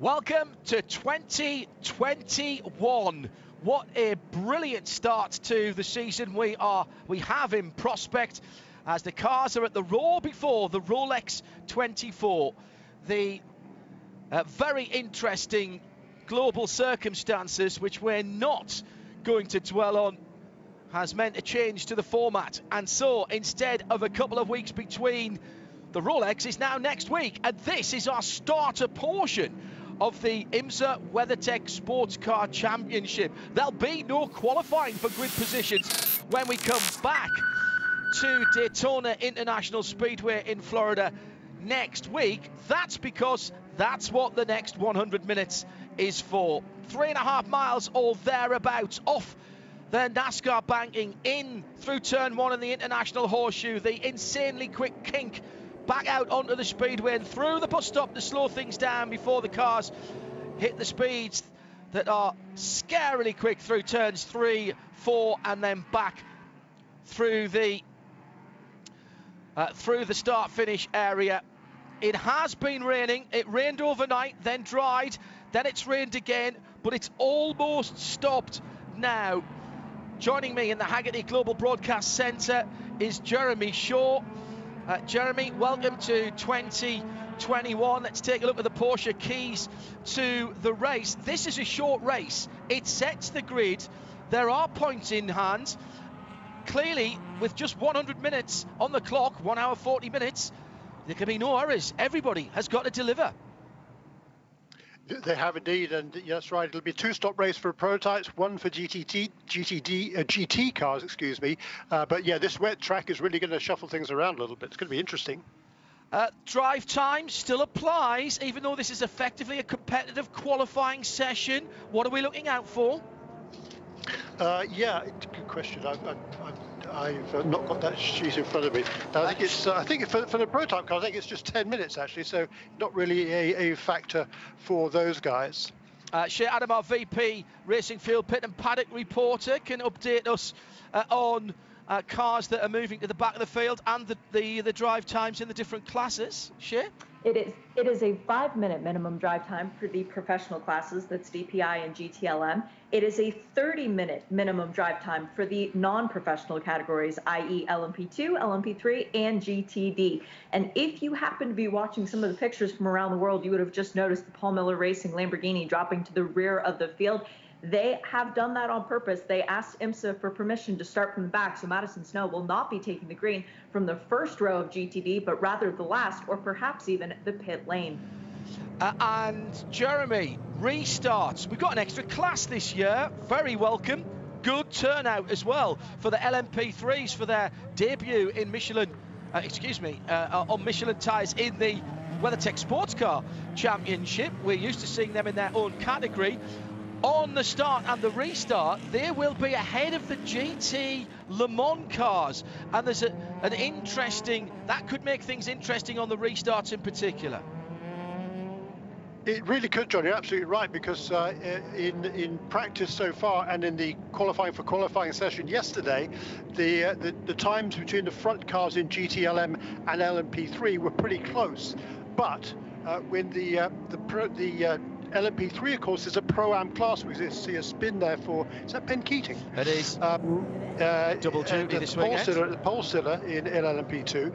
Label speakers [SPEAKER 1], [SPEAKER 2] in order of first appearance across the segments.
[SPEAKER 1] Welcome to 2021. What a brilliant start to the season we have in prospect, as the cars are at the roar before the Rolex 24. The very interesting global circumstances, which we're not going to dwell on, has meant a change to the format. And so instead of a couple of weeks between the Rolex, is now next week. And this is our starter portion of the IMSA WeatherTech SportsCar Championship. There'll be no qualifying for grid positions when we come back to Daytona International Speedway in Florida next week. That's because that's what the next 100 minutes is for. 3.5 miles or thereabouts off the NASCAR banking in through turn one in the International Horseshoe, the insanely quick kink back out onto the speedway and through the bus stop to slow things down before the cars hit the speeds that are scarily quick through turns 3, 4 and then back through the start finish area. It has been raining. It rained overnight, then dried, then it's rained again, but it's almost stopped now. Joining me in the Haggerty Global Broadcast Centre is Jeremy Shaw. Jeremy, welcome to 2021. Let's take a look at the Porsche keys to the race. This is a short race. It sets the grid. There are points in hand. Clearly, with just 100 minutes on the clock, 1 hour 40 minutes, there can be no errors. Everybody has got to deliver.
[SPEAKER 2] They have indeed, and that's right. It'll be a 2-stop race for prototypes, 1 for GT cars, excuse me. But yeah, this wet track is really going to shuffle things around a little bit. It's going to be interesting.
[SPEAKER 1] Drive time still applies, even though this is effectively a competitive qualifying session. What are we looking out for?
[SPEAKER 2] Yeah, good question. I've not got that sheet in front of me. I think for the prototype car, I think it's just 10 minutes actually, so not really a factor for those guys.
[SPEAKER 1] Shea Adam, our VP Racing Field Pit and Paddock reporter, can update us on cars that are moving to the back of the field and the drive times in the different classes. Shea?
[SPEAKER 3] It is a 5-minute minimum drive time for the professional classes, that's DPI and GTLM. It is a 30-minute minimum drive time for the non-professional categories, i.e. LMP2, LMP3, and GTD. And if you happen to be watching some of the pictures from around the world, you would have just noticed the Paul Miller Racing Lamborghini dropping to the rear of the field. They have done that on purpose. They asked IMSA for permission to start from the back, so Madison Snow will not be taking the green from the first row of GTD, but rather the last, or perhaps even the pit lane.
[SPEAKER 1] And Jeremy, restarts. We've got an extra class this year. Very welcome. Good turnout as well for the LMP3s for their debut in Michelin, on Michelin tyres in the WeatherTech SportsCar Championship. We're used to seeing them in their own category. On the start and the restart, they will be ahead of the GT Le Mans cars. And there's an interesting, that could make things interesting on the restarts in particular.
[SPEAKER 2] It really could, John. You're absolutely right, because in practice so far and in the qualifying session yesterday, the times between the front cars in GTLM and LMP3 were pretty close. But when the LMP3, of course, is a Pro-Am class. We see a spin there for, is that Ben Keating?
[SPEAKER 1] It is. Double duty this weekend.
[SPEAKER 2] The pole stiller in LMP2.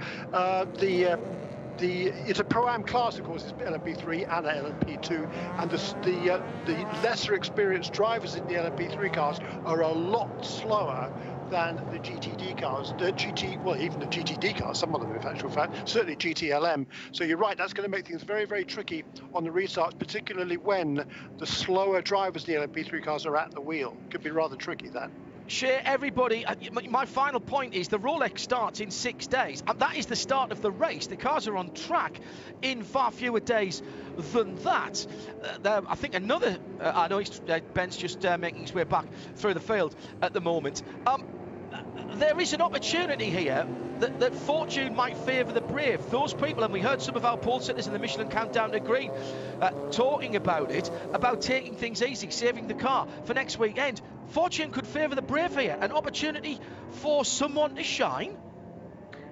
[SPEAKER 2] It's a Pro-Am class, of course, it's LMP3 and LMP2, and the lesser experienced drivers in the LMP3 cars are a lot slower than the GTD cars, even the GTD cars, some of them in actual fact, certainly GTLM. So you're right, that's going to make things very, very tricky on the restarts, particularly when the slower drivers in the LMP3 cars are at the wheel. Could be rather tricky, that.
[SPEAKER 1] Share everybody. My final point is the Rolex starts in 6 days, and that is the start of the race. The cars are on track in far fewer days than that. I think another. I know Ben's just making his way back through the field at the moment. There is an opportunity here that fortune might favour the brave. Those people, and we heard some of our pole sitters in the Michelin Countdown to Green talking about it, about taking things easy, saving the car for next weekend. Fortune could favour the brave here, an opportunity for someone to shine.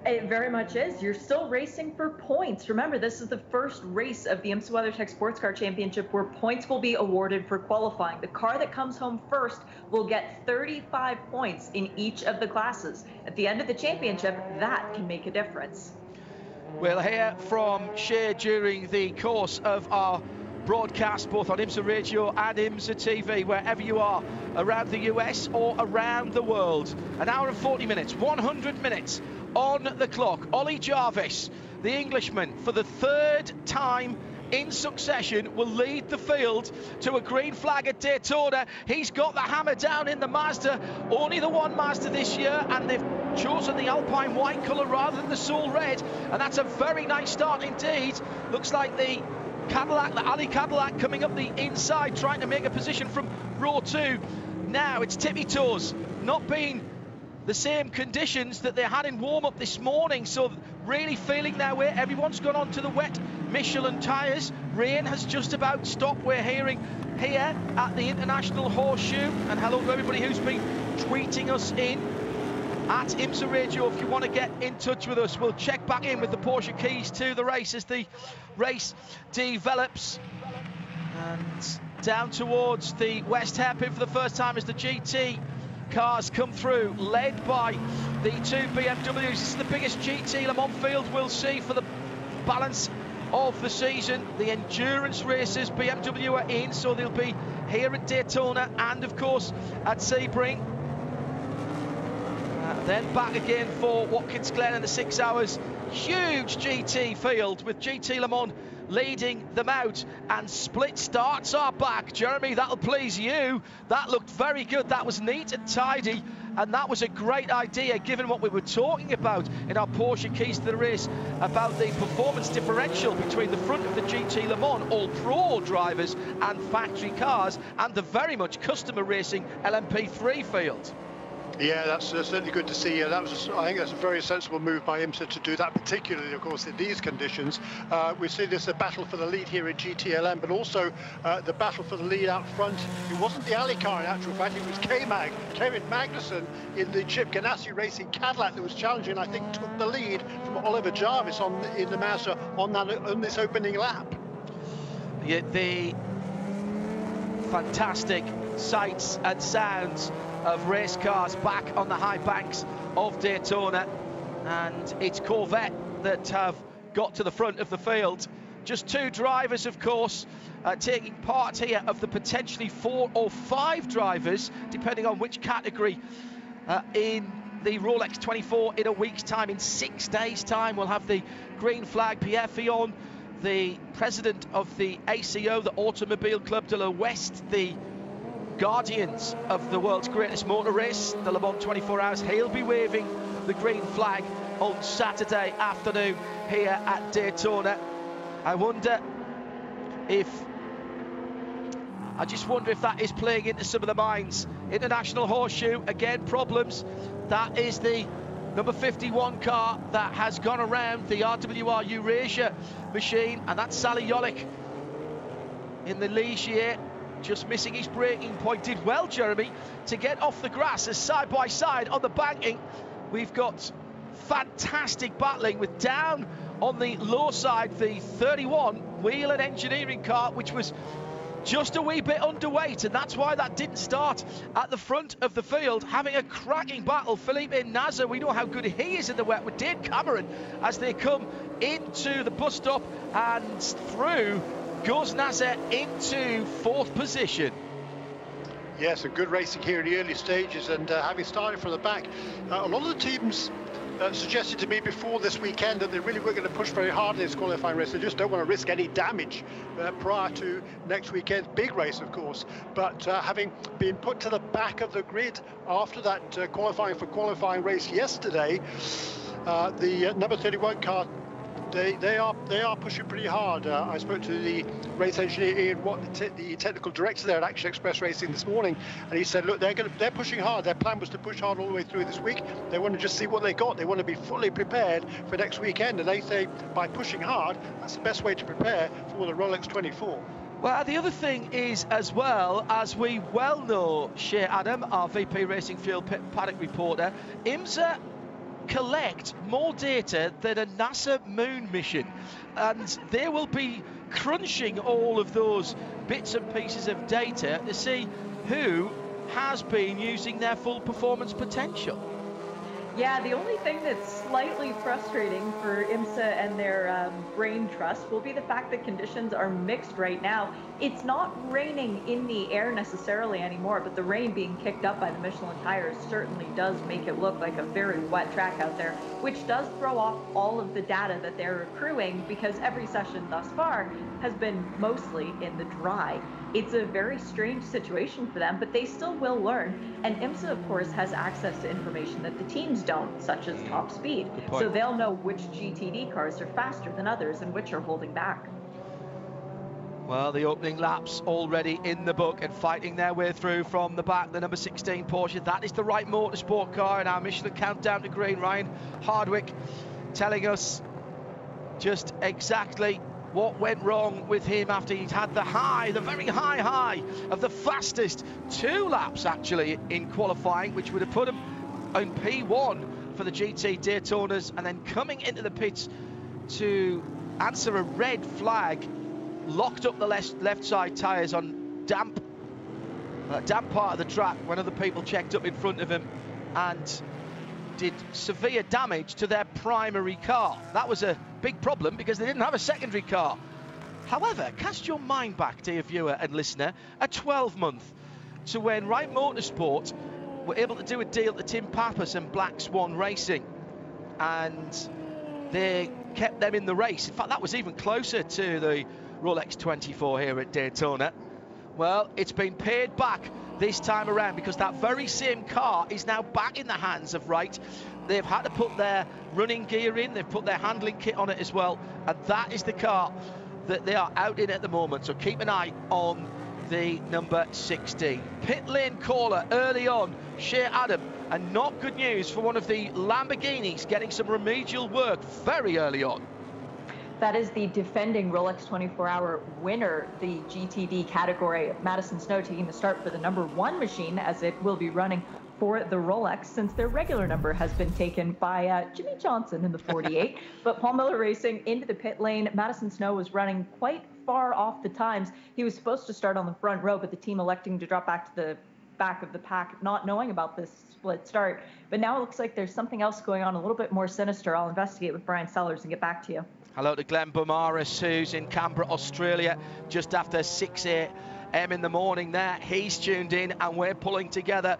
[SPEAKER 3] It very much is. You're still racing for points. Remember, this is the first race of the IMSA WeatherTech SportsCar Championship where points will be awarded for qualifying. The car that comes home first will get 35 points in each of the classes. At the end of the championship, that can make a difference.
[SPEAKER 1] We'll hear from Shea during the course of our broadcast, both on IMSA Radio and IMSA TV, wherever you are around the US or around the world. An hour and 40 minutes, 100 minutes on the clock. Ollie Jarvis, the Englishman, for the third time in succession, will lead the field to a green flag at Daytona. He's got the hammer down in the Mazda, only the one Mazda this year, and they've chosen the Alpine white colour rather than the Soul red, and that's a very nice start indeed. Looks like the Cadillac, the Ali Cadillac, coming up the inside, trying to make a position from row 2. Now it's tippy toes, not being the same conditions that they had in warm-up this morning, so really feeling their way. Everyone's gone on to the wet Michelin tyres. Rain has just about stopped, we're hearing here at the International Horseshoe. And hello to everybody who's been tweeting us in at IMSA Radio if you want to get in touch with us. We'll check back in with the Porsche keys to the race as the race develops. And down towards the West hairpin for the first time as the GT cars come through, led by the two BMWs. This is the biggest GT Le Mans field we'll see for the balance of the season. The endurance races, BMW are in, so they'll be here at Daytona and of course at Sebring. Then back again for Watkins Glen in the 6 hours. Huge GT field with GT Le Mans leading them out, and split starts are back. Jeremy, that'll please you. That looked very good. That was neat and tidy, and that was a great idea given what we were talking about in our Porsche keys to the race about the performance differential between the front of the GT Le Mans all pro drivers and factory cars and the very much customer racing LMP3 field.
[SPEAKER 2] Yeah, that's certainly good to see. I think that's a very sensible move by IMSA to do that, particularly, of course, in these conditions. We see this a battle for the lead here in GTLM, but also the battle for the lead out front. It wasn't the Ali car, in actual fact, it was Kevin Magnussen in the Chip Ganassi Racing Cadillac that was challenging, I think, took the lead from Oliver Jarvis in the Mazda on this opening lap.
[SPEAKER 1] Yeah, the fantastic sights and sounds of race cars back on the high banks of Daytona, and it's Corvette that have got to the front of the field. Just two drivers, of course, taking part here of the potentially 4 or 5 drivers, depending on which category, in the Rolex 24 in a week's time. In 6 days' time, we'll have the green flag. Pierre Fillon, the president of the ACO, the Automobile Club de l'Ouest, the guardians of the world's greatest motor race, the Le Mans 24 Hours, he'll be waving the green flag on Saturday afternoon here at Daytona. I just wonder if that is playing into some of the minds. International Horseshoe, again, problems. That is the number 51 car that has gone around the RWR Eurasia machine, and that's Sally Yolik in the Ligier, just missing his braking point. Did well, Jeremy, to get off the grass as side by side on the banking. We've got fantastic battling with down on the low side the 31 Wheel and Engineering car, which was just a wee bit underweight, and that's why that didn't start at the front of the field. Having a cracking battle, Felipe Nasr, we know how good he is in the wet, with Dane Cameron as they come into the bus stop, and through goes Nasr into 4th position.
[SPEAKER 2] Yes, a good racing here in the early stages, and having started from the back, a lot of the teams suggested to me before this weekend that they really weren't going to push very hard in this qualifying race. They just don't want to risk any damage prior to next weekend's big race, of course. But having been put to the back of the grid after that qualifying race yesterday, the number 31 car, they are pushing pretty hard. I spoke to the race engineer Ian Watt, the technical director there at Action Express Racing this morning, and he said, look, they're pushing hard. Their plan was to push hard all the way through this week. They want to just see what they got. They want to be fully prepared for next weekend, and they say by pushing hard, that's the best way to prepare for the Rolex 24.
[SPEAKER 1] Well, the other thing is, as well, as we well know, Shea Adam, our VP Racing Field Paddock reporter, IMSA collect more data than a NASA moon mission, and they will be crunching all of those bits and pieces of data to see who has been using their full performance potential.
[SPEAKER 3] Yeah, the only thing that's slightly frustrating for IMSA and their brain trust will be the fact that conditions are mixed right now. It's not raining in the air necessarily anymore, but the rain being kicked up by the Michelin tires certainly does make it look like a very wet track out there, which does throw off all of the data that they're accruing, because every session thus far has been mostly in the dry. It's a very strange situation for them, but they still will learn. And IMSA, of course, has access to information that the teams don't, such as top speed. So they'll know which GTD cars are faster than others and which are holding back.
[SPEAKER 1] Well, the opening laps already in the book and fighting their way through from the back. The number 16 Porsche, that is the right motorsport car in our Michelin countdown to green. Ryan Hardwick telling us just exactly what went wrong with him after he'd had the high, the very high of the fastest 2 laps actually in qualifying, which would have put him on P1 for the GT Daytonas, and then coming into the pits to answer a red flag, locked up the left side tyres on damp part of the track when other people checked up in front of him, and did severe damage to their primary car. That was a big problem because they didn't have a secondary car. However, cast your mind back, dear viewer and listener, a 12-month to when Wright Motorsport were able to do a deal to Tim Pappas and Black Swan Racing, and they kept them in the race. In fact, that was even closer to the Rolex 24 here at Daytona. Well, it's been paid back this time around because that very same car is now back in the hands of Wright. They've had to put their running gear in, they've put their handling kit on it as well, and that is the car that they are out in at the moment. So keep an eye on the number 16. Pit lane caller early on, Shea Adam, and not good news for one of the Lamborghinis getting some remedial work very early on.
[SPEAKER 3] That is the defending Rolex 24-hour winner, the GTD category. Madison Snow taking the start for the number 1 machine, as it will be running for the Rolex since their regular number has been taken by Jimmy Johnson in the 48. But Paul Miller Racing into the pit lane. Madison Snow was running quite far off the times. He was supposed to start on the front row, but the team electing to drop back to the back of the pack, not knowing about this split start. But now it looks like there's something else going on, a little bit more sinister. I'll investigate with Brian Sellers and get back to you.
[SPEAKER 1] Hello to Glenn Bomaris, who's in Canberra, Australia, just after 6 a.m. in the morning there. He's tuned in, and we're pulling together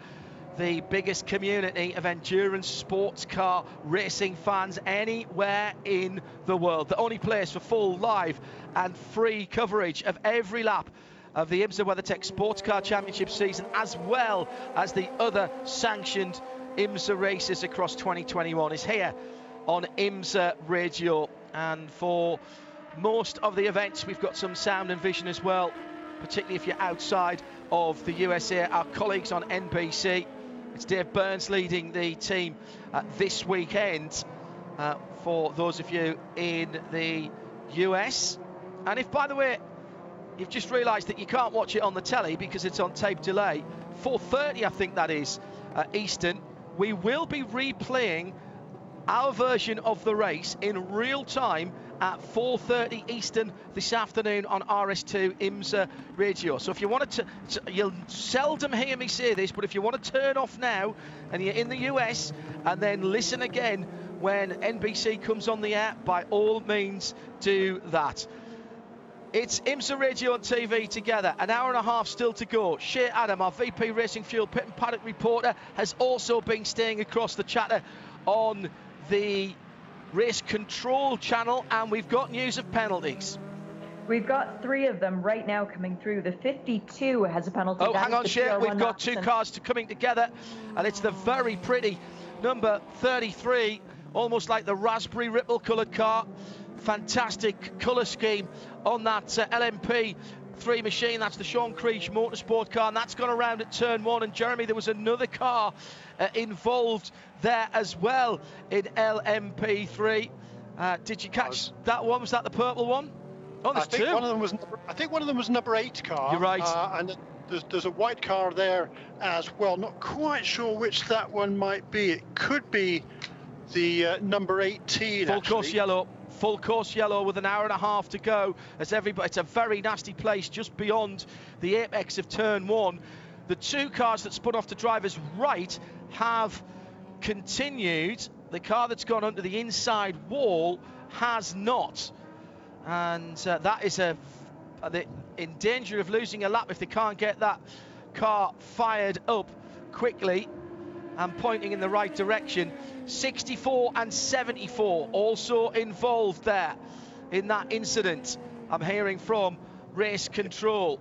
[SPEAKER 1] the biggest community of endurance sports car racing fans anywhere in the world. The only place for full live and free coverage of every lap of the IMSA WeatherTech SportsCar Championship season, as well as the other sanctioned IMSA races across 2021, is here on IMSA Radio. And for most of the events, we've got some sound and vision as well, particularly if you're outside of the USA. Our colleagues on NBC, it's Dave Burns leading the team this weekend for those of you in the US. And if, by the way, you've just realised that you can't watch it on the telly because it's on tape delay, 4:30 I think that is Eastern, we will be replaying our version of the race in real time at 4:30 Eastern this afternoon on RS2 IMSA Radio. So if you wanted to, you'll seldom hear me say this, but if you want to turn off now and you're in the US and then listen again when NBC comes on the air, by all means do that. It's IMSA Radio and TV together, an hour and a half still to go. Shea Adam, our VP Racing Fuel Pit and Paddock reporter, has also been staying across the chatter on the race control channel, and we've got news of penalties.
[SPEAKER 3] We've got 3 of them right now coming through. The 52 has a penalty.
[SPEAKER 1] Oh, hang on, Shea, we've got 2 cars coming together, and it's the very pretty number 33, almost like the raspberry ripple coloured car. Fantastic colour scheme on that LMP3 machine. That's the Sean Creech Motorsport car, and that's gone around at turn 1. And Jeremy, there was another car involved there as well in LMP3. Did you catch that one? Was that the purple one? Oh, there's 2.
[SPEAKER 2] I think one of them was number 8 car.
[SPEAKER 1] You're right.
[SPEAKER 2] And there's a white car there as well. Not quite sure which that one might be. It could be the number 18.
[SPEAKER 1] Full course yellow. Full course yellow with an hour and a half to go. As everybody, it's a very nasty place just beyond the apex of turn 1. The two cars that spun off to driver's right have continued. The car that's gone under the inside wall has not. And that is in danger of losing a lap if they can't get that car fired up quickly and pointing in the right direction. 64 and 74 also involved there in that incident, I'm hearing from race control.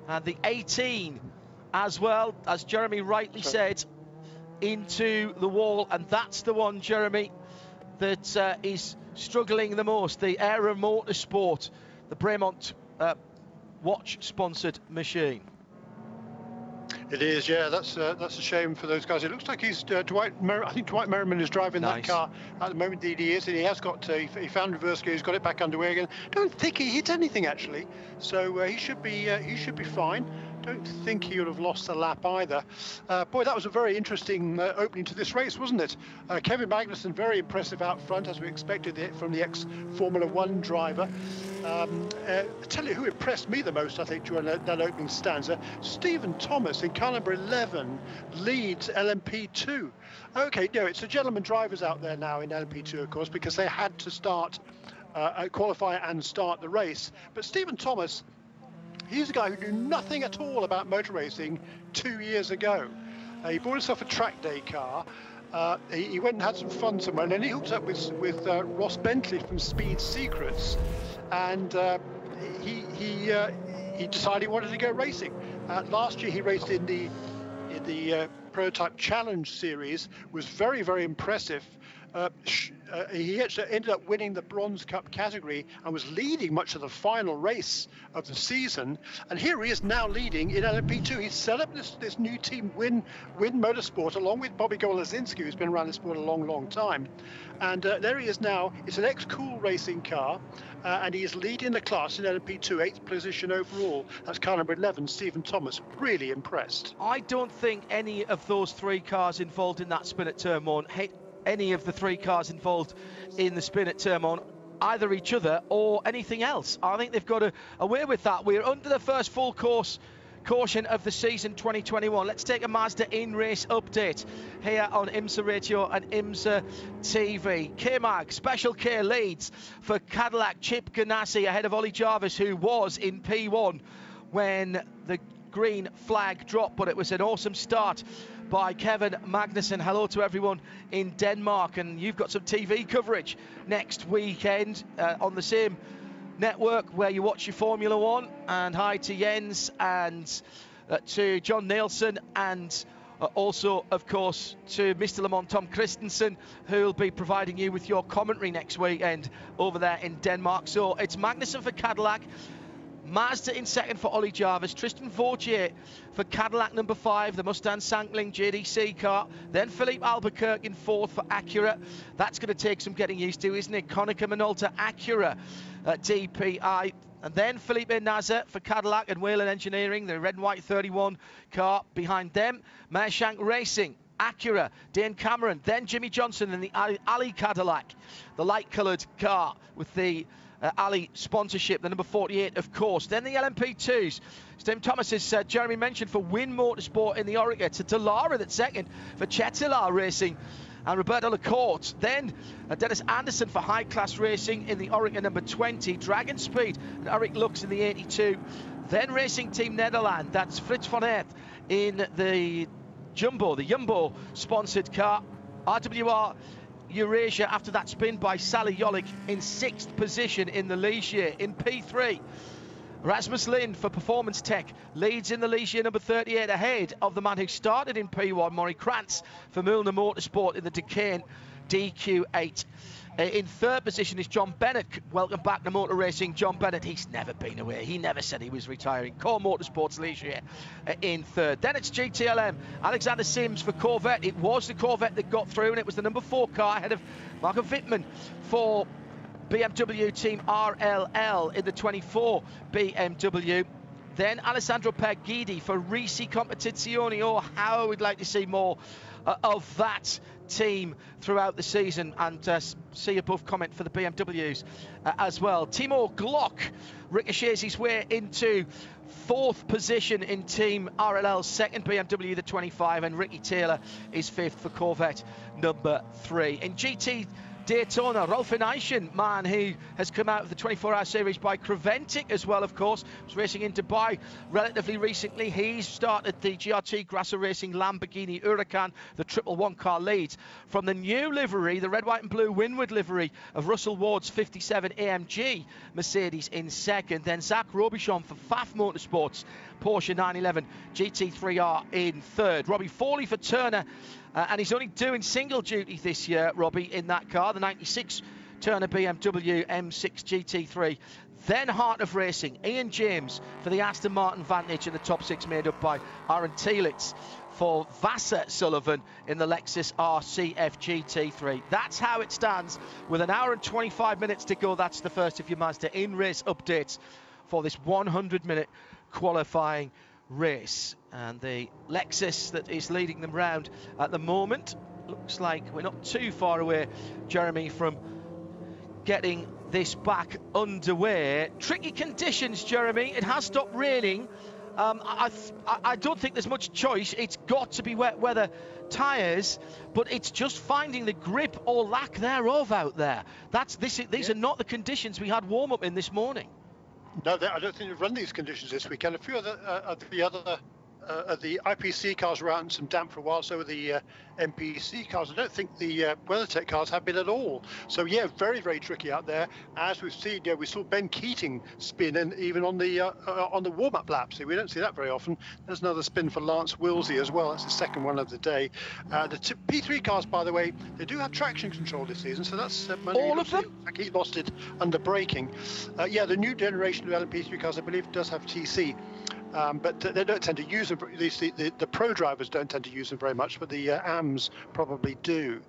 [SPEAKER 1] And the 18 as well, as Jeremy rightly said, into the wall, and that's the one, Jeremy, that is struggling the most. The Era Motorsport, the Bremont watch-sponsored machine.
[SPEAKER 2] It is, yeah. That's a shame for those guys. It looks like he's I think Dwight Merriman is driving that car at the moment. Indeed, he is, and he has got. He found reverse gear. He's got it back underway again. Don't think he hit anything actually, so he should be fine. Don't think he would have lost a lap either. Boy, that was a very interesting opening to this race, wasn't it? Kevin Magnussen, very impressive out front, as we expected it from the ex-Formula 1 driver. I tell you who impressed me the most, I think, during that opening stanza. Stephen Thomas in car number 11 leads LMP2. Okay, no, it's the gentleman drivers out there now in LMP2, of course, because they had to start, qualify and start the race. But Stephen Thomas, he's a guy who knew nothing at all about motor racing 2 years ago. He bought himself a track day car. He went and had some fun somewhere, and then he hooked up with Ross Bentley from Speed Secrets, and he decided he wanted to go racing. Last year he raced in the Prototype Challenge series, was very, very impressive. He actually ended up winning the Bronze Cup category and was leading much of the final race of the season. And here he is now leading in LMP2. He's set up this new team, Win Motorsport, along with Bobby Golazinski, who's been around the sport a long, long time. And there he is now. It's an ex-Cool Racing car, and he is leading the class in LMP2, 8th position overall. That's car number 11, Stephen Thomas. Really impressed.
[SPEAKER 1] I don't think any of those three cars involved in that spin at turn 1 hit any of the three cars involved in the spin at turn 1, either each other or anything else. I think they've got away with that. We're under the first full course caution of the season 2021. Let's take a Mazda in-race update here on IMSA Radio and IMSA TV. K-Mag, Special K leads for Cadillac. Chip Ganassi ahead of Ollie Jarvis, who was in P1 when the green flag dropped, but it was an awesome start by Kevin Magnussen. Hello to everyone in Denmark, and you've got some TV coverage next weekend on the same network where you watch your Formula 1. And hi to Jens and to John Nielsen, and also, of course, to Mr. Le Mans, Tom Christensen, who will be providing you with your commentary next weekend over there in Denmark. So it's Magnussen for Cadillac, Mazda in second for Ollie Jarvis, Tristan Vautier for Cadillac number 5, the Mustang Sankling JDC car, then Philippe Albuquerque in fourth for Acura. That's going to take some getting used to, isn't it? Konica Minolta Acura DPI, and then Felipe Nasr for Cadillac and Whelen Engineering, the red and white 31 car behind them. Mershank Racing, Acura, Dane Cameron, then Jimmy Johnson in the Ali Cadillac, the light coloured car with the Ali sponsorship, the number 48, of course. Then the LMP2s. Stephen Thomas, as Jeremy mentioned, for Win Motorsport in the Oreca. It's a Dallara that's second for Chetila Racing and Roberto Lacorte. Then Dennis Anderson for High Class Racing in the Oreca number 20. Dragon Speed and Eric Lux in the 82. Then Racing Team Nederland. That's Fritz van Aert in the Jumbo sponsored car. RWR Eurasia after that spin by Sally Jolik in 6th position in the Ligier. In P3, Rasmus Lind for Performance Tech leads in the Ligier number 38 ahead of the man who started in P1, Maury Krantz for Mühlner Motorsport in the Duquesne DQ8. In 3rd position is John Bennett. Welcome back to motor racing, John Bennett. He's never been away. He never said he was retiring. Core Motorsports Ligier in 3rd. Then it's GTLM. Alexander Sims for Corvette. It was the Corvette that got through, and it was the number 4 car ahead of Marco Wittmann for BMW Team RLL in the 24 BMW. Then Alessandro Perguidi for Risi Competizione. Oh, how we'd like to see more of that team throughout the season, and see above comment for the BMWs as well. Timo Glock ricochets his way into 4th position in Team RLL's second BMW, the 25, and Ricky Taylor is 5th for Corvette number 3. In GT Daytona, Rolf Eischen, man who has come out of the 24-hour series by Creventic as well, of course, was racing in Dubai relatively recently. He's started the GRT Grasso Racing Lamborghini Huracan, the 111 car leads from the new livery, the red, white and blue windward livery of Russell Ward's 57 AMG Mercedes in second. Then Zach Robichon for Pfaff Motorsports Porsche 911 GT3R in third. Robbie Foley for Turner, and he's only doing single duty this year, Robbie, in that car, the 96 Turner BMW M6 GT3. Then Heart of Racing, Ian James for the Aston Martin Vantage, in the top 6 made up by Aaron Tielitz for Vassar Sullivan in the Lexus RCF GT3. That's how it stands with an hour and 25 minutes to go. That's the first of your Mazda in-race updates for this 100-minute qualifying race. And the Lexus that is leading them round at the moment, looks like we're not too far away, Jeremy, from getting this back underway. Tricky conditions, Jeremy. It has stopped raining. I don't think there's much choice. It's got to be wet weather tyres, but it's just finding the grip or lack thereof out there. These are not the conditions we had warm up in this morning.
[SPEAKER 2] No, I don't think they've run these conditions this weekend. A few of the IPC cars were out in some damp for a while, so were the MPC cars. I don't think the WeatherTech cars have been at all. So yeah, very, very tricky out there. As we've seen, we saw Ben Keating spin, and even on the warm-up lap. So we don't see that very often. There's another spin for Lance Willsey as well. That's the second one of the day. The P3 cars, by the way, they do have traction control this season, so that's
[SPEAKER 1] all of them.
[SPEAKER 2] He lost it under braking. Yeah, the new generation of LMP3 cars, I believe, does have TC. But they don't tend to use them. The pro drivers don't tend to use them very much, but the AMs probably do.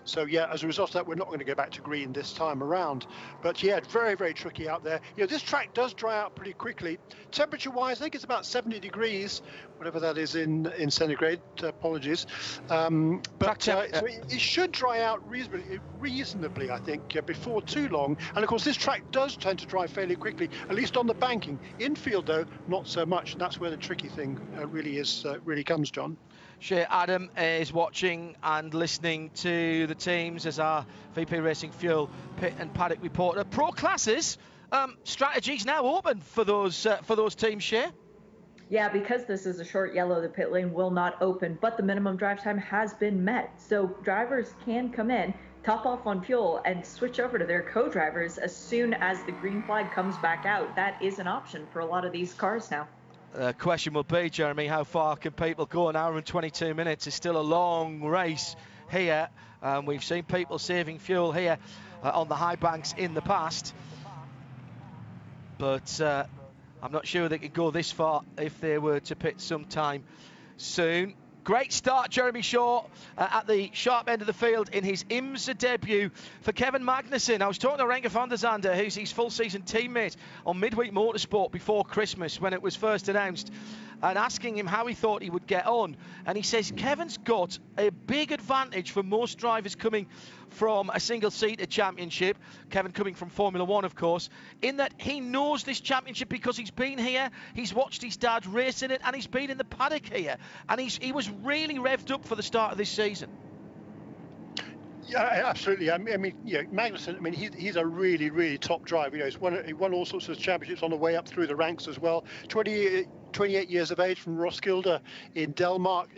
[SPEAKER 2] So yeah, as a result of that, we're not going to go back to green this time around. But yeah, very, very tricky out there. This track does dry out pretty quickly. Temperature-wise, I think it's about 70 degrees, whatever that is in centigrade. Apologies. But so it should dry out reasonably, I think, before too long. And of course, this track does tend to dry fairly quickly, at least on the banking. Infield, though, not so much. And that's where the tricky thing really comes, John.
[SPEAKER 1] Shea Adam is watching and listening to the teams as our VP Racing Fuel pit and paddock reporter. Pro classes, strategies now open for those teams, Shea?
[SPEAKER 3] Yeah, because this is a short yellow, the pit lane will not open, but the minimum drive time has been met. So drivers can come in, top off on fuel, and switch over to their co-drivers as soon as the green flag comes back out. That is an option for a lot of these cars now. The
[SPEAKER 1] question will be, Jeremy, how far can people go? An hour and 22 minutes is still a long race here. We've seen people saving fuel here on the high banks in the past. But I'm not sure they could go this far if they were to pit sometime soon. Great start, Jeremy Shaw, at the sharp end of the field in his IMSA debut for Kevin Magnussen. I was talking to Renke van der Zande, who's his full-season teammate on Midweek Motorsport before Christmas when it was first announced, and asking him how he thought he would get on. And he says Kevin's got a big advantage for most drivers coming from a single-seater championship, Kevin coming from Formula One, of course, in that he knows this championship because he's been here, he's watched his dad race in it, and he's been in the paddock here. And he was really revved up for the start of this season.
[SPEAKER 2] Yeah, absolutely. I mean, Magnussen, I mean, he's a really, really top driver. He won all sorts of championships on the way up through the ranks as well. 28 years of age from Roskilde in Denmark.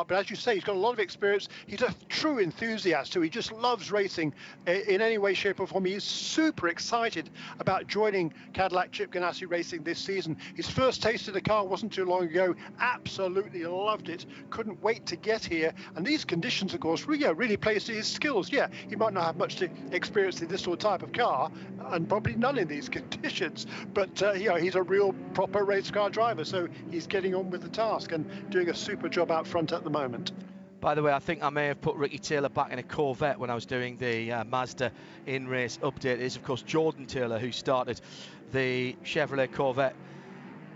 [SPEAKER 2] But as you say, he's got a lot of experience. He's a true enthusiast too. He just loves racing in any way, shape or form. He's super excited about joining Cadillac Chip Ganassi Racing this season. His first taste of the car wasn't too long ago. Absolutely loved it. Couldn't wait to get here. And these conditions, of course, really plays to his skills. Yeah, he might not have much experience in this sort of type of car, and probably none in these conditions. But he's a real proper race car driver. So he's getting on with the task and doing a super job out front at the moment.
[SPEAKER 1] By the way, I think I may have put Ricky Taylor back in a Corvette when I was doing the Mazda in-race update. It is, of course, Jordan Taylor who started the Chevrolet Corvette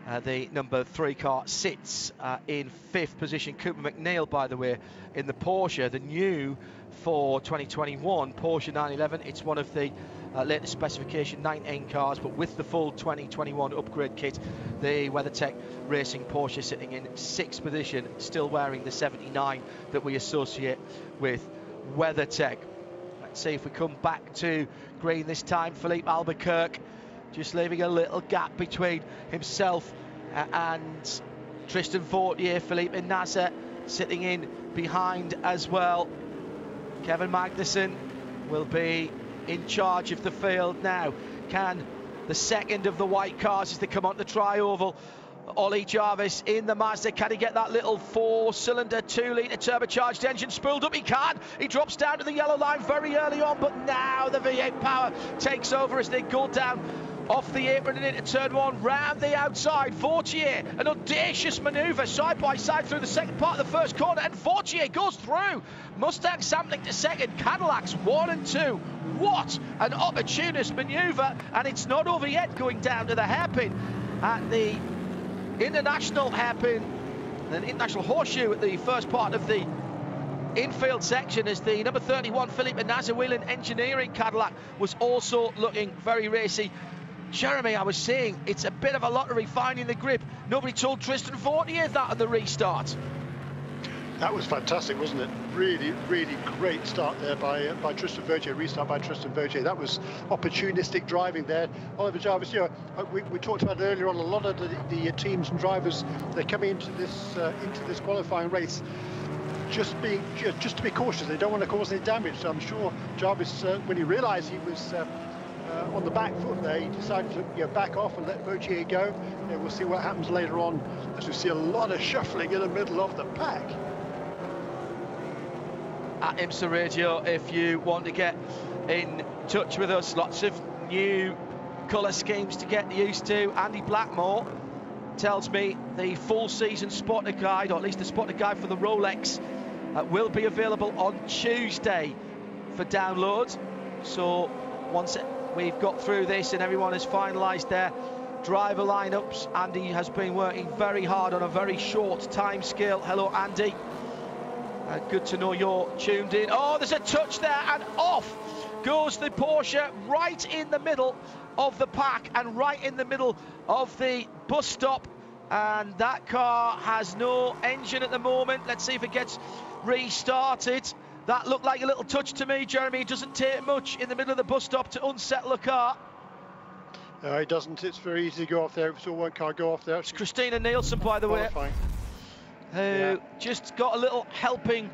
[SPEAKER 1] The number 3 car sits in 5th position. Cooper McNeil, by the way, in the Porsche, the new for 2021 Porsche 911. It's one of the latest specification 19 cars, but with the full 2021 upgrade kit. The WeatherTech Racing Porsche sitting in 6th position, still wearing the 79 that we associate with WeatherTech. Let's see if we come back to green this time. Philippe Albuquerque just leaving a little gap between himself and Tristan Vautier. Felipe Nasser sitting in behind as well. Kevin Magnussen will be in charge of the field now. Can the second of the white cars as they come onto the tri-oval, Ollie Jarvis in the Mazda, can he get that little 4-cylinder 2-litre turbocharged engine spooled up? He can. He drops down to the yellow line very early on, but now the V8 power takes over as they go down off the apron and into turn 1, round the outside. Vautier, an audacious manoeuvre side by side through the second part of the first corner, and Vautier goes through. Mustang sampling to second, Cadillacs 1 and 2. What an opportunist manoeuvre, and it's not over yet, going down to the hairpin at the international hairpin, an international horseshoe at the first part of the infield section, as the number 31 Felipe Nasser Whelen Engineering Cadillac was also looking very racy. Jeremy, I was saying it's a bit of a lottery finding the grip. Nobody told Tristan Vautier that at the restart.
[SPEAKER 2] That was fantastic, wasn't it? Really, really great start there by Tristan Vautier, restart by Tristan Vautier. That was opportunistic driving there. Oliver Jarvis, you know, we talked about earlier on, a lot of the teams and drivers, they're coming into this qualifying race just to be cautious. They don't want to cause any damage. So I'm sure Jarvis, when he realised he was on the back foot there, he decided to back off and let Vautier go. We'll see what happens later on, as we see a lot of shuffling in the middle of the pack.
[SPEAKER 1] At IMSA Radio, if you want to get in touch with us, lots of new colour schemes to get used to. Andy Blackmore tells me the full season spotter guide, or at least the spotter guide for the Rolex, will be available on Tuesday for download. So once we've got through this and everyone has finalised their driver lineups, Andy has been working very hard on a very short time scale. Hello, Andy. Good to know you're tuned in. Oh, there's a touch there, and off goes the Porsche, right in the middle of the pack and right in the middle of the bus stop. And that car has no engine at the moment. Let's see if it gets restarted. That looked like a little touch to me, Jeremy. It doesn't take much in the middle of the bus stop to unsettle a car.
[SPEAKER 2] No, it doesn't. It's very easy to go off there. We saw one car go off there.
[SPEAKER 1] It's Christina Nielsen, by the way, who just got a little helping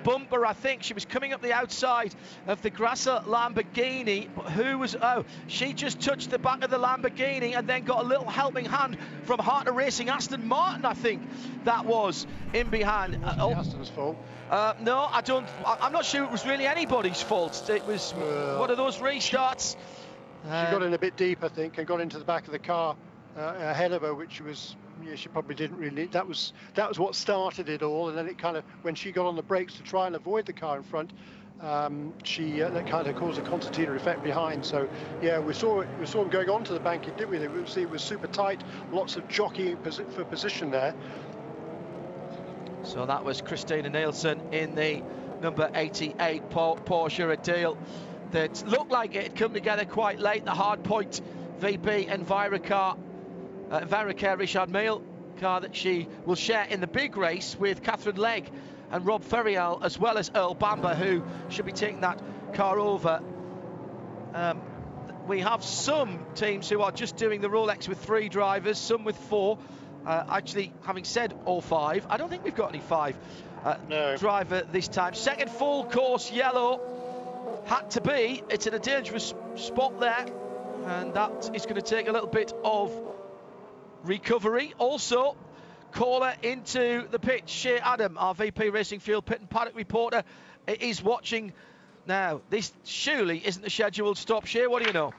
[SPEAKER 1] bumper. I think she was coming up the outside of the Grasser Lamborghini, but she just touched the back of the Lamborghini and then got a little helping hand from Harter Racing Aston Martin. I think that was in behind.
[SPEAKER 2] Aston's fault.
[SPEAKER 1] No, I'm not sure it was really anybody's fault. It was one of those restarts.
[SPEAKER 2] She got in a bit deep, I think, and got into the back of the car ahead of her, which was, she probably didn't really. That was what started it all, and then it kind of, when she got on the brakes to try and avoid the car in front, that kind of caused a concertina effect behind. So yeah, we saw him going onto the banking, didn't we? It was super tight, lots of jockeying for position there.
[SPEAKER 1] So that was Christina Nielsen in the number 88 Porsche, a deal that looked like it had come together quite late. The Hardpoint VP and Envirocare Richard Mille car that she will share in the big race with Catherine Legg and Rob Ferriel, as well as Earl Bamber, who should be taking that car over. We have some teams who are just doing the Rolex with 3 drivers, some with 4. Actually, having said all 5, I don't think we've got any 5 driver this time. Second full course yellow had to be. It's in a dangerous spot there, and that is going to take a little bit of recovery. Also, caller into the pitch, Shea Adam, our VP Racing Field Pit and Paddock reporter, is watching now. This surely isn't a scheduled stop. Shea, what do you know?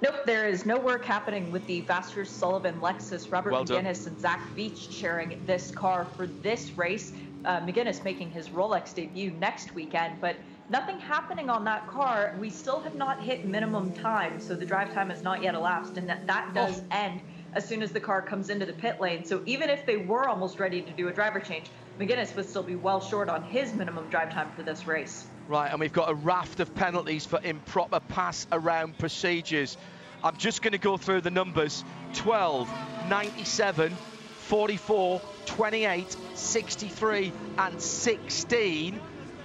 [SPEAKER 3] Nope, there is no work happening with the Vassar Sullivan Lexus. Robert McGuinness and Zach Veach sharing this car for this race. McGuinness making his Rolex debut next weekend, but nothing happening on that car. We still have not hit minimum time, so the drive time has not yet elapsed, and that does end as soon as the car comes into the pit lane. So even if they were almost ready to do a driver change, McGuinness would still be well short on his minimum drive time for this race.
[SPEAKER 1] Right, and we've got a raft of penalties for improper pass around procedures. I'm just going to go through the numbers: 12, 97, 44, 28, 63 and 16.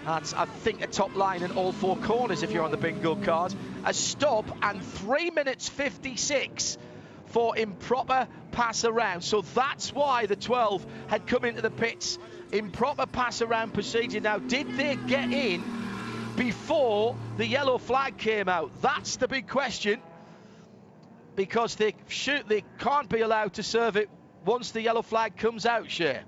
[SPEAKER 1] That's, I think, a top line in all four corners if you're on the bingo card. A stop and 3 minutes 56 for improper pass around. So that's why the 12 had come into the pits. Improper pass around procedure. Now, did they get in before the yellow flag came out? That's the big question, because they can't be allowed to serve it once the yellow flag comes out, Shea.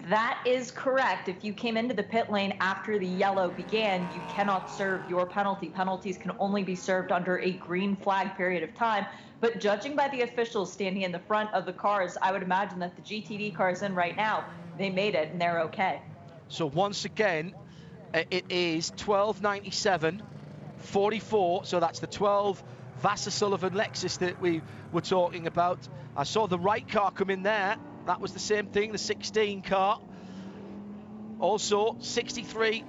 [SPEAKER 3] That is correct. If you came into the pit lane after the yellow began, you cannot serve your penalty. Penalties can only be served under a green flag period of time. But judging by the officials standing in the front of the cars, I would imagine that the GTD cars in right now, they made it and they're okay.
[SPEAKER 1] So once again, it is 12.97, 44. So that's the 12 Vassar Sullivan Lexus that we were talking about. I saw the right car come in there. That was the same thing, the 16 car. Also 63,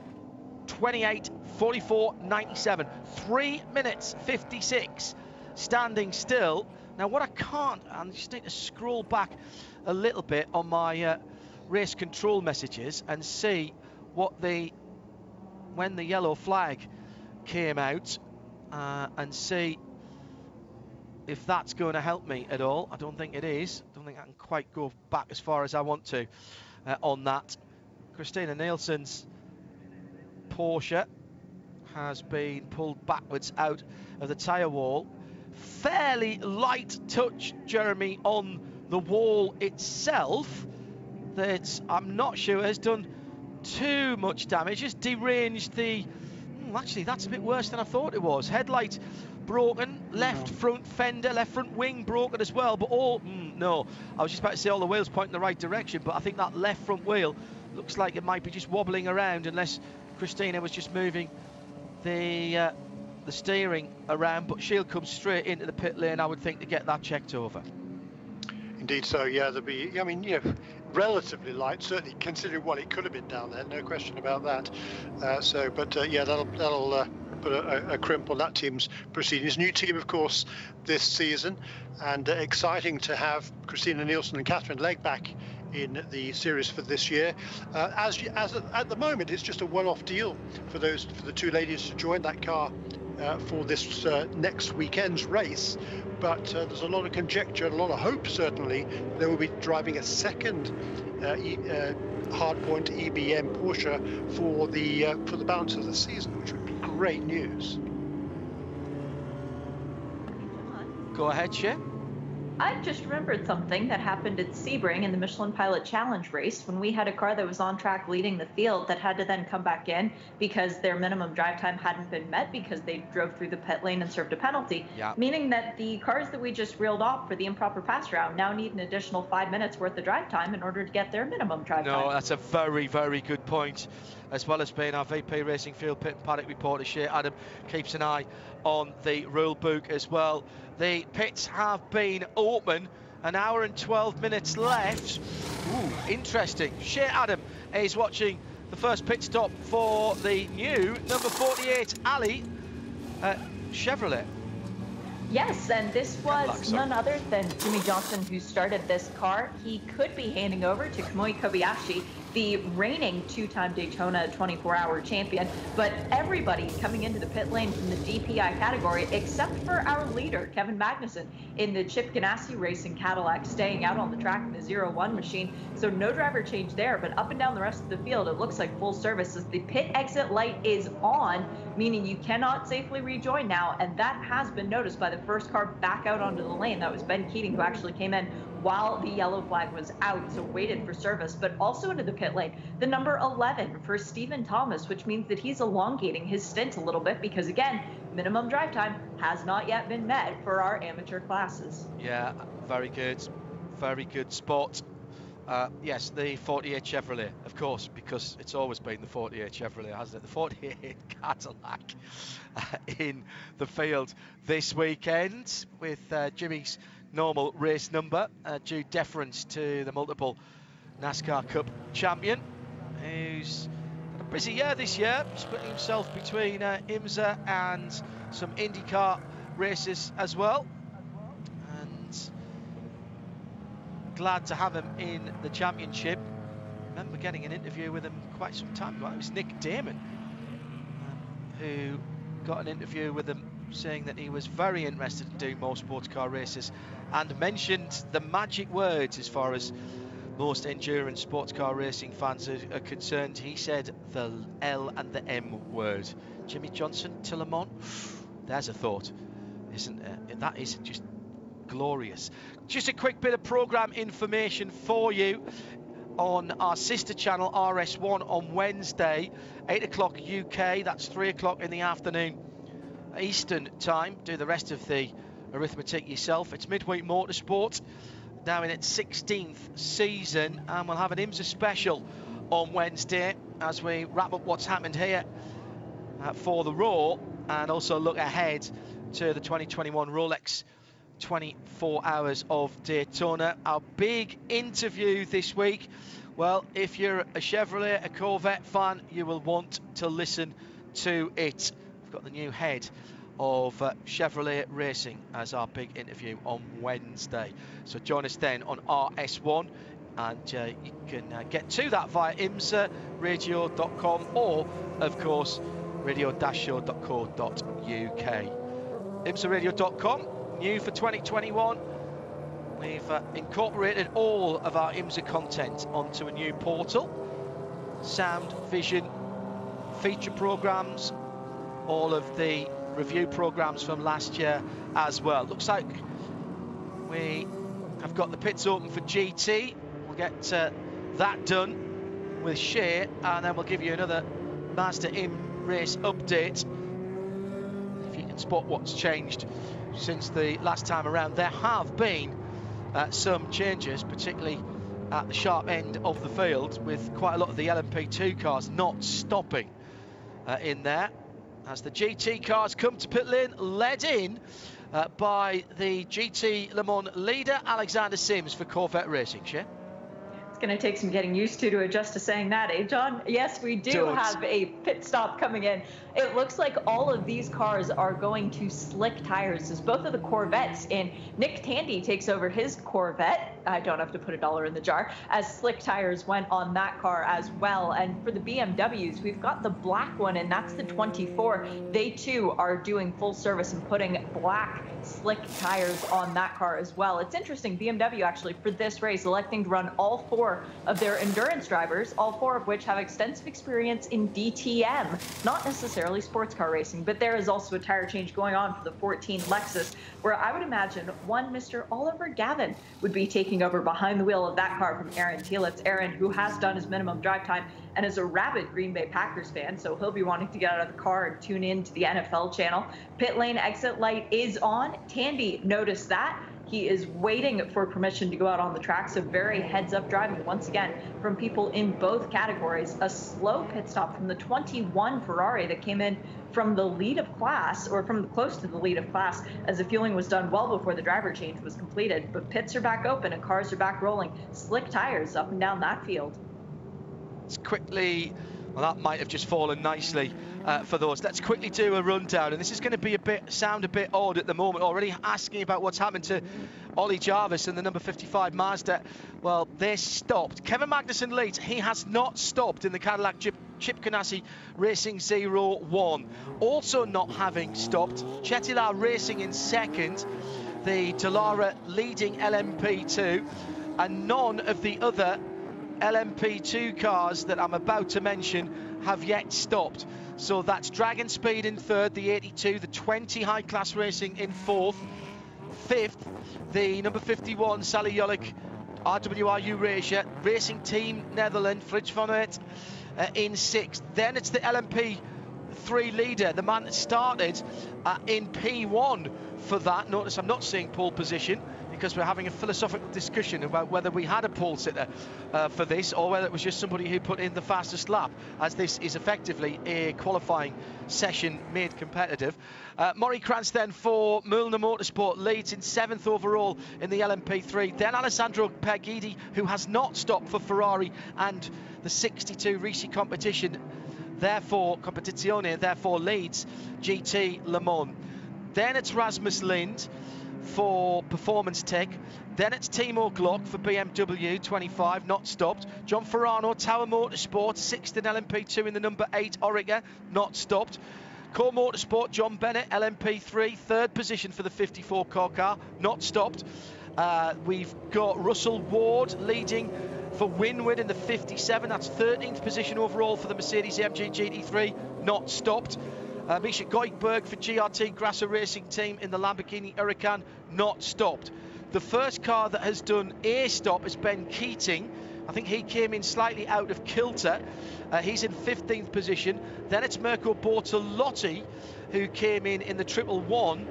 [SPEAKER 1] 28, 44, 97. 3 minutes 56 standing still. Now what I can't, I just need to scroll back a little bit on my race control messages and see what when the yellow flag came out, and see if that's going to help me at all. I don't think it is. I don't think I can quite go back as far as I want to on that. Christina Nielsen's Porsche has been pulled backwards out of the tyre wall. Fairly light touch, Jeremy, on the wall itself, that I'm not sure has done too much damage. It's deranged the... actually, that's a bit worse than I thought it was. Headlight broken, left front fender, left front wing broken as well, but all... no, I was just about to say all the wheels point in the right direction, but I think that left front wheel looks like it might be just wobbling around, unless Christina was just moving the steering around, but she'll come straight into the pit lane, I would think, to get that checked over.
[SPEAKER 2] Indeed so, yeah, there'll be, I mean, you know, relatively light, certainly considering what it could have been down there, no question about that. Yeah, that'll put a crimp on that team's proceedings. New team, of course, this season, and exciting to have Christina Nielsen and Catherine Legg back in the series for this year. As at the moment, it's just a one-off deal for the two ladies to join that car for this next weekend's race, but there's a lot of conjecture and a lot of hope, certainly. They will be driving a second hardpoint EBM Porsche for the balance of the season, which would be great news.
[SPEAKER 1] Go ahead, Shea.
[SPEAKER 3] I just remembered something that happened at Sebring in the Michelin Pilot Challenge race, when we had a car that was on track leading the field that had to then come back in because their minimum drive time hadn't been met because they drove through the pit lane and served a penalty, meaning that the cars that we just reeled off for the improper pass round now need an additional 5 minutes worth of drive time in order to get their minimum drive time.
[SPEAKER 1] No, that's a very, very good point. As well as being our VP Racing Field Pit and Paddock reporter, Shea Adam keeps an eye on the rule book as well. The pits have been open, an hour and 12 minutes left. Ooh, interesting. Shea Adam is watching the first pit stop for the new number 48 Ali Chevrolet.
[SPEAKER 3] Yes, and this was none other than Jimmy Johnson who started this car. He could be handing over to Kamui Kobayashi, the reigning two-time Daytona 24-hour champion, but everybody coming into the pit lane from the DPI category, except for our leader, Kevin Magnussen, in the Chip Ganassi Racing Cadillac, staying out on the track in the 0-1 machine. So no driver change there, but up and down the rest of the field, it looks like full service as the pit exit light is on, meaning you cannot safely rejoin now, and that has been noticed by the first car back out onto the lane. That was Ben Keating, who actually came in while the yellow flag was out, so waited for service, but also into the pit lane, the number 11 for Stephen Thomas, which means that he's elongating his stint a little bit because, again, minimum drive time has not yet been met for our amateur classes.
[SPEAKER 1] Yeah, very good spot. Yes, the 48 Chevrolet, of course, because it's always been the 48 Chevrolet, hasn't it? The 48 Cadillac in the field this weekend, with Jimmy's normal race number, due deference to the multiple NASCAR Cup champion, who's had a busy year this year, splitting himself between IMSA and some IndyCar races as well. And glad to have him in the championship. I remember getting an interview with him quite some time ago. It was Nick Damon who got an interview with him, saying that he was very interested in doing more sports car races and mentioned the magic words as far as most endurance sports car racing fans are concerned. He said the L and the M word. Jimmy Johnson to Le Mans. There's a thought, isn't it? That is just glorious. Just a quick bit of programme information for you. On our sister channel RS1 on Wednesday, 8 o'clock UK, that's 3 o'clock in the afternoon Eastern time. Do the rest of the arithmetic yourself. It's Midweek Motorsport, now in its 16th season, and we'll have an IMSA special on Wednesday as we wrap up what's happened here for the Raw, and also look ahead to the 2021 Rolex 24 Hours of Daytona. Our big interview this week, well, if you're a Chevrolet, a Corvette fan, you will want to listen to it. We've got the new head of Chevrolet Racing as our big interview on Wednesday. So join us then on RS1, and you can get to that via imsaradio.com or, of course, radio-show.co.uk. imsaradio.com. New for 2021, we've incorporated all of our IMSA content onto a new portal. Sound, vision, feature programs, all of the review programs from last year as well. Looks like we have got the pits open for GT. We'll get that done with Shea, and then we'll give you another Mazda IM race update. If you can spot what's changed since the last time around. There have been some changes, particularly at the sharp end of the field, with quite a lot of the LMP2 cars not stopping in there, as the GT cars come to pit lane, led in by the GT Le Mans leader Alexander Sims for Corvette Racing. Shea?
[SPEAKER 3] It's going to take some getting used to adjust to saying that, eh, John? Yes, we do have a pit stop coming in. It looks like all of these cars are going to slick tires, as both of the Corvettes in. Nick Tandy takes over his Corvette. I don't have to put $1 in the jar, as slick tires went on that car as well. And for the BMWs, we've got the black one, and that's the 24. They too are doing full service and putting black slick tires on that car as well. It's interesting, BMW actually for this race electing to run all 4 of their endurance drivers, all 4 of which have extensive experience in DTM, not necessarily sports car racing. But there is also a tire change going on for the 14 Lexus, where I would imagine one Mr. Oliver Gavin would be taking over behind the wheel of that car from Aaron Telitz. Aaron, who has done his minimum drive time and is a rabid Green Bay Packers fan, so he'll be wanting to get out of the car and tune in to the NFL channel. Pit lane exit light is on. Tandy noticed that. He is waiting for permission to go out on the track, so very heads-up driving once again from people in both categories. A slow pit stop from the 21 Ferrari that came in from the lead of class, or from close to the lead of class, as the fueling was done well before the driver change was completed. But pits are back open and cars are back rolling. Slick tires up and down that field.
[SPEAKER 1] Let's quickly, well, that might have just fallen nicely for those. Let's quickly do a rundown, and this is going to be sound a bit odd at the moment. Already asking about what's happened to Ollie Jarvis and the number 55 Mazda. Well, they stopped. Kevin Magnussen leads. He has not stopped in the Cadillac Chip Ganassi Racing 01. Also not having stopped, Chetila Racing in second, the Dallara leading LMP2, and none of the other LMP2 cars that I'm about to mention have yet stopped. So that's Dragon Speed in third, the 82, the 20 High Class Racing in fourth. Fifth, the number 51 Sally Jolik RWR Eurasia Racing Team Netherlands, Frits van Aert in sixth. Then it's the LMP3 leader, the man that started in P1 for that. Notice I'm not seeing pole position. because we're having a philosophical discussion about whether we had a pole sitter for this, or whether it was just somebody who put in the fastest lap, as this is effectively a qualifying session made competitive. Maury Krantz then for Mühlner Motorsport leads in 7th overall in the LMP3. Then Alessandro Pagidi, who has not stopped for Ferrari and the 62 Ricci competition, competizione, therefore leads GT Le Mans. Then it's Rasmus Lind for Performance Tech. Then it's Timo Glock for BMW 25, not stopped. John Ferrano, Tower Motorsport, 6th in LMP2 in the number 8 Orica, not stopped. Core Motorsport, John Bennett, LMP3, 3rd position for the 54 car, not stopped. We've got Russell Ward leading for Winward in the 57, that's 13th position overall for the Mercedes-AMG GT3, not stopped. Misha Goikberg for GRT Grasser Racing Team in the Lamborghini Huracan, not stopped. The first car that has done a stop is Ben Keating. I think he came in slightly out of kilter. He's in 15th position. Then it's Mirko Bortolotti, who came in the 111.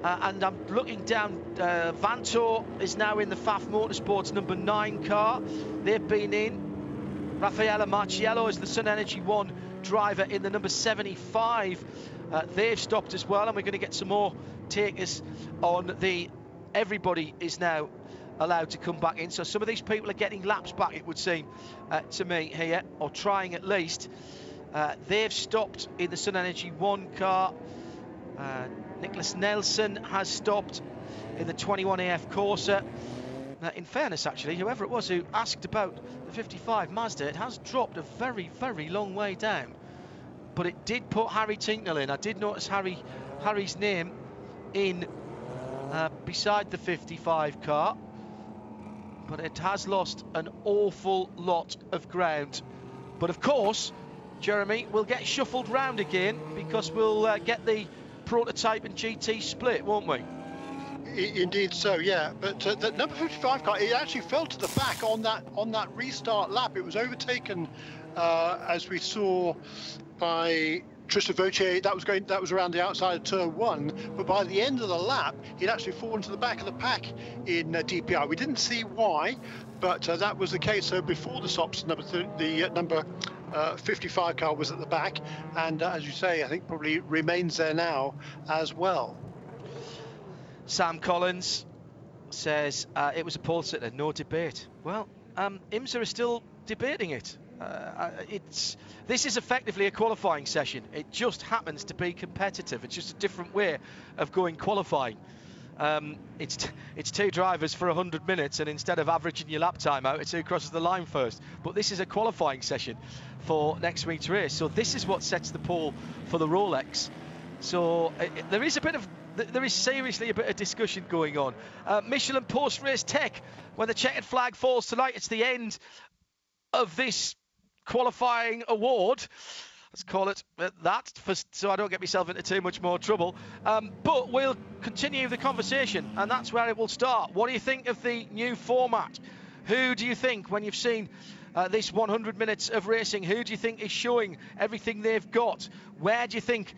[SPEAKER 1] And I'm looking down, Vantor is now in the FAF Motorsports number 9 car. They've been in. Raffaella Marciello is the Sun Energy 1 driver in the number 75. They've stopped as well, and we're going to get some more takers on the... Everybody is now allowed to come back in, so some of these people are getting laps back, it would seem to me here, or trying at least. They've stopped in the Sun Energy 1 car. Nicholas Nelson has stopped in the 21 AF Corsa. In fairness, actually, whoever it was who asked about the 55 Mazda, it has dropped a very, very long way down. But it did put Harry Tinknell in. I did notice Harry's name in beside the 55 car. But it has lost an awful lot of ground. But of course, Jeremy, we'll get shuffled round again, because we'll get the prototype and GT split, won't we?
[SPEAKER 2] Indeed so, yeah. But the number 55 car, it actually fell to the back on that restart lap. It was overtaken, as we saw, by Tristan Vautier. That was around the outside of turn 1. But by the end of the lap, he'd actually fallen to the back of the pack in DPI. We didn't see why, but that was the case. So before the stops, the number 55 car was at the back, and as you say, I think probably remains there now as well.
[SPEAKER 1] Sam Collins says it was a pole sitter, no debate. Well, IMSA is still debating it. This is effectively a qualifying session. It just happens to be competitive. It's just a different way of going qualifying. It's 2 drivers for 100 minutes, and instead of averaging your lap time out, it's who crosses the line first. But this is a qualifying session for next week's race. So this is what sets the pole for the Rolex. So there is seriously a bit of discussion going on. Michelin post-race tech, when the checkered flag falls tonight, it's the end of this qualifying award. Let's call it that, so I don't get myself into too much more trouble. But we'll continue the conversation, and that's where it will start. What do you think of the new format? Who do you think, when you've seen this 100 minutes of racing, who do you think is showing everything they've got? Where do you think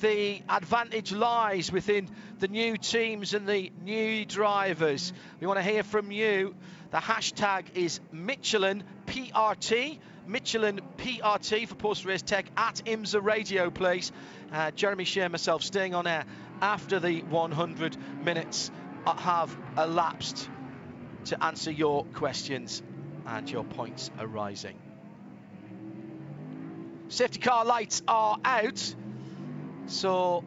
[SPEAKER 1] the advantage lies within the new teams and the new drivers? We want to hear from you. The hashtag is Michelin PRT. Michelin PRT for post-race tech at IMSA Radio, please. Jeremy Shea, myself, staying on air after the 100 minutes have elapsed to answer your questions and your points arising. Safety car lights are out, so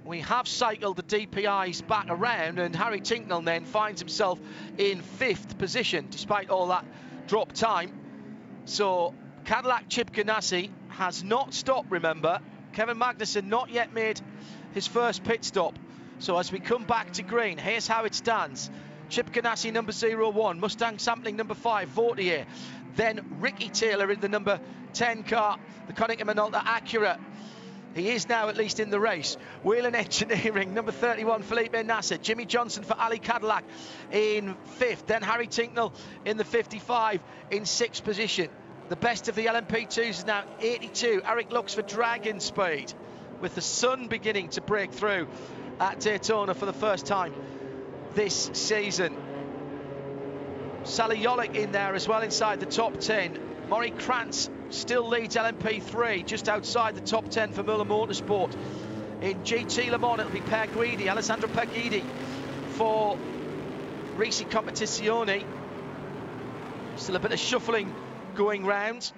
[SPEAKER 1] we have cycled the DPIs back around, and Harry Tinknell then finds himself in 5th position despite all that drop time. So Cadillac Chip Ganassi has not stopped, remember. Kevin Magnussen not yet made his first pit stop. So as we come back to green, here's how it stands. Chip Ganassi number 01, Mustang Sampling number 5, Vautier. Then Ricky Taylor in the number 10 car, the Konica Minolta Acura. He is now at least in the race. Whelen Engineering, number 31, Felipe Nasser. Jimmy Johnson for Ali Cadillac in 5th. Then Harry Tinknell in the 55 in 6th position. The best of the LMP2s is now 82. Eric Lux for Dragon Speed, with the sun beginning to break through at Daytona for the first time this season. Sally Yolick in there as well inside the top 10. Maury Krantz still leads LMP3 just outside the top 10 for Muller Motorsport. In GT Le Mans it'll be Per Guidi, Alessandro Per Guidi for Risi Competizione. Still a bit of shuffling going round.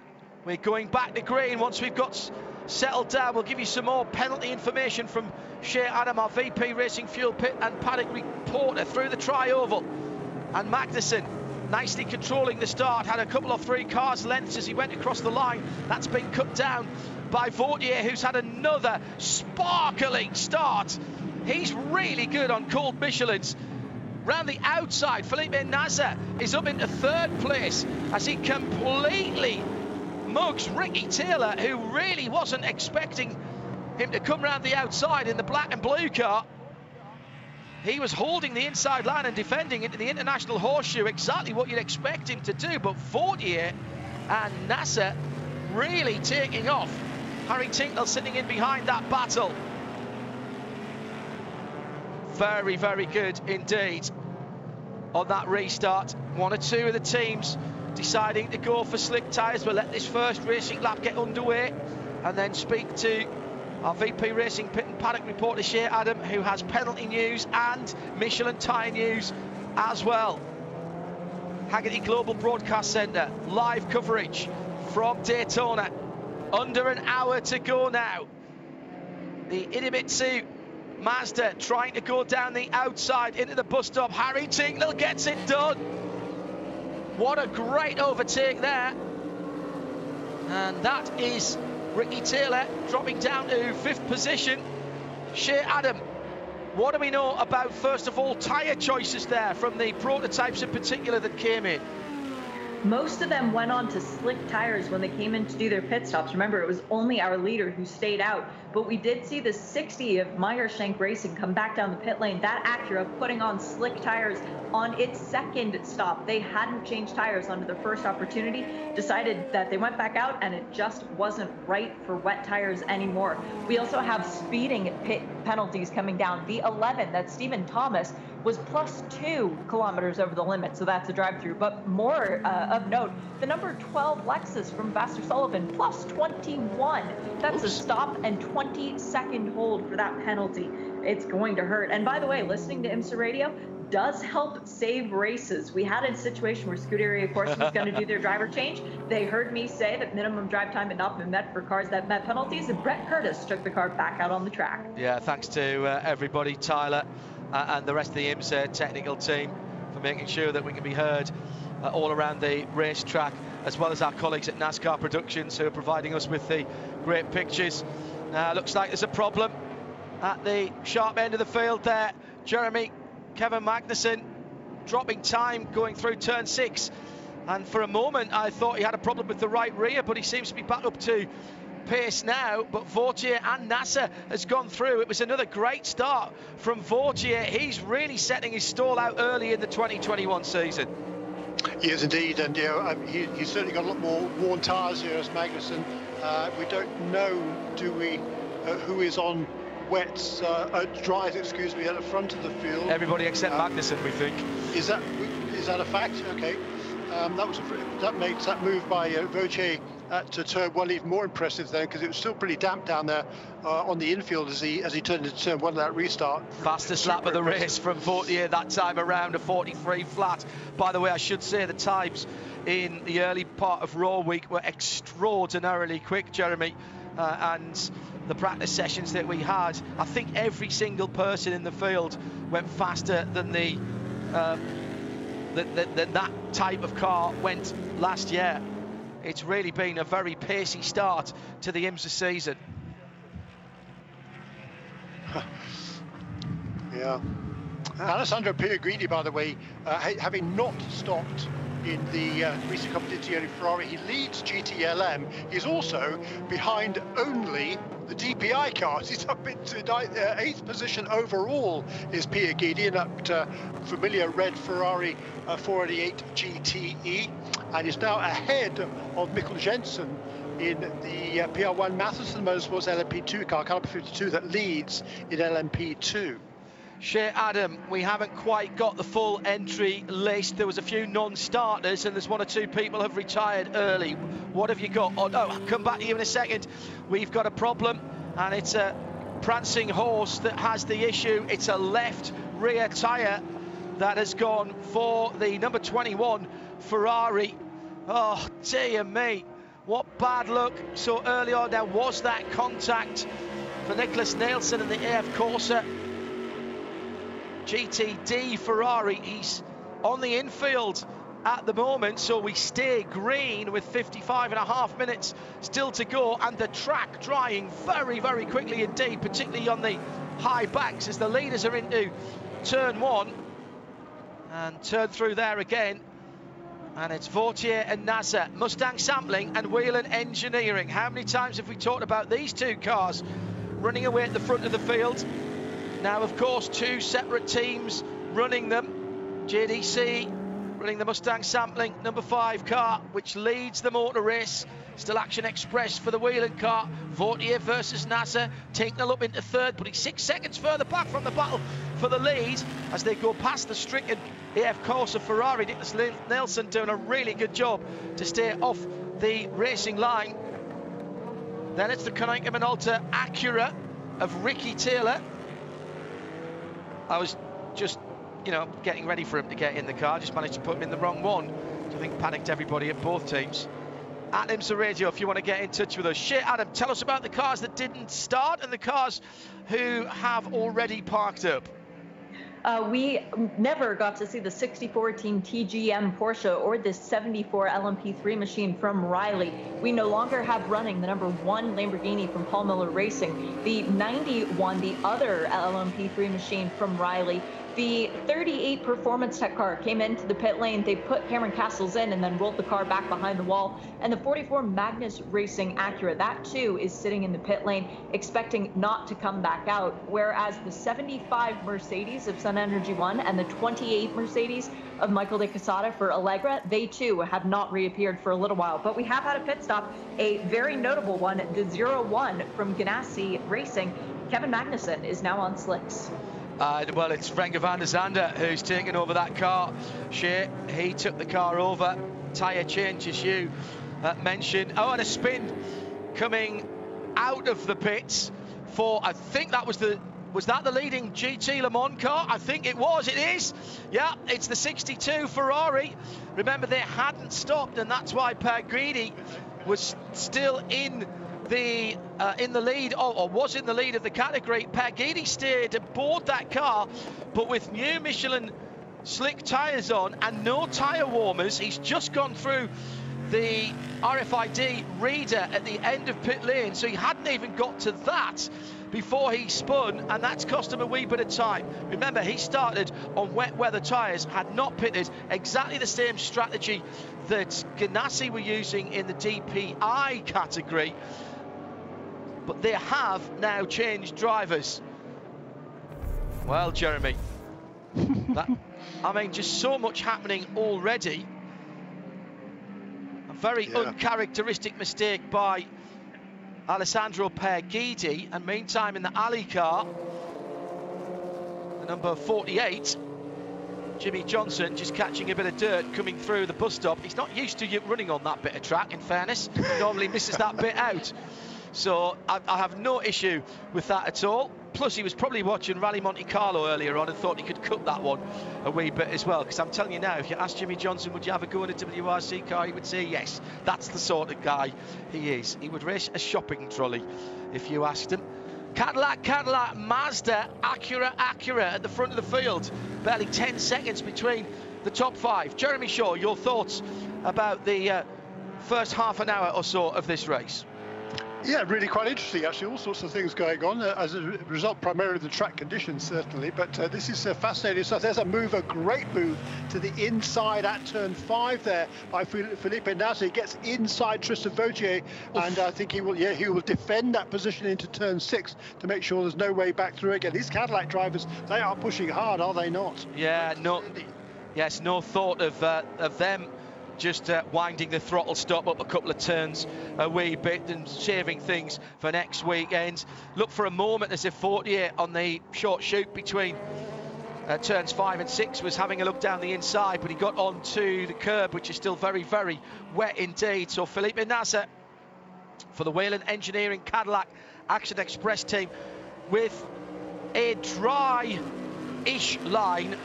[SPEAKER 1] We're going back to green once we've got settled down. We'll give you some more penalty information from Shea Adam, our VP Racing Fuel Pit and paddock reporter, through the tri-oval. And Magnussen nicely controlling the start, had a couple of 3 cars lengths as he went across the line. That's been cut down by Vautier, who's had another sparkling start. He's really good on cold Michelins. Round the outside, Felipe Nasser is up into 3rd place as he completely mugs Ricky Taylor, who really wasn't expecting him to come round the outside in the black and blue car. He was holding the inside line and defending into the international horseshoe, exactly what you'd expect him to do. But Vautier and Nasser really taking off. Harry Tinknell sitting in behind that battle. Very, very good indeed on that restart. 1 or 2 of the teams deciding to go for slick tyres. We'll let this first racing lap get underway and then speak to our VP Racing Pit and Paddock reporter Shea Adam, who has penalty news and Michelin tyre news as well. Haggerty Global Broadcast Centre, live coverage from Daytona. Under an hour to go now. The Idemitsu Mazda trying to go down the outside into the bus stop. Harry Tinknell gets it done. What a great overtake there. And that is Ricky Taylor dropping down to 5th position. Shea Adam, what do we know about, first of all, tyre choices there from the prototypes in particular that came in?
[SPEAKER 3] Most of them went on to slick tires when they came in to do their pit stops. Remember, it was only our leader who stayed out, but we did see the 60 of Meyer-Shank Racing come back down the pit lane. That Acura putting on slick tires on its 2nd stop. They hadn't changed tires under their first opportunity, decided that they went back out, and it just wasn't right for wet tires anymore. We also have speeding pit penalties coming down. The 11, that's Stephen Thomas, was +2 kilometers over the limit, so that's a drive-through. But more of note, the number 12 Lexus from Vassar Sullivan, +21. That's a stop and 20-second hold for that penalty. It's going to hurt. And by the way, listening to IMSA Radio does help save races. We had a situation where Scuderia Corsa was going to do their driver change. They heard me say that minimum drive time had not been met for cars that met penalties, and Brett Curtis took the car back out on the track.
[SPEAKER 1] Yeah, thanks to everybody, Tyler, and the rest of the IMSA technical team for making sure that we can be heard all around the racetrack, as well as our colleagues at NASCAR Productions who are providing us with the great pictures. Looks like there's a problem at the sharp end of the field there. Kevin Magnussen dropping time going through turn 6, and for a moment I thought he had a problem with the right rear, but he seems to be back up to pace now. But Vautier and Nasser has gone through. It was another great start from Vautier. He's really setting his stall out early in the 2021 season.
[SPEAKER 2] He is indeed, and he's certainly got a lot more worn tyres here as Magnussen. We don't know, do we, who is on wets, dries, excuse me, at the front of the field.
[SPEAKER 1] Everybody except Magnussen, we think.
[SPEAKER 2] Is that a fact? Okay. That makes that move by Vautier to turn 1 even more impressive then, because it was still pretty damp down there on the infield as he turned into turn 1 of that restart.
[SPEAKER 1] Fastest lap of the race from Vautier that time around, a 43 flat. By the way, I should say the times in the early part of Raw Week were extraordinarily quick, Jeremy, and the practice sessions that we had, I think every single person in the field went faster than that type of car went last year. It's really been a very pacey start to the IMSA season. Yeah.
[SPEAKER 2] Alessandro Pierguidi, by the way, having not stopped in the recent competition in Ferrari, he leads GTLM. He's also behind only the DPI cars. He's up into 8th position overall, is Pierguidi, in that familiar red Ferrari 488 GTE, and is now ahead of Mikkel Jensen in the PR1 Matheson Motorsports LMP2 car, Caliber 52, that leads in LMP2.
[SPEAKER 1] Shea Adam, we haven't quite got the full entry list. There was a few non-starters and there's one or two people have retired early. What have you got? Oh no, I'll come back to you in a second. We've got a problem and it's a prancing horse that has the issue. It's a left rear tyre that has gone for the number 21 Ferrari. Oh dear me, what bad luck so early on. Now, was that contact for Nicholas Nielsen and the AF Corsa GTD Ferrari? He's on the infield at the moment, so we stay green with 55.5 minutes still to go, and the track drying very, very quickly indeed, particularly on the high banks as the leaders are into turn 1 and turn through there again. And it's Vautier and Nasser, Mustang Sampling and Whelen Engineering. How many times have we talked about these two cars running away at the front of the field? Now, of course, two separate teams running them. JDC running the Mustang Sampling number 5 car, which leads the motor race. Still Action Express for the Whelen car. Vautier versus Nasser, taking a look into third, but he's 6 seconds further back from the battle for the lead as they go past the stricken AF Corsa Ferrari. Nicholas Nielsen doing a really good job to stay off the racing line. Then it's the Konica Minolta Acura of Ricky Taylor. I was just, you know, getting ready for him to get in the car. Just managed to put him in the wrong one, which I think panicked everybody at both teams. At IMSA Radio, if you want to get in touch with us. Shea Adam, tell us about the cars that didn't start and the cars who have already parked up.
[SPEAKER 3] We never got to see the 6014 TGM Porsche or the 74 LMP3 machine from Riley. We no longer have running the number 1 Lamborghini from Paul Miller Racing, the 91, the other LMP3 machine from Riley. The 38 Performance Tech car came into the pit lane. They put Cameron Castles in and then rolled the car back behind the wall. And the 44 Magnus Racing Acura, that too is sitting in the pit lane, expecting not to come back out. Whereas the 75 Mercedes of Sun Energy One and the 28 Mercedes of Michael de Quesada for Allegra, they too have not reappeared for a little while. But we have had a pit stop, a very notable one, the 01 from Ganassi Racing. Kevin Magnussen is now on slicks.
[SPEAKER 1] Well, it's Renger van der Zande who's taken over that car. Shea, he took the car over. Tyre change, as you mentioned. Oh, and a spin coming out of the pits for, I think that was that the leading GT Le Mans car? I think it was. It is. Yeah, it's the 62 Ferrari. Remember, they hadn't stopped, and that's why Pagrini was still in the lead, or was in the lead of the category. Pagini stayed aboard that car, but with new Michelin slick tyres on and no tyre warmers. He's just gone through the RFID reader at the end of pit lane, so he hadn't even got to that before he spun, and that's cost him a wee bit of time. Remember, he started on wet weather tyres, had not pitted. Exactly the same strategy that Ganassi were using in the DPI category, but they have now changed drivers. Well, Jeremy, I mean, just so much happening already. A very uncharacteristic mistake by Alessandro Perguidi, and meantime in the alley car, the number 48, Jimmy Johnson, just catching a bit of dirt coming through the bus stop. He's not used to running on that bit of track, in fairness. He normally misses that bit out. So I have no issue with that at all. Plus, he was probably watching Rally Monte Carlo earlier on and thought he could cut that one a wee bit as well. Because I'm telling you now, if you ask Jimmy Johnson, would you have a go in a WRC car, he would say yes. That's the sort of guy he is. He would race a shopping trolley if you asked him. Cadillac, Mazda, Acura at the front of the field. Barely 10 seconds between the top 5. Jeremy Shaw, your thoughts about the first half an hour or so of this race?
[SPEAKER 2] Yeah, really quite interesting, actually. All sorts of things going on as a result, primarily of the track conditions, certainly. But this is fascinating stuff. There's a great move to the inside at turn 5 there by Felipe Nasser. He gets inside Tristan Vautier, and I think he will defend that position into turn 6 to make sure there's no way back through again. These Cadillac drivers, they are pushing hard, are they not?
[SPEAKER 1] Yeah, no. Yes, no thought of them just winding the throttle stop up a couple of turns a wee bit and saving things for next weekend. Look for a moment as if Fortier on the short chute between turns 5 and 6 was having a look down the inside, but he got onto the curb, which is still very, very wet indeed. So Felipe Nasser for the Whelen Engineering Cadillac Action Express team with a dry-ish line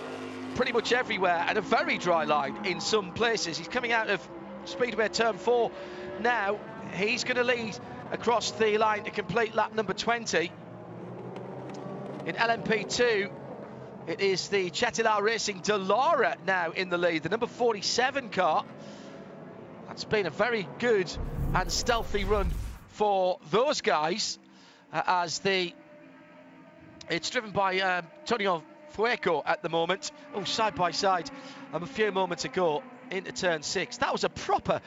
[SPEAKER 1] pretty much everywhere, and a very dry line in some places. He's coming out of Speedway turn 4 now. He's going to lead across the line to complete lap number 20. In LMP2, it is the Chetila Racing Delara now in the lead, the number 47 car. That's been a very good and stealthy run for those guys, as it's driven by Antonio Fueco at the moment. Oh, side by side a few moments ago into turn 6. That was a proper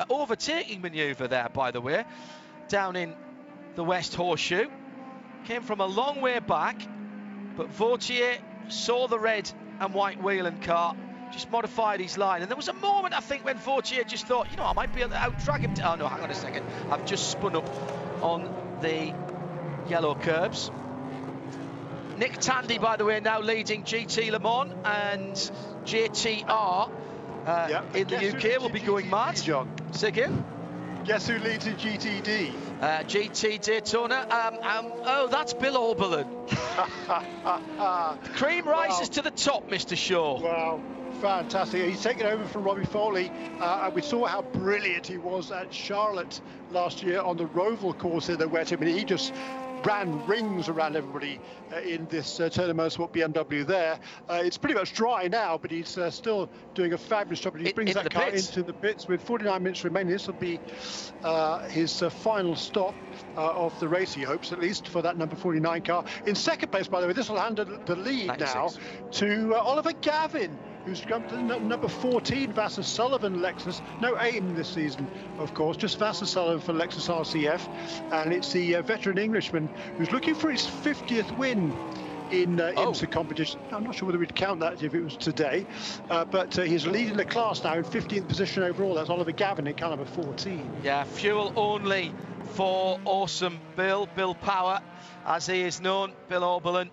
[SPEAKER 1] overtaking manoeuvre there, by the way, down in the West Horseshoe. Came from a long way back, but Vautier saw the red and white Whelen car, just modified his line. And there was a moment, I think, when Vautier just thought, you know, I might be able to out-drag him. Oh no, hang on a second, I've just spun up on the yellow curbs. Nick Tandy, by the way, now leading GT Le Mans, and JTR in the UK will be going mad.
[SPEAKER 2] John.
[SPEAKER 1] Say again?
[SPEAKER 2] Guess who leads in GTD?
[SPEAKER 1] GT Daytona. Oh, that's Bill Oberlin. The cream rises to the top, Mr. Shaw.
[SPEAKER 2] Wow, fantastic. He's taken over from Robbie Foley, and we saw how brilliant he was at Charlotte last year on the Roval course in the wet. I mean, he just ran rings around everybody in this Turner Motorsport BMW there. It's pretty much dry now, but he's still doing a fabulous job. And he brings that car into the pits with 49 minutes remaining. This will be his final stop of the race, he hopes, at least, for that number 49 car. In second place, by the way, this will hand the lead 96. Now to Oliver Gavin, who's come to number 14, Vasser Sullivan Lexus. No aim this season, of course, just Vasser Sullivan for Lexus RCF. And it's the veteran Englishman who's looking for his 50th win in IMSA competition. I'm not sure whether we'd count that if it was today, but he's leading the class now in 15th position overall. That's Oliver Gavin in car number 14.
[SPEAKER 1] Yeah, fuel only for awesome Bill Power, as he is known, Bill Oberlin,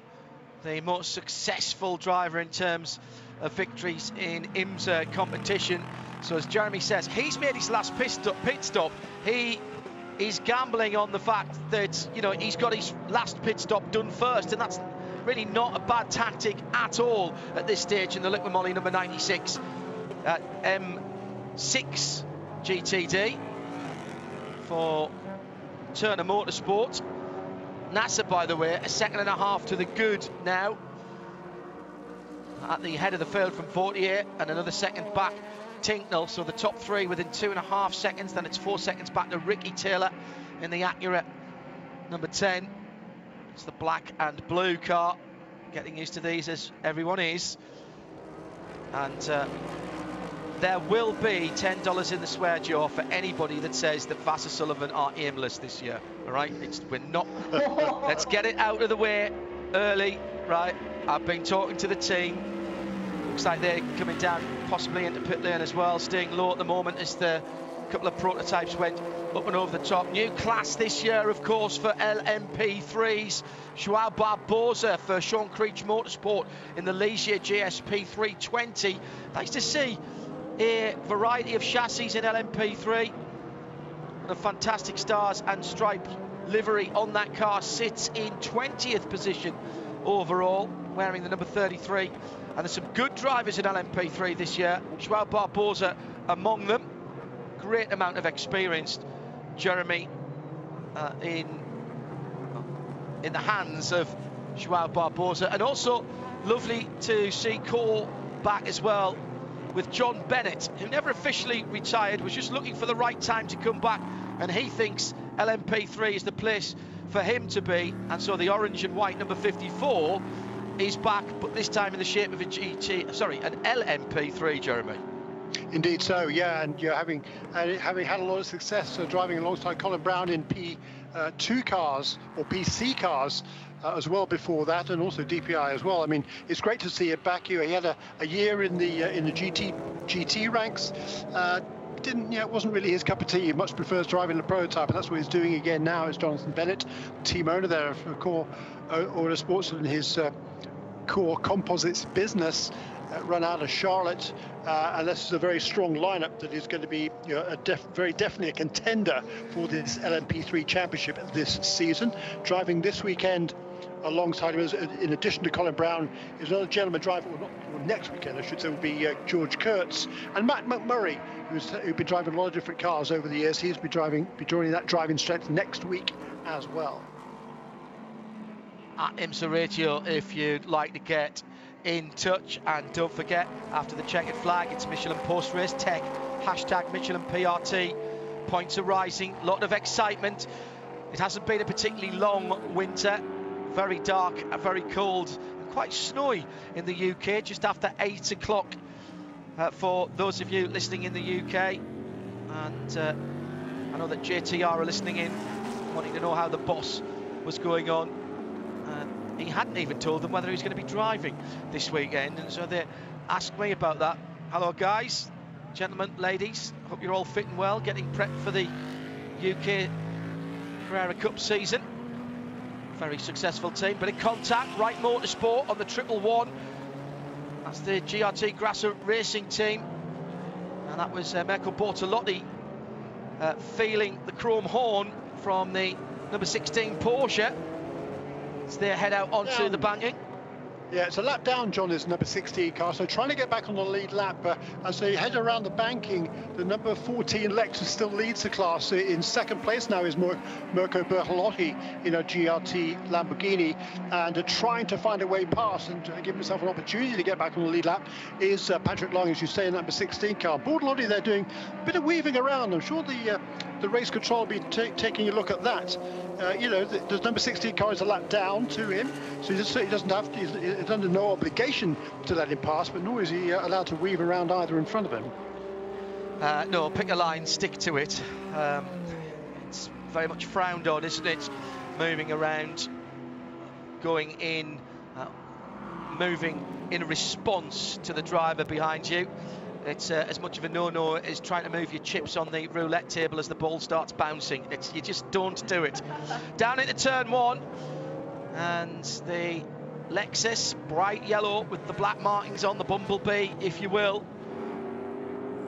[SPEAKER 1] the most successful driver in terms of victories in IMSA competition. So as Jeremy says, he's made his last pit stop. He is gambling on the fact that, you know, he's got his last pit stop done first, and that's really not a bad tactic at all at this stage in the Liqui Moly number 96 at M6 GTD for Turner Motorsport. Nasser, by the way, a second and a half to the good now at the head of the field from Vautier, and another second back Tinknell. So the top three within 2.5 seconds. Then it's 4 seconds back to Ricky Taylor in the Acura number 10. It's the black and blue car. Getting used to these as everyone is. And there will be $10 in the swear jar for anybody that says that Vasser Sullivan are aimless this year. All right, we're not. Let's get it out of the way early, right? I've been talking to the team. Looks like they're coming down possibly into pit lane as well, staying low at the moment as the couple of prototypes went up and over the top. New class this year, of course, for LMP3s. Joao Barbosa for Sean Creech Motorsport in the Ligier GSP 320. Nice to see a variety of chassis in LMP3. The fantastic stars and striped livery on that car sits in 20th position overall, wearing the number 33. And there's some good drivers in LMP3 this year. Joao Barbosa among them. Great amount of experience, Jeremy, in the hands of Joao Barbosa. And also lovely to see Cole back as well with John Bennett, who never officially retired, was just looking for the right time to come back, and he thinks LMP3 is the place for him to be. And so the orange and white number 54 is back, but this time in the shape of an LMP3, Jeremy.
[SPEAKER 2] Indeed so, yeah, and you're having had a lot of success driving alongside Colin Brown in two cars, or PC cars, as well before that, and also DPI as well. I mean, it's great to see it back here. He had a year in the GT ranks. It wasn't really his cup of tea. He much prefers driving the prototype, and that's what he's doing again now. Is Jonathan Bennett, team owner there for Core Autosports, and his Core Composites business run out of Charlotte, and this is a very strong lineup that is going to be very definitely a contender for this LMP3 championship this season. Driving this weekend alongside him, in addition to Colin Brown, is another gentleman driver, or next weekend I should say, will be George Kurtz and Matt McMurray, who's been driving a lot of different cars over the years. He's be joining that driving strength next week as well.
[SPEAKER 1] At IMSA Radio, if you'd like to get in touch, and don't forget, after the checkered flag, it's Michelin Post Race Tech, hashtag Michelin PRT. Points are rising, a lot of excitement. It hasn't been a particularly long winter, very dark, very cold, and quite snowy in the UK just after 8 o'clock for those of you listening in the UK. And I know that JTR are listening in, wanting to know how the boss was going on. He hadn't even told them whether he was going to be driving this weekend, and so they asked me about that. Hello guys, gentlemen, ladies, hope you're all fitting well, getting prepped for the UK Carrera Cup season. Very successful team. Bit of contact, Right Motorsport on the 111. That's the GRT Grasser Racing team, and that was Mirko Bortolotti feeling the chrome horn from the number 16 Porsche. As they head out onto the banking.
[SPEAKER 2] Yeah, it's a lap down, John, is number 16 car, so trying to get back on the lead lap. As they head around the banking, the number 14 Lexus still leads the class. In second place now is Mirko Bortolotti in a GRT Lamborghini, and trying to find a way past and give himself an opportunity to get back on the lead lap is Patrick Long, as you say, in number 16 car. Bortolotti, they're doing a bit of weaving around. I'm sure the race control will be taking a look at that. The number 16 car is a lap down to him, so he doesn't have to, he's under no obligation to let him pass, but nor is he allowed to weave around either in front of him.
[SPEAKER 1] No, pick a line, stick to it. It's very much frowned on, isn't it? Moving around, going in, moving in response to the driver behind you. It's as much of a no-no as trying to move your chips on the roulette table as the ball starts bouncing. You just don't do it. Down into turn one, and the Lexus, bright yellow with the black markings on the Bumblebee, if you will,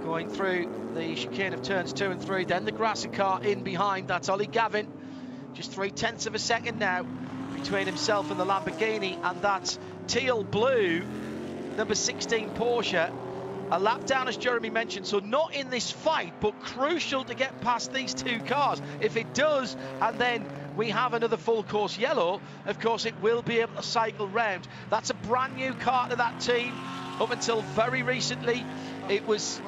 [SPEAKER 1] going through the chicane of turns 2 and 3. Then the Grasser car in behind. That's Ollie Gavin, just 0.3 of a second now between himself and the Lamborghini, and that teal blue number 16 Porsche. A lap down, as Jeremy mentioned, so not in this fight, but crucial to get past these two cars. If it does, and then we have another full course yellow, of course it will be able to cycle round. That's a brand new car to that team. Up until very recently, it was...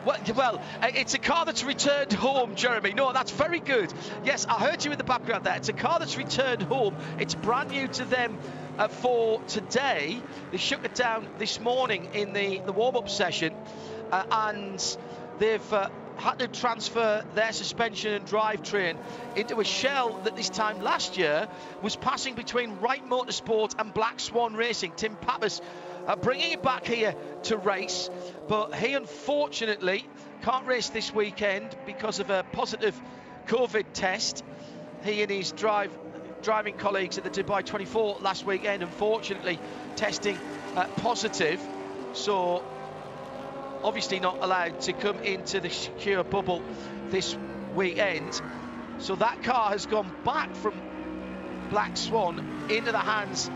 [SPEAKER 1] Well, it's a car that's returned home, Jeremy. No, that's very good. Yes, I heard you in the background there. It's a car that's returned home. It's brand new to them for today. They shook it down this morning in the warm-up session, and they've had to transfer their suspension and drivetrain into a shell that this time last year was passing between Wright Motorsport and Black Swan Racing. Tim Pappas bringing it back here to race, but he unfortunately can't race this weekend because of a positive COVID test. He and his driving colleagues at the Dubai 24 last weekend, unfortunately testing positive, so obviously not allowed to come into the secure bubble this weekend. So that car has gone back from Black Swan into the hands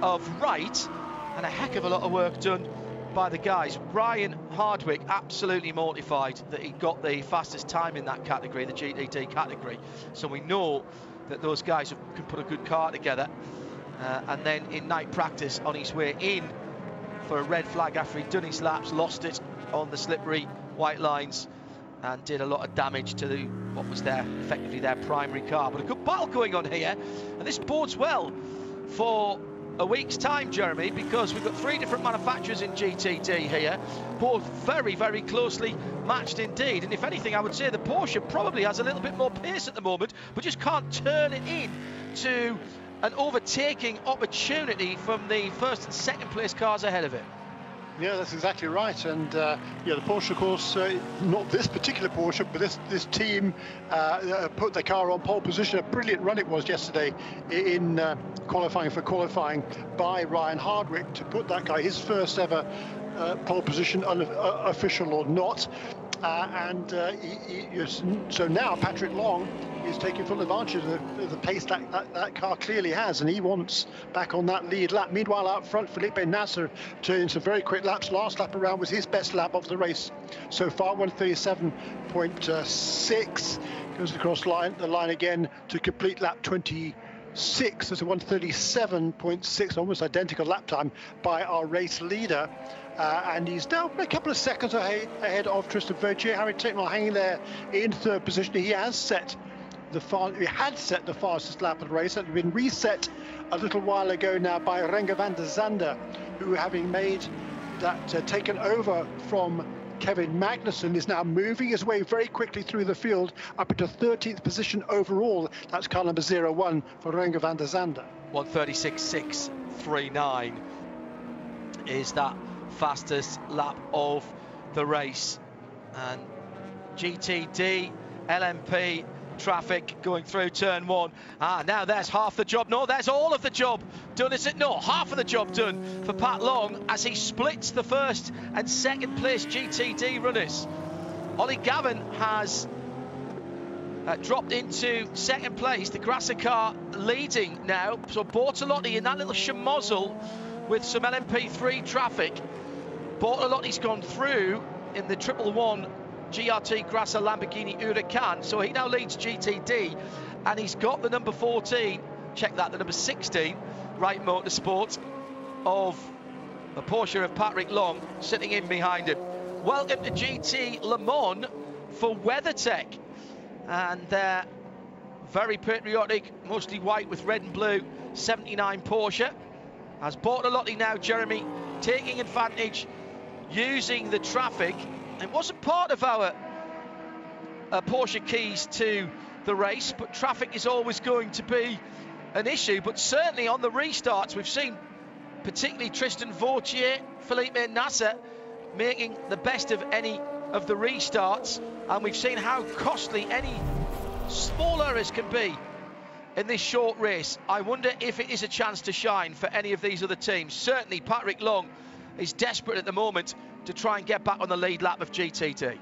[SPEAKER 1] of Wright, and a heck of a lot of work done by the guys. Ryan Hardwick absolutely mortified that he got the fastest time in that category, the GTD category. So we know that those guys can put a good car together. And then in night practice, on his way in for a red flag after he'd done his laps, lost it on the slippery white lines and did a lot of damage to what was effectively their primary car. But a good battle going on here, and this bodes well for a week's time, Jeremy, because we've got 3 different manufacturers in GTD here, both very, very closely matched indeed. And if anything, I would say the Porsche probably has a little bit more pace at the moment, but just can't turn it in to an overtaking opportunity from the first and second place cars ahead of it.
[SPEAKER 2] Yeah, that's exactly right. And yeah, the Porsche, of course, not this particular Porsche, but this team put their car on pole position. A brilliant run it was yesterday in qualifying by Ryan Hardwick to put that guy, his first ever pole position, official or not. So now Patrick Long is taking full advantage of the pace that car clearly has, and he wants back on that lead lap. Meanwhile, out front, Felipe Nasser turning some very quick laps. Last lap around was his best lap of the race so far, 137.6. Goes across the line again to complete lap 26. That's a 137.6, almost identical lap time by our race leader. And he's now a couple of seconds ahead of Tristan Vautier. Harry Tincknell hanging there in third position. He had set the fastest lap of the race. That had been reset a little while ago now by Renger van der Zande, who, having made that taken over from Kevin Magnussen, is now moving his way very quickly through the field up into 13th position overall. That's car number 01 for Renger van der Zande.
[SPEAKER 1] 136.639 is that fastest lap of the race. And GTD, LMP traffic going through turn 1. Now there's half the job. No, there's all of the job done, is it? No, half of the job done for Pat Long as he splits the first and second place GTD runners. Ollie Gavin has dropped into second place. The Grasser car leading now. So Bortolotti in that little schmozzle with some LMP3 traffic. Bortolotti's gone through in the 111 GRT Grasser Lamborghini Huracan, so he now leads GTD, and he's got the number 14, check that, the number 16, Wright Motorsport of the Porsche of Patrick Long sitting in behind him. Welcome to GT Le Mans for WeatherTech, and they're very patriotic, mostly white with red and blue, 79 Porsche. As Bortolotti now, Jeremy, taking advantage, using the traffic. It wasn't part of our Porsche keys to the race, but traffic is always going to be an issue. But certainly on the restarts, we've seen particularly Tristan Vautier, Felipe Nasser making the best of any of the restarts, and we've seen how costly any small errors can be in this short race. I wonder if it is a chance to shine for any of these other teams. Certainly Patrick Long is desperate at the moment to try and get back on the lead lap of GTD.
[SPEAKER 2] Yeah,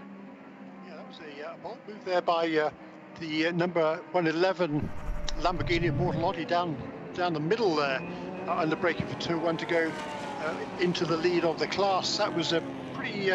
[SPEAKER 2] that was a bold move there by the number 111 Lamborghini Bortolotti down the middle there, under braking for 2-1 to go into the lead of the class. That was a pretty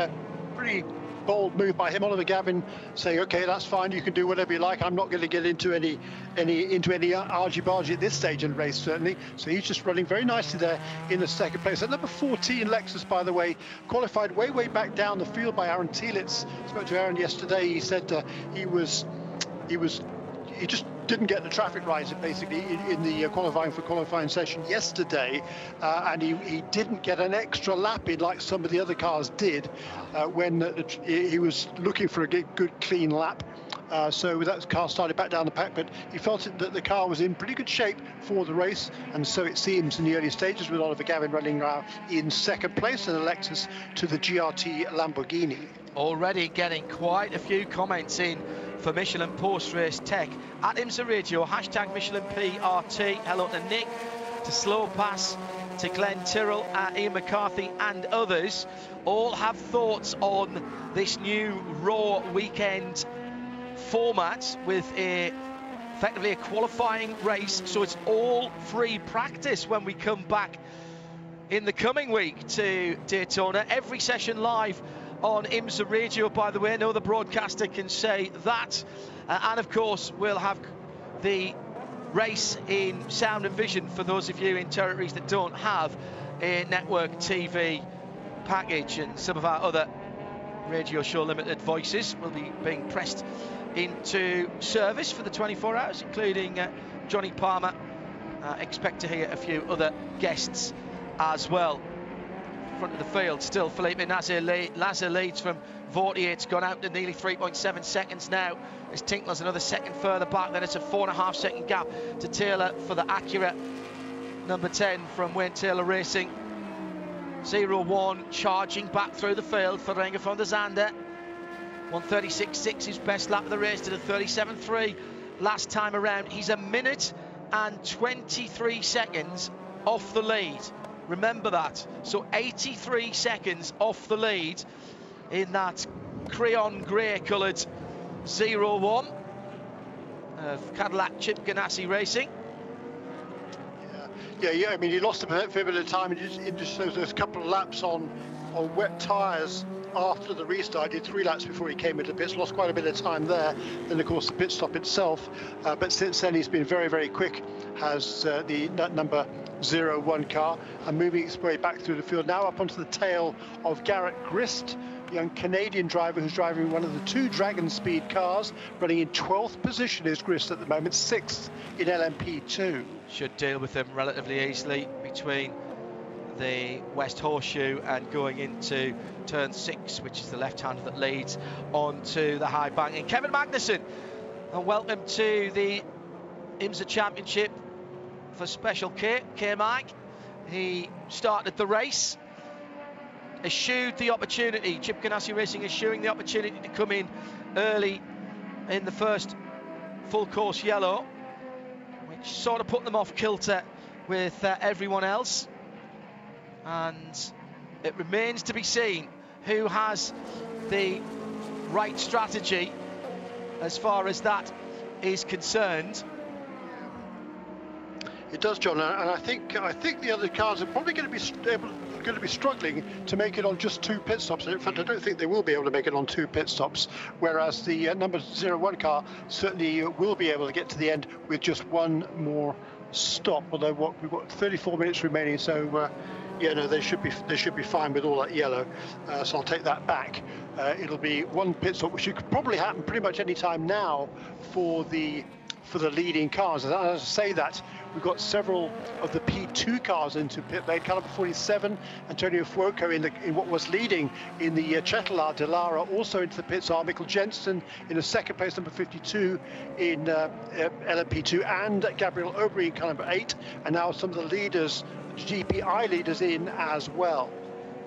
[SPEAKER 2] bold move by him. Oliver Gavin saying, okay, that's fine, you can do whatever you like, I'm not going to get into any argy-bargy at this stage in the race, certainly. So he's just running very nicely there in the second place. At number 14, Lexus, by the way, qualified way back down the field by Aaron Tielitz. Spoke to Aaron yesterday. He said he just didn't get the traffic right, basically, in the qualifying session yesterday, and he didn't get an extra lap in like some of the other cars did when he was looking for a good clean lap. So that car started back down the pack, but he felt that the car was in pretty good shape for the race, and so it seems in the early stages, with Oliver Gavin running in second place and Alexis to the GRT Lamborghini.
[SPEAKER 1] Already getting quite a few comments in for Michelin Post Race Tech at IMSA Radio, hashtag Michelin PRT. Hello to Nick, to Slow Pass, to Glenn Tyrrell, Ian McCarthy and others. All have thoughts on this new Raw weekend format with effectively a qualifying race, so it's all free practice when we come back in the coming week to Daytona. Every session live on IMSA Radio, by the way, no other broadcaster can say that. And of course, we'll have the race in sound and vision for those of you in territories that don't have a network TV package, and some of our other Radio Show Limited voices will be being pressed into service for the 24 hours, including Johnny Palmer Expect to hear a few other guests as well. Front of the field still Felipe Nasr leads from Vautier. It's gone out to nearly 3.7 seconds now as Tinkler's another second further back. Then it's a 4.5 second gap to Taylor for the Acura number 10 from Wayne Taylor Racing. 0-1 charging back through the field for Renger van der Zande. 1:36.6 his best lap of the race, did a 37.3 last time around. He's a minute and 23 seconds off the lead. Remember that. So 83 seconds off the lead in that crayon grey coloured 0-1 of Cadillac Chip Ganassi Racing.
[SPEAKER 2] Yeah, I mean, he lost a fair bit of time in just those couple of laps on wet tyres after the restart. He did 3 laps before he came into the pits, lost quite a bit of time there. Then, of course, the pit stop itself. But since then, he's been very, very quick, has the number 0-1 car, and moving its way back through the field. Now up onto the tail of Garrett Grist, young Canadian driver who's driving one of the 2 Dragon Speed cars, running in 12th position is Grist at the moment, 6th in LMP2.
[SPEAKER 1] Should deal with them relatively easily between the West Horseshoe and going into turn 6, which is the left-hander that leads onto the high bank. And Kevin Magnussen, and welcome to the IMSA Championship for Special K, Mike. He started the race, eschewed the opportunity. Chip Ganassi Racing eschewing the opportunity to come in early in the first full course yellow, which sort of put them off kilter with everyone else. And it remains to be seen who has the right strategy as far as that is concerned.
[SPEAKER 2] It does, John, and I think the other cars are probably going to be struggling to make it on just 2 pit stops. In fact, I don't think they will be able to make it on 2 pit stops, whereas the number 0-1 car certainly will be able to get to the end with just 1 more stop. Although we've got 34 minutes remaining, so yeah, no, they should be fine with all that yellow. So I'll take that back. It'll be 1 pit stop, which could probably happen pretty much any time now for the leading cars. And as I say that, we've got several of the P2 cars into pit lane. Caliber 47, Antonio Fuoco in what was leading in the Chetelaar de Lara, also into the pits are Mikkel Jensen in a second place, number 52 in LMP2, and Gabriel Aubry in car number 8, and now some of the leaders, GPI leaders, in as well.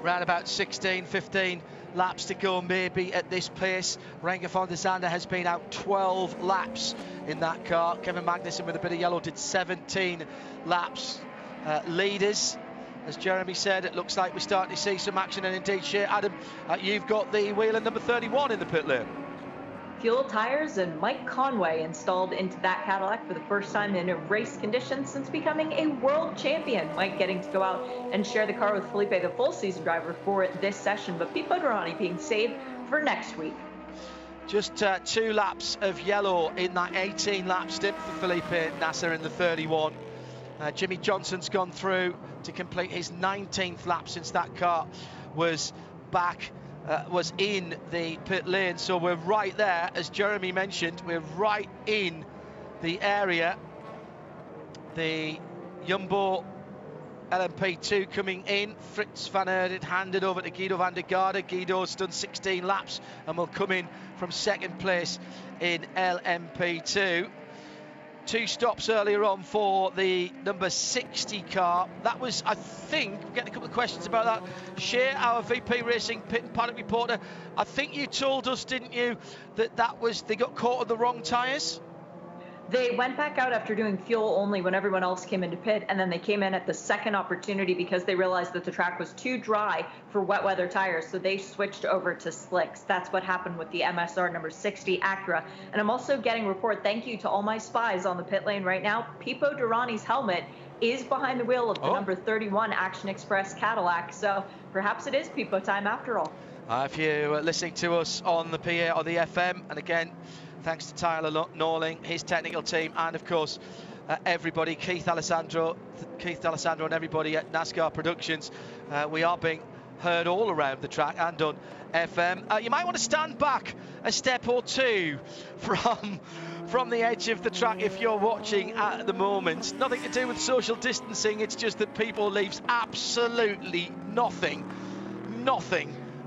[SPEAKER 1] Around about 16, 15 laps to go maybe at this pace. Renger van der Zande has been out 12 laps in that car. Kevin Magnussen with a bit of yellow did 17 laps. Leaders, as Jeremy said, it looks like we're starting to see some action, and indeed, Shea, Adam, you've got the wheeler number 31 in the pit lane.
[SPEAKER 3] Fuel tires and Mike Conway installed into that Cadillac for the first time in race conditions since becoming a world champion. Mike getting to go out and share the car with Felipe, the full season driver, for this session, but Pipo Derani being saved for next week.
[SPEAKER 1] Just 2 laps of yellow in that 18-lap stint for Felipe Nasr in the 31. Jimmy Johnson's gone through to complete his 19th lap since that car was back. Was in the pit lane, so we're right there, as Jeremy mentioned. We're right in the area. The Jumbo LMP2 coming in. Fritz van Aert handed over to Guido van der Garde. Guido's done 16 laps and will come in from second place in LMP2. 2 stops earlier on for the number 60 car. That was, I think, we're getting a couple of questions about that. Shea, our VP Racing pit and paddock reporter, I think you told us, didn't you, that was, they got caught on the wrong tyres?
[SPEAKER 3] They went back out after doing fuel only when everyone else came into pit, and then they came in at the second opportunity because they realized that the track was too dry for wet weather tires, so they switched over to slicks. That's what happened with the MSR number 60 Acura. And I'm also getting a report, thank you to all my spies on the pit lane right now, Pipo Derani's helmet is behind the wheel of the number 31 Action Express Cadillac, so perhaps it is Pipo time after all.
[SPEAKER 1] If you're listening to us on the PA or the FM, and again, thanks to Tyler Norling, his technical team, and of course everybody, Keith Alessandro and everybody at NASCAR Productions. We are being heard all around the track and on FM. You might want to stand back a step or two from the edge of the track if you're watching at the moment. Nothing to do with social distancing, it's just that people leaves absolutely nothing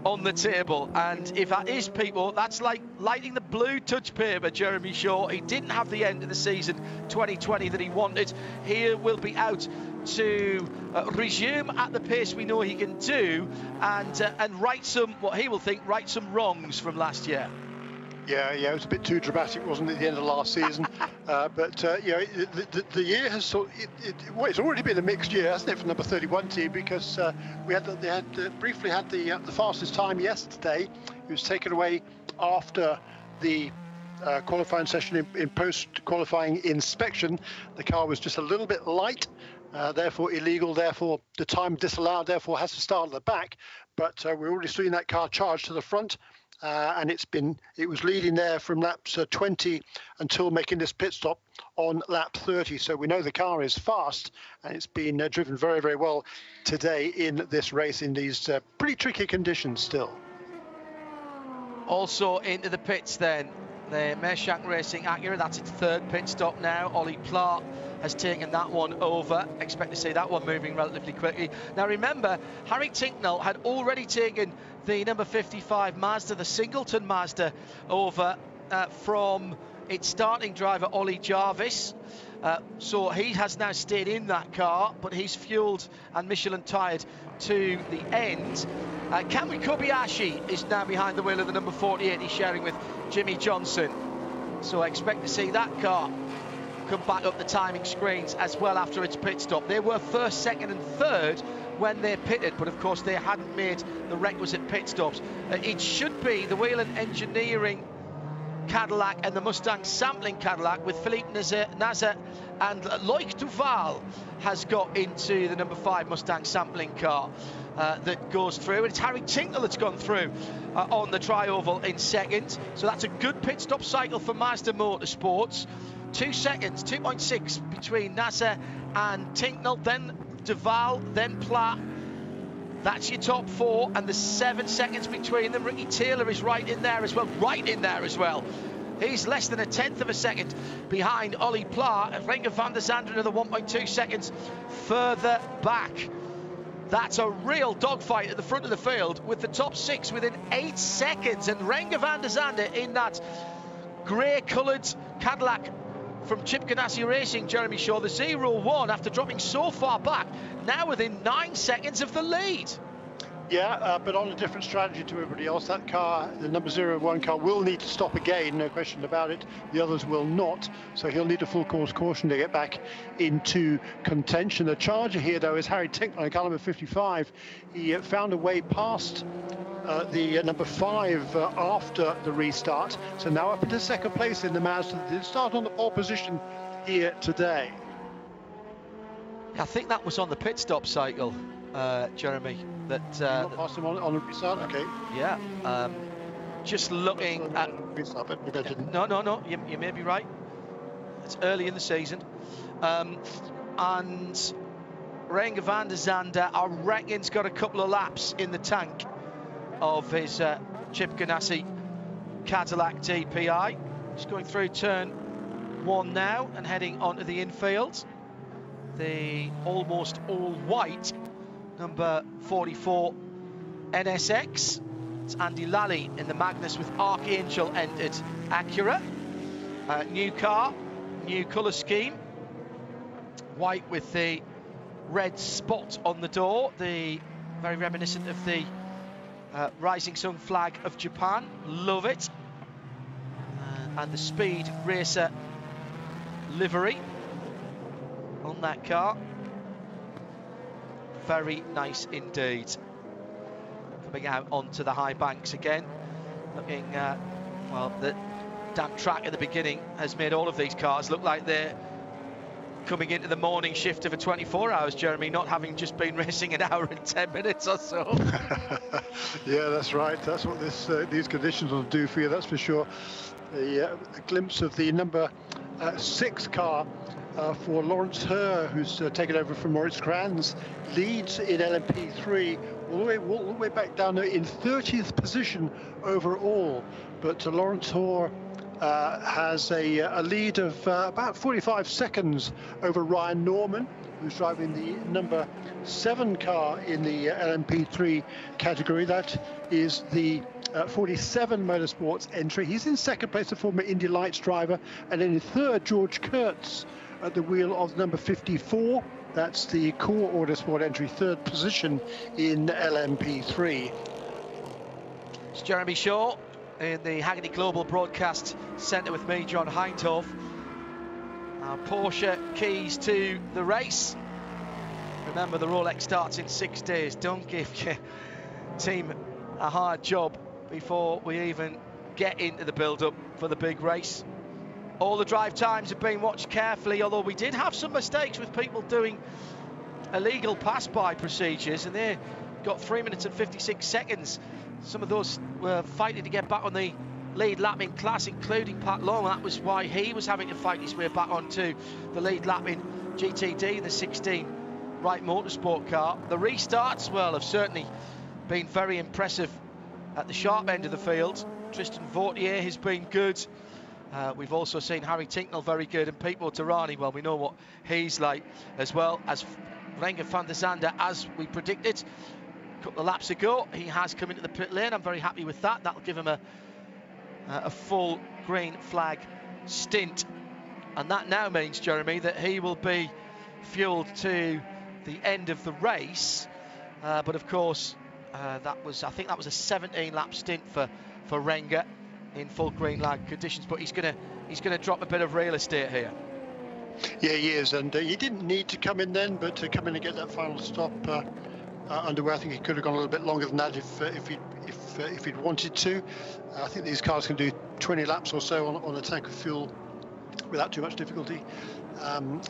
[SPEAKER 1] on the table, and if that is people, that's like lighting the blue touch paper. Jeremy Shaw, he didn't have the end of the season 2020 that he wanted. He will be out to resume at the pace we know he can do, and right some, what he will think, right some wrongs from last year.
[SPEAKER 2] Yeah, it was a bit too dramatic, wasn't it, at the end of last season? But the year has well, it's already been a mixed year, hasn't it, for number 31 team? Because they briefly had the fastest time yesterday. It was taken away after the qualifying session in post-qualifying inspection. The car was just a little bit light, therefore illegal. Therefore, the time disallowed. Therefore, has to start at the back. But we're already seeing that car charge to the front. And it was leading there from laps 20 until making this pit stop on lap 30. So we know the car is fast, and it's been driven very, very well today in this race in these pretty tricky conditions still.
[SPEAKER 1] Also into the pits then, the Mershank Racing Acura, that's its third pit stop now. Ollie Pla has taken that one over. Expect to see that one moving relatively quickly. Now remember, Harry Tinknell had already taken the number 55 Mazda, the Singleton Mazda, over from its starting driver Ollie Jarvis. So he has now stayed in that car, but he's fueled and Michelin tired to the end. Kamui Kobayashi is now behind the wheel of the number 48. He's sharing with Jimmy Johnson. So I expect to see that car come back up the timing screens as well after its pit stop. They were first, second and third when they pitted, but of course they hadn't made the requisite pit stops. It should be the Whelen Engineering Cadillac and the Mustang Sampling Cadillac, with Philippe Nasser and Loic Duval has got into the number 5 Mustang Sampling car that goes through. It's Harry Tinknell that's gone through on the tri-oval in second. So that's a good pit stop cycle for Mazda Motorsports. 2 seconds, 2.6 between Nasser and Tinknell, then Duval, then Pla. That's your top 4, and the 7 seconds between them. Ricky Taylor is right in there as well. He's less than a tenth of a second behind Ollie Pla. Renger van der Zande another 1.2 seconds further back. That's a real dogfight at the front of the field, with the top 6 within 8 seconds, and Renger van der Zande in that grey-coloured Cadillac from Chip Ganassi Racing, Jeremy Shaw, the 0-1, after dropping so far back, now within 9 seconds of the lead.
[SPEAKER 2] Yeah, but on a different strategy to everybody else. That car, the number 0-1 car, will need to stop again, no question about it. The others will not, so he'll need a full course caution to get back into contention. The charger here, though, is Harry Tinknell, car number 55. He found a way past the number 5 after the restart, so now up into second place in the Mazda. They start on the pole position here today.
[SPEAKER 1] I think that was on the pit stop cycle, Jeremy. That
[SPEAKER 2] past him on the restart. Okay.
[SPEAKER 1] Yeah. Just looking at
[SPEAKER 2] restart, but maybe I didn't.
[SPEAKER 1] No. You may be right. It's early in the season, and Renger van der Zande, I reckon's got a couple of laps in the tank of his Chip Ganassi Cadillac DPI. Just going through turn 1 now and heading onto the infield. The almost all-white number 44 NSX. It's Andy Lally in the Magnus with Archangel entered Acura. New car, new colour scheme. White with the red spot on the door. The very reminiscent of the Rising Sun flag of Japan. Love it. And the Speed Racer livery on that car. Very nice indeed. Coming out onto the high banks again. Looking, well, the damp track at the beginning has made all of these cars look like they're coming into the morning shift of a 24 hours, Jeremy, not having just been racing an hour and 10 minutes or so.
[SPEAKER 2] Yeah, that's right. That's what these conditions will do for you, that's for sure. A glimpse of the number 6 car for Lawrence Herr, who's taken over from Moritz Kranz, leads in LMP3 all the way back down there in 30th position overall. But Laurent Hoare has a lead of about 45 seconds over Ryan Norman, who's driving the number 7 car in the LMP3 category. That is the 47 Motorsports entry. He's in second place, the former Indy Lights driver, and then in third, George Kurtz at the wheel of number 54. That's the Core Autosport entry, third position in LMP3.
[SPEAKER 1] It's Jeremy Shaw in the Hagerty Global Broadcast Centre with me, John Hindhoff. Our Porsche keys to the race. Remember, the Rolex starts in 6 days. Don't give your team a hard job before we even get into the build-up for the big race. All the drive times have been watched carefully, although we did have some mistakes with people doing illegal pass-by procedures, and they got 3 minutes and 56 seconds. Some of those were fighting to get back on the lead lap in class, including Pat Long. That was why he was having to fight his way back onto the lead lap in GTD, the 16 Wright Motorsport car. The restarts, well, have certainly been very impressive at the sharp end of the field. Tristan Vautier has been good. We've also seen Harry Tinknell very good, and Pete Motorani, well, we know what he's like, as well as Renger van der Zande, as we predicted a couple of laps ago. He has come into the pit lane. I'm very happy with that. That'll give him a full green flag stint, and that now means, Jeremy, that he will be fueled to the end of the race. But of course, I think that was a 17 lap stint for Renger in full green flag conditions, but he's gonna drop a bit of real estate here.
[SPEAKER 2] Yeah, he is, and he didn't need to come in then, but to come in and get that final stop underway, I think he could have gone a little bit longer than that if he'd wanted to. I think these cars can do 20 laps or so on a tank of fuel without too much difficulty,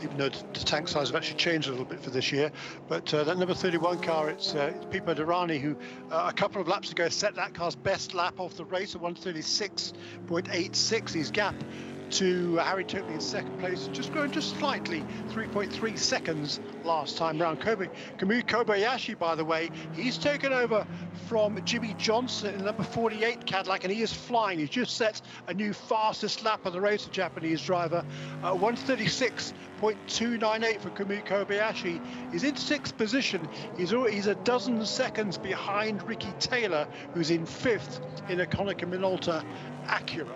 [SPEAKER 2] even though the tank size have actually changed a little bit for this year. But that number 31 car, it's Pete Motorani, who a couple of laps ago set that car's best lap of the race at 136.86. His gap to Harry Tinknell in second place, just growing just slightly, 3.3 seconds last time round. Kamui Kobayashi, by the way, he's taken over from Jimmy Johnson in number 48 Cadillac, and he is flying. He's just set a new fastest lap of the race, the Japanese driver, 136.298 for Kamui Kobayashi. He's in sixth position. He's a dozen seconds behind Ricky Taylor, who's in fifth in a Konica Minolta Acura,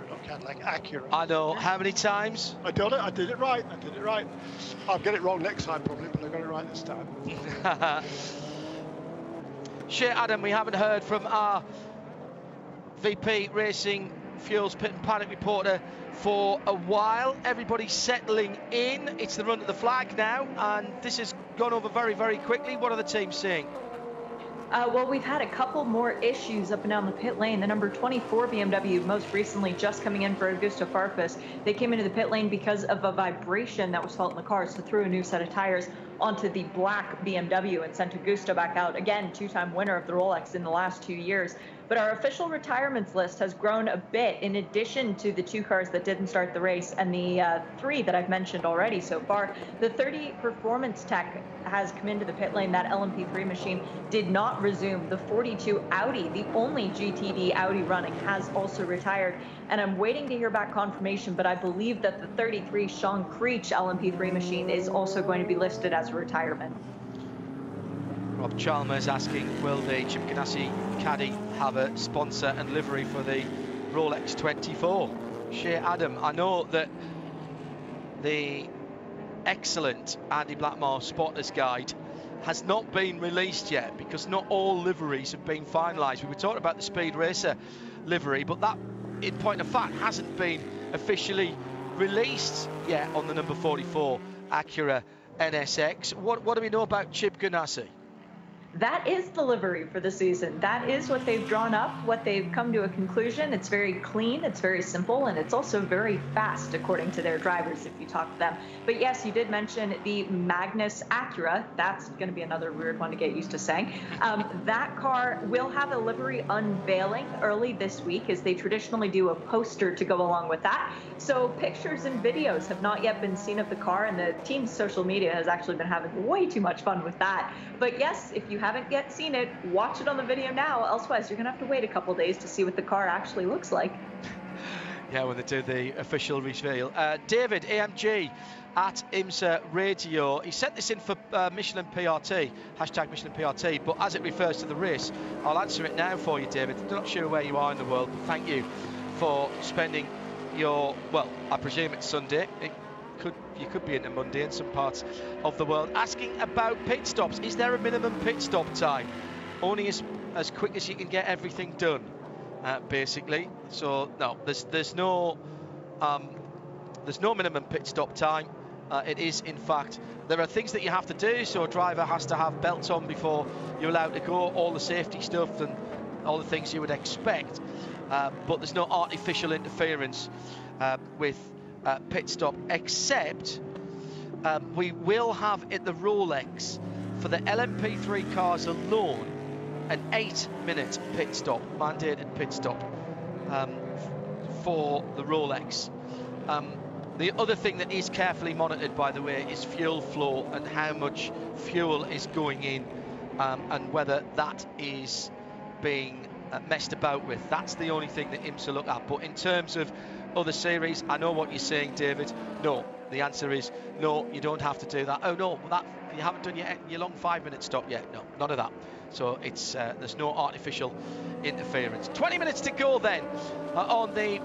[SPEAKER 2] not Cadillac, Acura.
[SPEAKER 1] I know. How many times?
[SPEAKER 2] I did it right. I'll get it wrong next time probably, but I got it right this time.
[SPEAKER 1] Shea Adam, we haven't heard from our VP Racing Fuels Pit and Paddock reporter for a while. Everybody's settling in. It's the run to the flag now, and this has gone over very, very quickly. What are the teams saying?
[SPEAKER 3] Well, we've had a couple more issues up and down the pit lane. The number 24 BMW, most recently just coming in for Augusto Farfus, they came into the pit lane because of a vibration that was felt in the car, so threw a new set of tires onto the black BMW and sent Augusto back out. Again, two-time winner of the Rolex in the last 2 years. But our official retirements list has grown a bit, in addition to the 2 cars that didn't start the race and the 3 that I've mentioned already so far. The 30 Performance Tech has come into the pit lane. That LMP3 machine did not resume. The 42 Audi, the only GTD Audi running, has also retired. And I'm waiting to hear back confirmation, but I believe that the 33 Sean Creech LMP3 machine is also going to be listed as a retirement.
[SPEAKER 1] Rob Chalmers asking, will the Chip Ganassi Caddy have a sponsor and livery for the Rolex 24? Shea Adam, I know that the excellent Andy Blackmore Spotters Guide has not been released yet, because not all liveries have been finalised. We were talking about the Speed Racer livery, but that, in point of fact, hasn't been officially released yet on the number 44 Acura NSX. What do we know about Chip Ganassi?
[SPEAKER 3] That is the livery for the season. That is what they've drawn up, what they've come to a conclusion. It's very clean, it's very simple, and it's also very fast, according to their drivers, if you talk to them. But yes, you did mention the Magnus Acura. That's going to be another weird one to get used to saying. That car will have a livery unveiling early this week, as they traditionally do a poster to go along with that. So pictures and videos have not yet been seen of the car, and the team's social media has actually been having way too much fun with that. But yes, if you haven't yet seen it, watch it on the video now. Elsewise, you're going to have to wait a couple days to see what the car actually looks like.
[SPEAKER 1] Yeah, when they do the official reveal. David, AMG at IMSA Radio. He sent this in for Michelin PRT, hashtag Michelin PRT, but as it refers to the race, I'll answer it now for you, David. I'm not sure where you are in the world, but thank you for spending your, well, I presume it's Sunday. You could be into Monday in some parts of the world. Asking about pit stops. Is there a minimum pit stop time? Only as quick as you can get everything done, basically. So no, there's no minimum pit stop time. It is, in fact, there are things that you have to do. So a driver has to have belts on before you're allowed to go, all the safety stuff and all the things you would expect. But there's no artificial interference with pit stop, except we will have at the Rolex for the LMP3 cars alone an 8-minute pit stop, mandated pit stop for the Rolex. The other thing that is carefully monitored, by the way, is fuel flow and how much fuel is going in and whether that is being messed about with. That's the only thing that IMSA look at. But in terms of other series, I know what you're saying, David. No, the answer is no, you don't have to do that. Oh no, that you haven't done your long 5-minute stop yet. No, none of that. So it's there's no artificial interference. 20 minutes to go then on the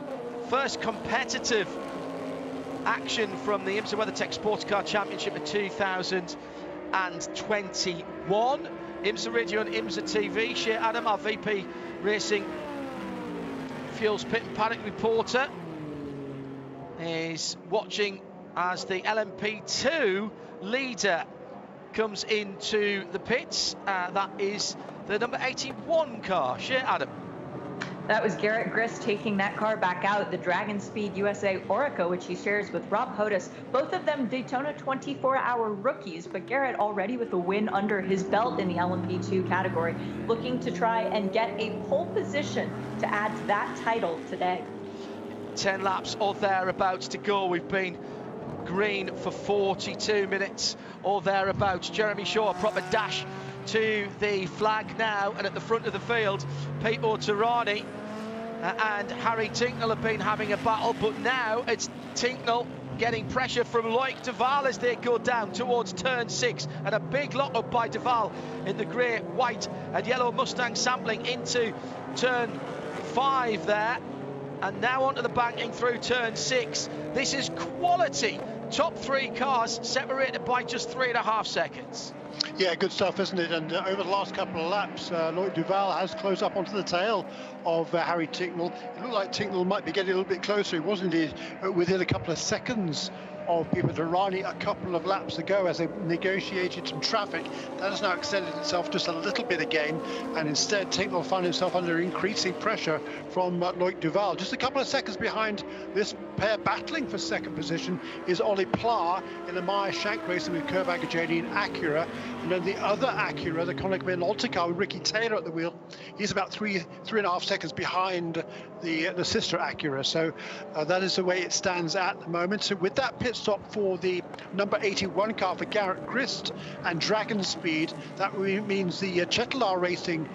[SPEAKER 1] first competitive action from the IMSA WeatherTech SportsCar Championship of 2021. IMSA Radio and IMSA TV. Shea Adam, our VP Racing Fuels Pit and Paddock reporter, is watching as the LMP2 leader comes into the pits. That is the number 81 car. Shea Adam.
[SPEAKER 3] That was Garrett Grist taking that car back out, the Dragon Speed USA Orica, which he shares with Rob Hodes. Both of them Daytona 24-hour rookies, but Garrett already with a win under his belt in the LMP2 category, looking to try and get a pole position to add to that title today.
[SPEAKER 1] 10 laps or thereabouts to go. We've been green for 42 minutes or thereabouts. Jeremy Shaw, a proper dash to the flag now, and at the front of the field, Pete O'Tirani and Harry Tinknell have been having a battle, but now it's Tinknell getting pressure from Loic Duval as they go down towards turn 6, and a big lock up by Duval in the grey, white and yellow Mustang sampling into turn 5 there, and now onto the banking through turn 6. This is quality. Top 3 cars separated by just 3.5 seconds.
[SPEAKER 2] Yeah, good stuff, isn't it? And over the last couple of laps, Loic Duval has closed up onto the tail of Harry Tinknell. It looked like Tinknell might be getting a little bit closer. He was indeed within a couple of seconds of Pete O'Tirani a couple of laps ago as they negotiated some traffic. That has now extended itself just a little bit again, and instead Tinknell found himself under increasing pressure from Loic Duval. Just a couple of seconds behind this pair battling for second position is Ollie Pla in the Meyer Shank racing with Kurt Agajani and Acura, and then the other Acura, the Koenig Minolta car with Ricky Taylor at the wheel. He's about 3.5 seconds behind the sister Acura. So that is the way it stands at the moment. So with that pit stop for the number 81 car for Garrett Grist and Dragon Speed, that means the Chetlar Racing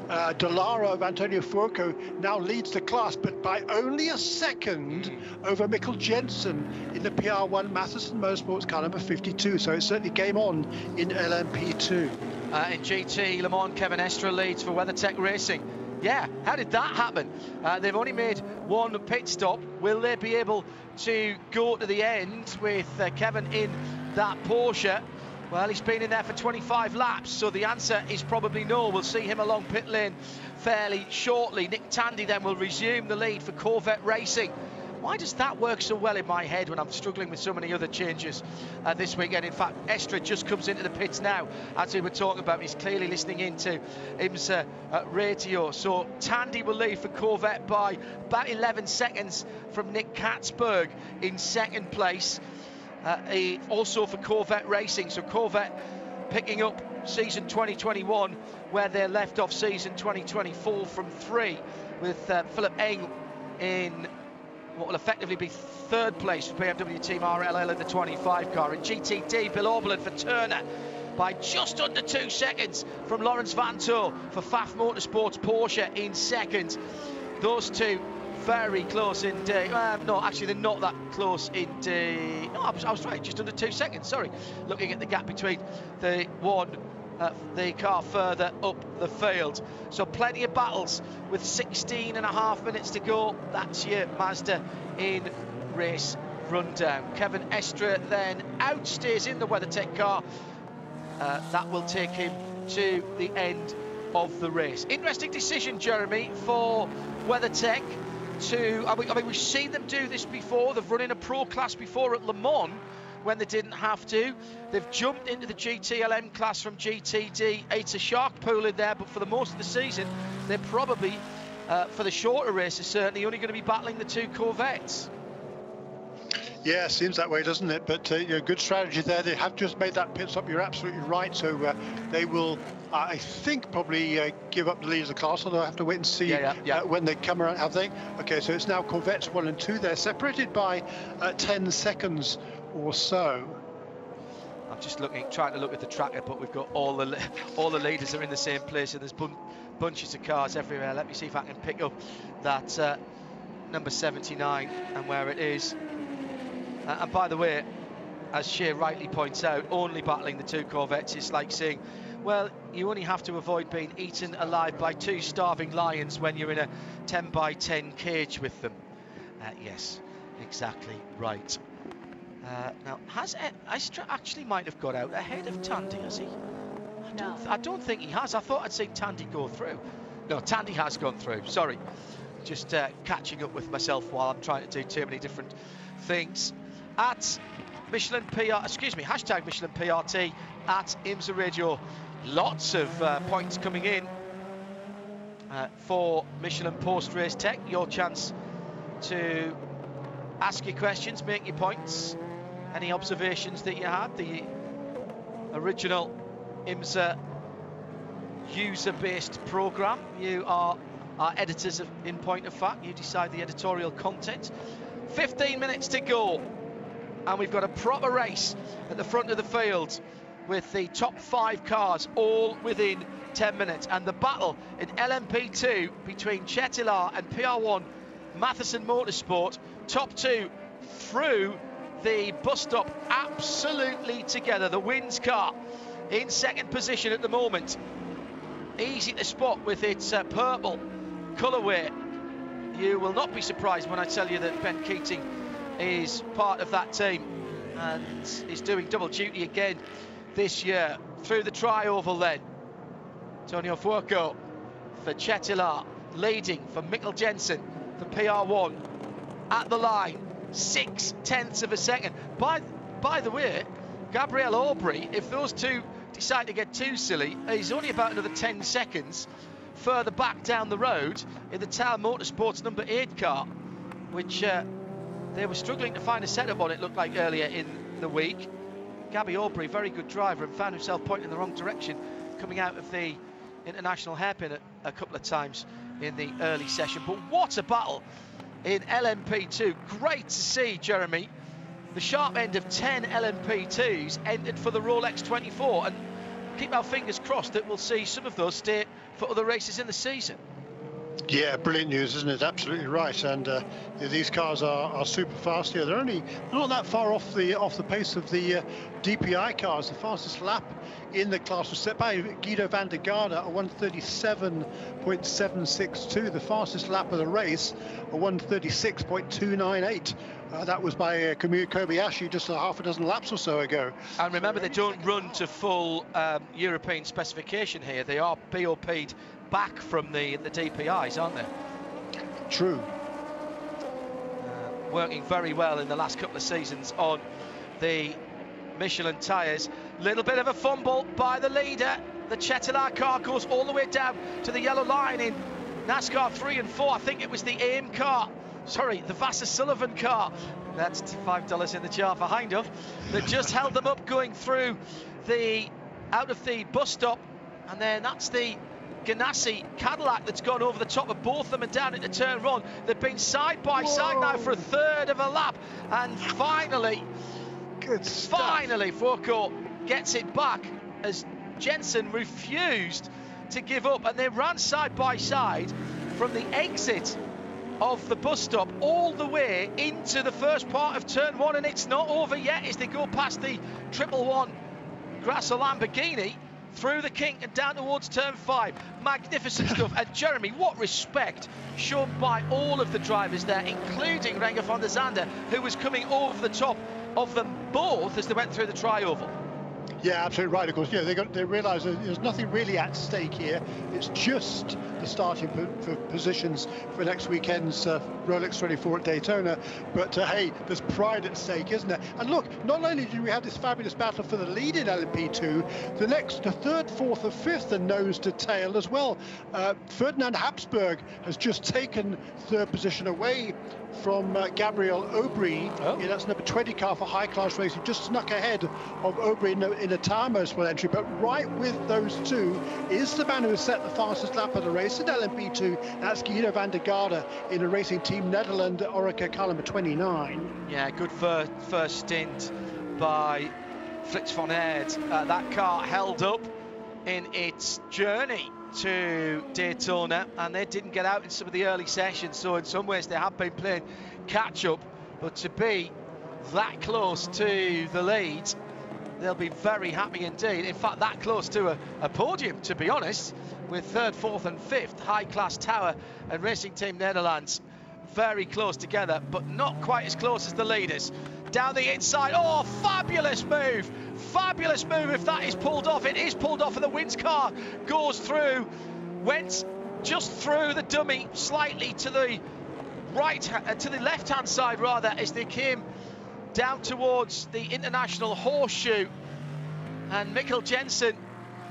[SPEAKER 2] Dallara of Antonio Fuoco now leads the class, but by only a second over Mikkel Jensen in the PR1 Matheson Motorsports car number 52. So it's certainly game on in LMP2.
[SPEAKER 1] In GT Le Mans, Kevin Estrada leads for WeatherTech Racing. Yeah, how did that happen? They've only made one pit stop. Will they be able to go to the end with Kevin in that Porsche? Well, he's been in there for 25 laps, so the answer is probably no. We'll see him along pit lane fairly shortly. Nick Tandy then will resume the lead for Corvette Racing. Why does that work so well in my head when I'm struggling with so many other changes this weekend? In fact, Estrada just comes into the pits now, as we were talking about. He's clearly listening into IMSA Radio. So Tandy will lead for Corvette by about 11 seconds from Nick Katzberg in second place. Also for Corvette Racing. So Corvette picking up season 2021 where they left off season 2024 from 3, with Philip Eng in what will effectively be third place for BMW Team RLL in the 25 car. In GTD, Bill Auberland for Turner by just under 2 seconds from Lawrence Vanto for Pfaff Motorsports Porsche in second. Those two very close indeed. No, actually they're not that close indeed. No, I was right, just under 2 seconds, sorry. Looking at the gap between the car further up the field. So plenty of battles with 16.5 minutes to go. That's your Mazda in race rundown. Kevin Estrada then outstays in the WeatherTech car. That will take him to the end of the race. Interesting decision, Jeremy, for WeatherTech to, I mean, we've seen them do this before. They've run in a pro class before at Le Mans when they didn't have to. They've jumped into the GTLM class from GTD. It's a shark pool in there, but for the most of the season, they're probably, for the shorter races certainly, only going to be battling the two Corvettes.
[SPEAKER 2] Yeah, seems that way, doesn't it? But good strategy there. They have just made that pit stop. You're absolutely right. So they will, I think, probably give up the lead of the class. Although I have to wait and see when they come around. Have they? Okay, so it's now Corvettes 1 and 2. They're separated by 10 seconds or so.
[SPEAKER 1] I'm just trying to look at the tracker, but we've got all the leaders are in the same place, and there's bunches of cars everywhere. Let me see if I can pick up that number 79 and where it is. And by the way, as Shea rightly points out, only battling the two Corvettes is like saying, well, you only have to avoid being eaten alive by two starving lions when you're in a 10 by 10 cage with them. Yes, exactly right. Now, has Estrada actually might have got out ahead of Tandy, has he? I don't think he has. I thought I'd seen Tandy go through. No, Tandy has gone through. Sorry. Just catching up with myself while I'm trying to do too many different things. At Michelin PR, excuse me, hashtag Michelin PRT at IMSA Radio. Lots of points coming in for Michelin Post Race Tech. Your chance to ask your questions, make your points, any observations that you had. The original IMSA user-based program. You are our editors in point of fact. You decide the editorial content. 15 minutes to go, and we've got a proper race at the front of the field with the top 5 cars all within 10 minutes, and the battle in LMP2 between Chettilar and PR1 Matheson Motorsport, top 2 through the bus stop absolutely together. The Wins car in second position at the moment, easy to spot with its purple colourway. You will not be surprised when I tell you that Ben Keating is part of that team and is doing double duty again this year. Through the tri-oval then, Antonio Fuoco for Chettilar, leading for Mikkel Jensen for PR1 at the line, 0.6 of a second. By the way, Gabriel Aubry, if those two decide to get too silly, he's only about another 10 seconds further back down the road in the Tower Motorsports number 8 car, which they were struggling to find a setup on, it looked like, earlier in the week. Gabby Aubry, very good driver, and found himself pointing in the wrong direction coming out of the international hairpin a couple of times in the early session. But what a battle in LMP2. Great to see, Jeremy. The sharp end of 10 LMP2s entered for the Rolex 24, and keep our fingers crossed that we'll see some of those stay for other races in the season.
[SPEAKER 2] Yeah, brilliant news, isn't it? Absolutely right. And these cars are super fast here. They're not that far off the pace of the DPI cars. The fastest lap in the class was set by Guido van der Garde at 1:37.762. The fastest lap of the race, a 1:36.298. That was by Kobayashi just a half a dozen laps or so ago.
[SPEAKER 1] And remember, they don't run to full European specification here. They are BOP'd back from the DPIs, aren't they?
[SPEAKER 2] True.
[SPEAKER 1] Working very well in the last couple of seasons on the Michelin tyres. Little bit of a fumble by the leader. The Chettilar car goes all the way down to the yellow line in NASCAR 3 and 4. I think it was the AIM car. Sorry, the Vassar Sullivan car. That's $5 in the jar for Hindhoff. That just held them up going through out of the bus stop. And then that's the Ganassi Cadillac that's gone over the top of both of them and down into turn 1. They've been side by side now for a third of a lap. And finally, Fuoco gets it back as Jensen refused to give up, and they ran side by side from the exit of the bus stop all the way into the first part of turn 1, and it's not over yet as they go past the 111 Grasser Lamborghini through the kink and down towards turn 5. Magnificent stuff. And Jeremy, what respect shown by all of the drivers there, including Renger van der Zande, who was coming over the top of them both as they went through the tri-oval.
[SPEAKER 2] Yeah, absolutely right. Of course, yeah, they realise there's nothing really at stake here. It's just the starting positions for next weekend's Rolex 24 at Daytona. But hey, there's pride at stake, isn't there? And look, not only do we have this fabulous battle for the lead in LMP2, the third, fourth, and fifth are nose to tail as well. Ferdinand Habsburg has just taken third position away from Gabriel Aubry.
[SPEAKER 1] Oh.
[SPEAKER 2] Yeah, that's number 20 car for high class racing, just snuck ahead of Aubry in a tire motorsport entry. But right with those two is the man who has set the fastest lap of the race at LMP2. That's Guido van der Garde in a Racing Team Netherlands Orica car number 29.
[SPEAKER 1] Yeah, good first stint by Fritz von Aert. That car held up in its journey to Daytona, and they didn't get out in some of the early sessions, so in some ways they have been playing catch up, but to be that close to the lead, they'll be very happy indeed. In fact, that close to a podium, to be honest, with third, fourth and fifth, High Class Tower and Racing Team Netherlands very close together, but not quite as close as the leaders. Down the inside, oh, fabulous move if that is pulled off. It is pulled off, and the Wins car goes through, went just through the dummy slightly to the left hand side rather, as they came down towards the International Horseshoe, and Mikkel Jensen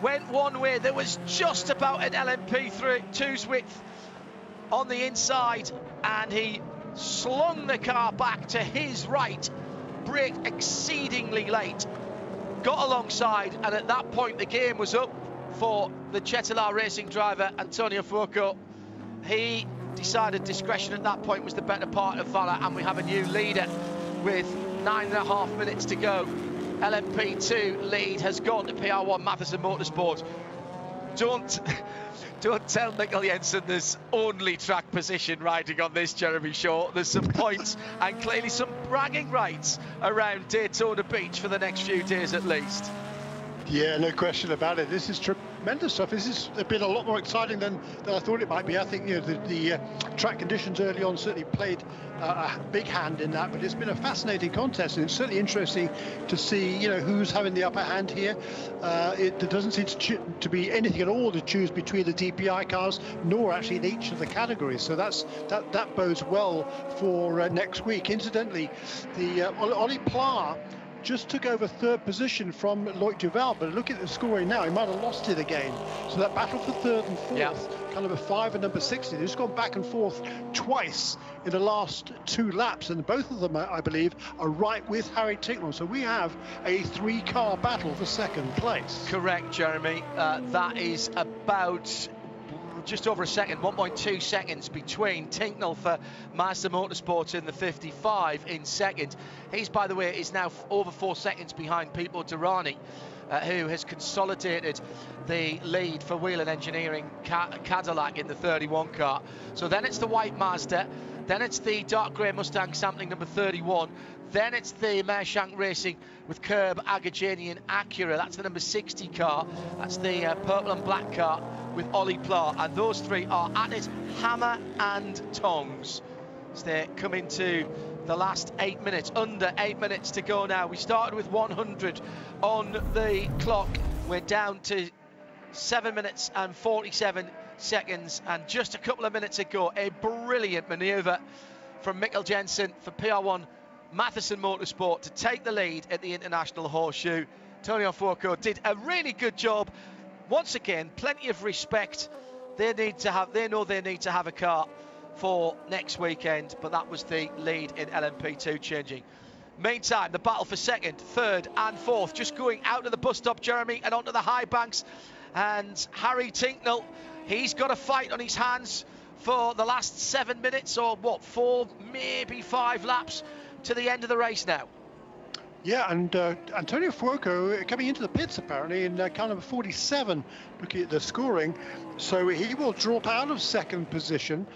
[SPEAKER 1] went one way. There was just about an LMP2's width on the inside, and he slung the car back to his right, braked exceedingly late, got alongside, and at that point the game was up for the Cetilar Racing driver Antonio Fuoco. He decided discretion at that point was the better part of valour, and we have a new leader with 9.5 minutes to go. LMP2 lead has gone to PR1 Mathiasen Motorsport. Don't tell Mikkel Jensen there's only track position riding on this, Jeremy Shaw. There's some points and clearly some bragging rights around Daytona Beach for the next few days at least.
[SPEAKER 2] Yeah, no question about it. This is tremendous stuff. This has been a lot more exciting than I thought it might be. I think the track conditions early on certainly played a big hand in that, but it's been a fascinating contest, and it's certainly interesting to see who's having the upper hand here. There doesn't seem to be anything at all to choose between the DPI cars, nor actually in each of the categories. So that bodes well for next week. Incidentally, the Ollie Pla just took over third position from Loic Duval, but look at the scoring now, he might have lost it again. So that battle for third and fourth, kind of a 5 and number 60, they've just gone back and forth twice in the last 2 laps, and both of them, I believe, are right with Harry Tincknell. So we have a 3-car battle for second place.
[SPEAKER 1] Correct, Jeremy. That is about just over a second, 1.2 seconds between Tincknell for Mazda Motorsport in the 55 in second. He's, by the way, is now over 4 seconds behind Pipo Derani, who has consolidated the lead for Whelen Engineering Cadillac in the 31 car. So then it's the white Mazda, then it's the dark grey Mustang sampling number 31, then it's the Mershank Racing with Curb, Agajanian Acura. That's the number 60 car. That's the purple and black car with Ollie Pla. And those three are at it hammer and tongs as they come into the last 8 minutes. Under 8 minutes to go now. We started with 100 on the clock. We're down to 7 minutes and 47 seconds. And just a couple of minutes ago, a brilliant manoeuvre from Mikkel Jensen for PR1 Mathiasen Motorsport to take the lead at the International Horseshoe. Antonio Fuoco did a really good job. Once again, plenty of respect. They know they need to have a car for next weekend, but that was the lead in LMP2 changing. Meantime, the battle for second, third and fourth, just going out of the bus stop, Jeremy, and onto the high banks. And Harry Tincknell, he's got a fight on his hands for the last 7 minutes, or what, 4, maybe 5 laps to the end of the race now.
[SPEAKER 2] Yeah, and Antonio Fuoco coming into the pits apparently in car number 47, looking at the scoring. So he will drop out of second position,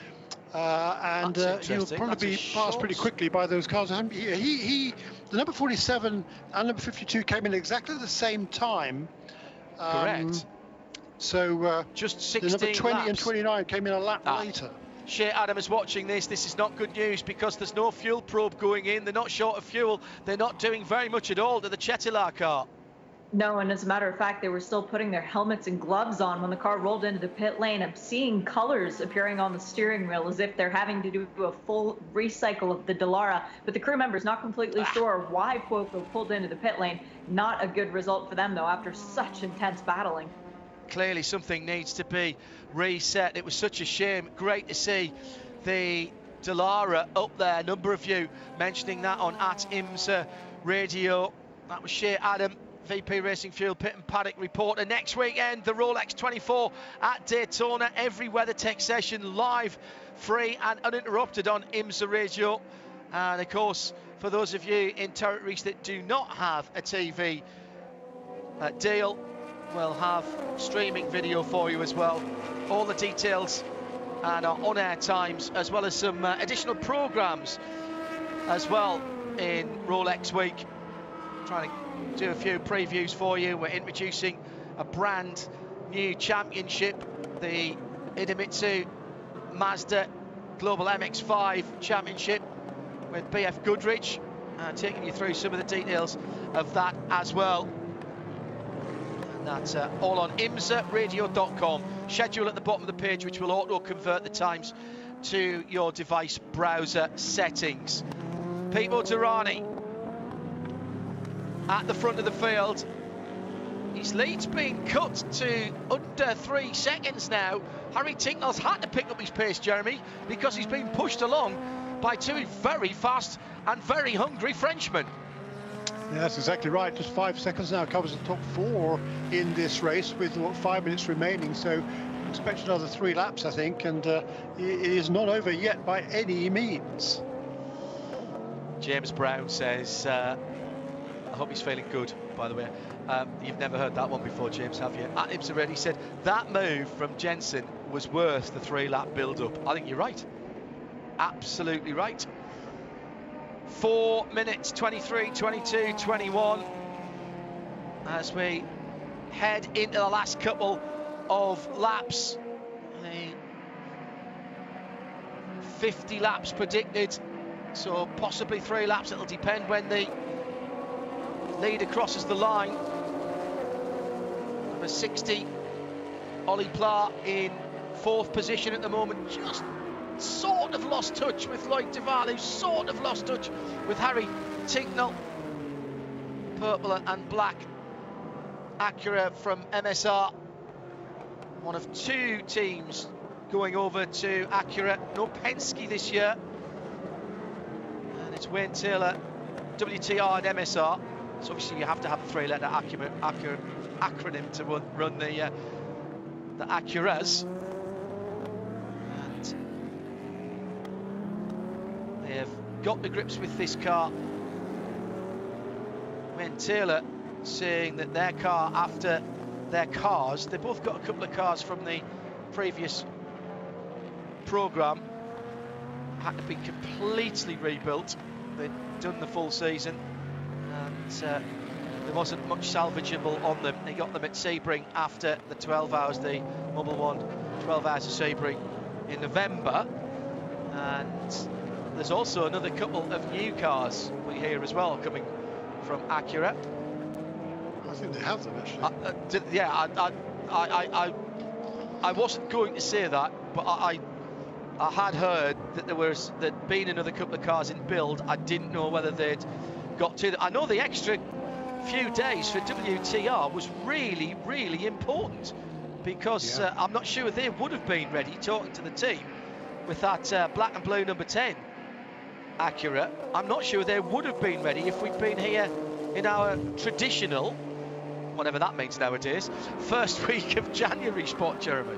[SPEAKER 2] and he'll probably be passed pretty quickly by those cars. The number 47 and number 52 came in exactly the same time.
[SPEAKER 1] Correct.
[SPEAKER 2] So
[SPEAKER 1] just 16
[SPEAKER 2] the number 20
[SPEAKER 1] laps.
[SPEAKER 2] and 29 came in a lap later.
[SPEAKER 1] Shea Adam is watching this. This is not good news because there's no fuel probe going in. They're not short of fuel. They're not doing very much at all to the Chettilar car.
[SPEAKER 3] No, and as a matter of fact, they were still putting their helmets and gloves on when the car rolled into the pit lane. I'm seeing colors appearing on the steering wheel as if they're having to do a full recycle of the Dallara. But the crew members not completely sure why Fuoco pulled into the pit lane. Not a good result for them, though, after such intense battling.
[SPEAKER 1] Clearly something needs to be reset. It was such a shame. Great to see the Dallara up there. A number of you mentioning that on @IMSA Radio. That was Shea Adam, VP Racing Fuel Pit and Paddock reporter. Next weekend, the Rolex 24 at Daytona. Every WeatherTech session live, free and uninterrupted on IMSA Radio. And of course, for those of you in territories that do not have a TV deal, we'll have streaming video for you as well. All the details and our on-air times, as well as some additional programmes as well in Rolex Week. Trying to do a few previews for you. We're introducing a brand new championship, the Idemitsu Mazda Global MX-5 Championship with BF Goodrich, taking you through some of the details of that as well. That's all on imsaradio.com. Schedule at the bottom of the page, which will auto-convert the times to your device browser settings. Pipo Derani at the front of the field. His lead's been cut to under 3 seconds now. Harry Tincknell's had to pick up his pace, Jeremy, because he's been pushed along by two very fast and very hungry Frenchmen.
[SPEAKER 2] Yeah, that's exactly right. Just 5 seconds now covers the top 4 in this race with 5 minutes remaining. So expect another 3 laps, I think, and it is not over yet by any means.
[SPEAKER 1] James Brown says, I hope he's feeling good, by the way. You've never heard that one before, James, have you? At IMSA Ready said, that move from Jensen was worth the 3-lap build-up. I think you're right. Absolutely right. 4 minutes, 23, 22, 21 as we head into the last couple of laps. The 50 laps predicted, so possibly 3 laps. It'll depend when the leader crosses the line. Number 60, Ollie Pla in 4th position at the moment, just sort of lost touch with Lloyd Duval, who's sort of lost touch with Harry Tincknell. Purple and black Acura from MSR, one of 2 teams going over to Acura. No Penske this year, and it's Wayne Taylor, WTR and MSR. So obviously you have to have a 3-letter acronym to run the Acuras. They have got to grips with this car. Wayne Taylor saying that their car, after their cars, they both got a couple of cars from the previous programme, had to be completely rebuilt. They'd done the full season, and there wasn't much salvageable on them. They got them at Sebring after the 12 hours, the Mobile One 12 hours of Sebring in November. And there's also another couple of new cars we hear as well coming from Acura.
[SPEAKER 2] I think they have them actually.
[SPEAKER 1] I wasn't going to say that, but I had heard that there'd been another couple of cars in build. I didn't know whether they'd got to them. I know the extra few days for WTR was really, really important, because I'm not sure they would have been ready, talking to the team, with that black and blue number 10 Acura. I'm not sure they would have been ready if we'd been here in our traditional, whatever that means nowadays, first week of January spot, Jeremy.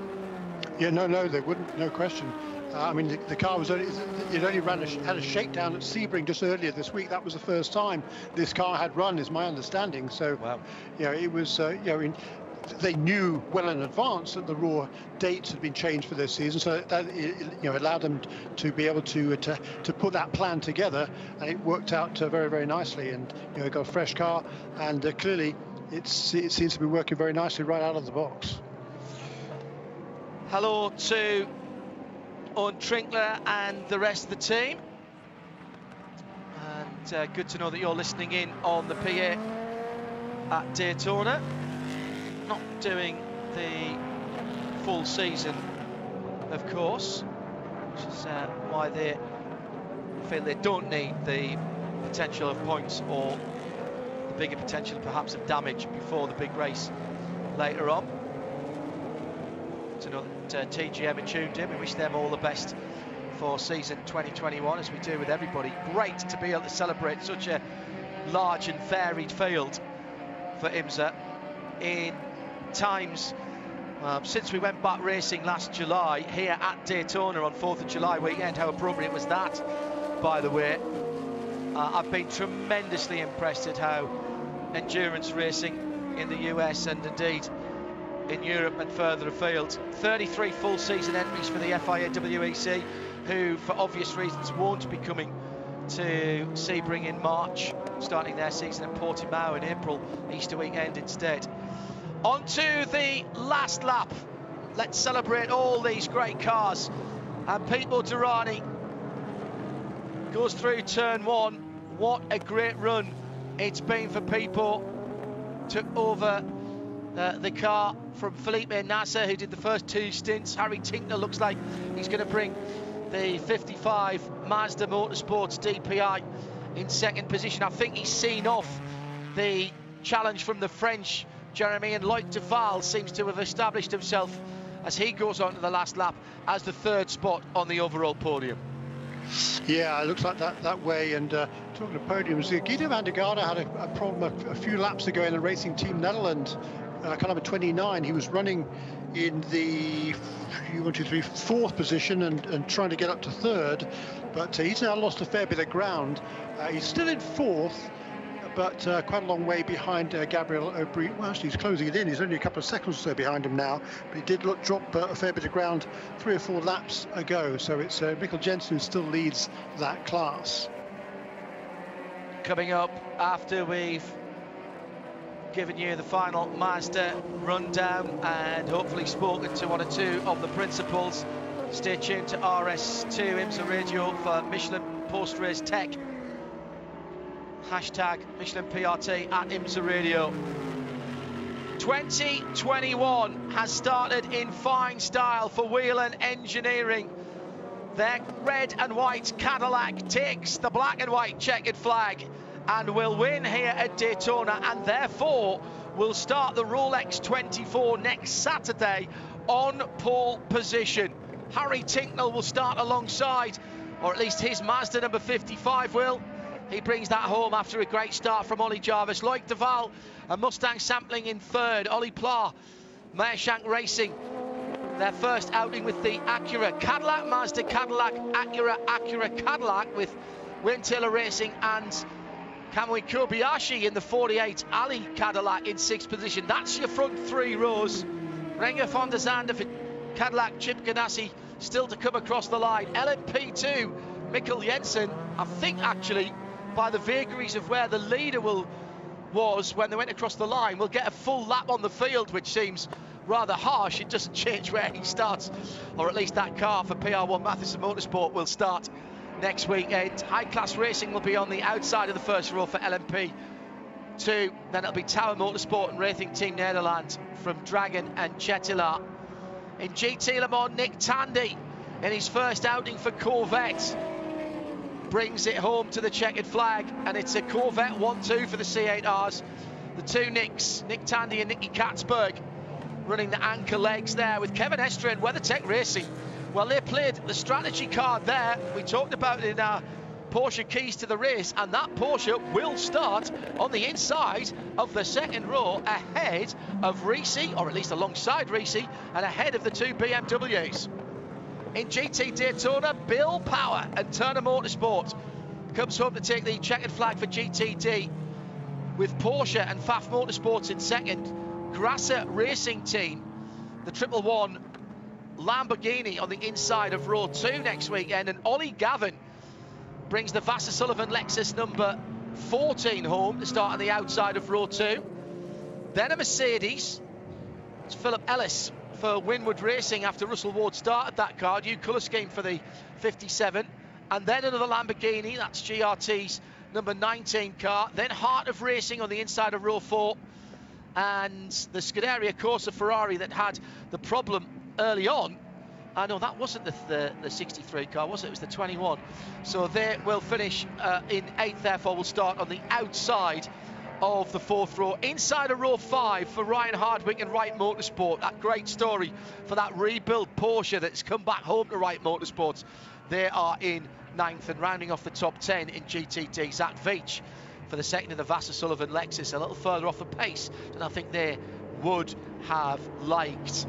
[SPEAKER 2] Yeah, no, they wouldn't, no question. I mean, the car was only had a shakedown at Sebring just earlier this week. That was the first time this car had run, is my understanding. So,
[SPEAKER 1] wow.
[SPEAKER 2] It was, they knew well in advance that the Raw dates had been changed for this season, so that allowed them to be able to put that plan together, and it worked out very, very nicely. And got a fresh car, and clearly it seems to be working very nicely right out of the box.
[SPEAKER 1] Hello to Owen Trinkler and the rest of the team, and good to know that you're listening in on the PA at Daytona. Not doing the full season, of course, which is why they feel they don't need the potential of points or the bigger potential perhaps of damage before the big race later on. To know that TGM are tuned in, we wish them all the best for season 2021, as we do with everybody. Great to be able to celebrate such a large and varied field for IMSA in times since we went back racing last July here at Daytona on 4th of July weekend. How appropriate was that, by the way? I've been tremendously impressed at how endurance racing in the US and indeed in Europe and further afield. 33 full season entries for the FIA WEC, who for obvious reasons won't be coming to Sebring in March, starting their season at Portimao in April, Easter weekend instead. On to the last lap. Let's celebrate all these great cars. And Pete Motorani goes through turn one. What a great run it's been for Pipo. Took over the car from Felipe Nasser, who did the first two stints. Harry Tinkner looks like he's going to bring the 55 Mazda Motorsports DPI in second position. I think he's seen off the challenge from the French Jeremy, and Loic Duval seems to have established himself as he goes on to the last lap as the third spot on the overall podium.
[SPEAKER 2] Yeah, it looks like that way. And talking of podiums, Guido van der Garde had a problem a few laps ago in the Racing Team Netherlands, car number 29. He was running in the 4th position and trying to get up to third, but he's now lost a fair bit of ground. He's still in 4th, but quite a long way behind Gabriel Aubry. Well, actually, he's closing it in. He's only a couple of seconds or so behind him now, but he did drop a fair bit of ground 3 or 4 laps ago. So it's Mikkel Jensen who still leads that class.
[SPEAKER 1] Coming up after we've given you the final Mazda rundown and hopefully spoken to one or two of the principals, stay tuned to RS2 IMSA Radio for Michelin post-race tech. Hashtag Michelin PRT at IMSA Radio. 2021 has started in fine style for Whelen Engineering. Their red and white Cadillac takes the black and white checkered flag and will win here at Daytona, and therefore will start the Rolex 24 next Saturday on pole position. Harry Tinknell will start alongside, or at least his Mazda number 55 will. He brings that home after a great start from Ollie Jarvis. Loic Duval, a Mustang sampling in third. Ollie Pla, Meyershank Racing, their first outing with the Acura. Cadillac, Mazda, Cadillac, Acura, Acura, Cadillac, with Wayne Taylor Racing and Kamui Kobayashi in the 48 Ali Cadillac in 6th position. That's your front 3 rows. Renger van der Zande for Cadillac, Chip Ganassi still to come across the line. LMP2, Mikkel Jensen, I think actually by the vagaries of where the leader was when they went across the line, will get a full lap on the field, which seems rather harsh. It doesn't change where he starts, or at least that car for PR1 Matheson Motorsport will start next weekend. High Class Racing will be on the outside of the first row for LMP2. Then it'll be Tower Motorsport and Racing Team Nederland from Dragon and Chetila. In GT Le Mans, Nick Tandy in his first outing for Corvette brings it home to the checkered flag, and it's a Corvette 1-2 for the C8Rs. The two Nicks, Nick Tandy and Nicky Katzberg, running the anchor legs there with Kevin Estre and WeatherTech Racing. Well, they played the strategy card there. We talked about it in our Porsche Keys to the Race, and that Porsche will start on the inside of the second row ahead of Risi, or at least alongside Risi, and ahead of the two BMWs. in GT Daytona, Bill Power and Turner Motorsport comes home to take the checkered flag for GTD, with Porsche and Pfaff Motorsports in second. Grasser Racing Team, the 111 Lamborghini on the inside of row 2 next weekend, and Ollie Gavin brings the Vassar Sullivan Lexus number 14 home to start on the outside of row 2. Then a Mercedes. It's Philip Ellis for Winwood Racing after Russell Ward started that car. New colour scheme for the 57. And then another Lamborghini, that's GRT's number 19 car. Then Heart of Racing on the inside of row 4. And the Scuderia Corsa Ferrari that had the problem early on. No, that wasn't the 63 car, was it? It was the 21. So they will finish in 8th, therefore will start on the outside of the 4th row. Inside of row 5 for Ryan Hardwick and Wright Motorsport. That great story for that rebuilt Porsche that's come back home to Wright Motorsports. They are in 9th, and rounding off the top 10 in GTD, Zach Veach for the second in the Vassar Sullivan Lexus, a little further off the pace than I think they would have liked.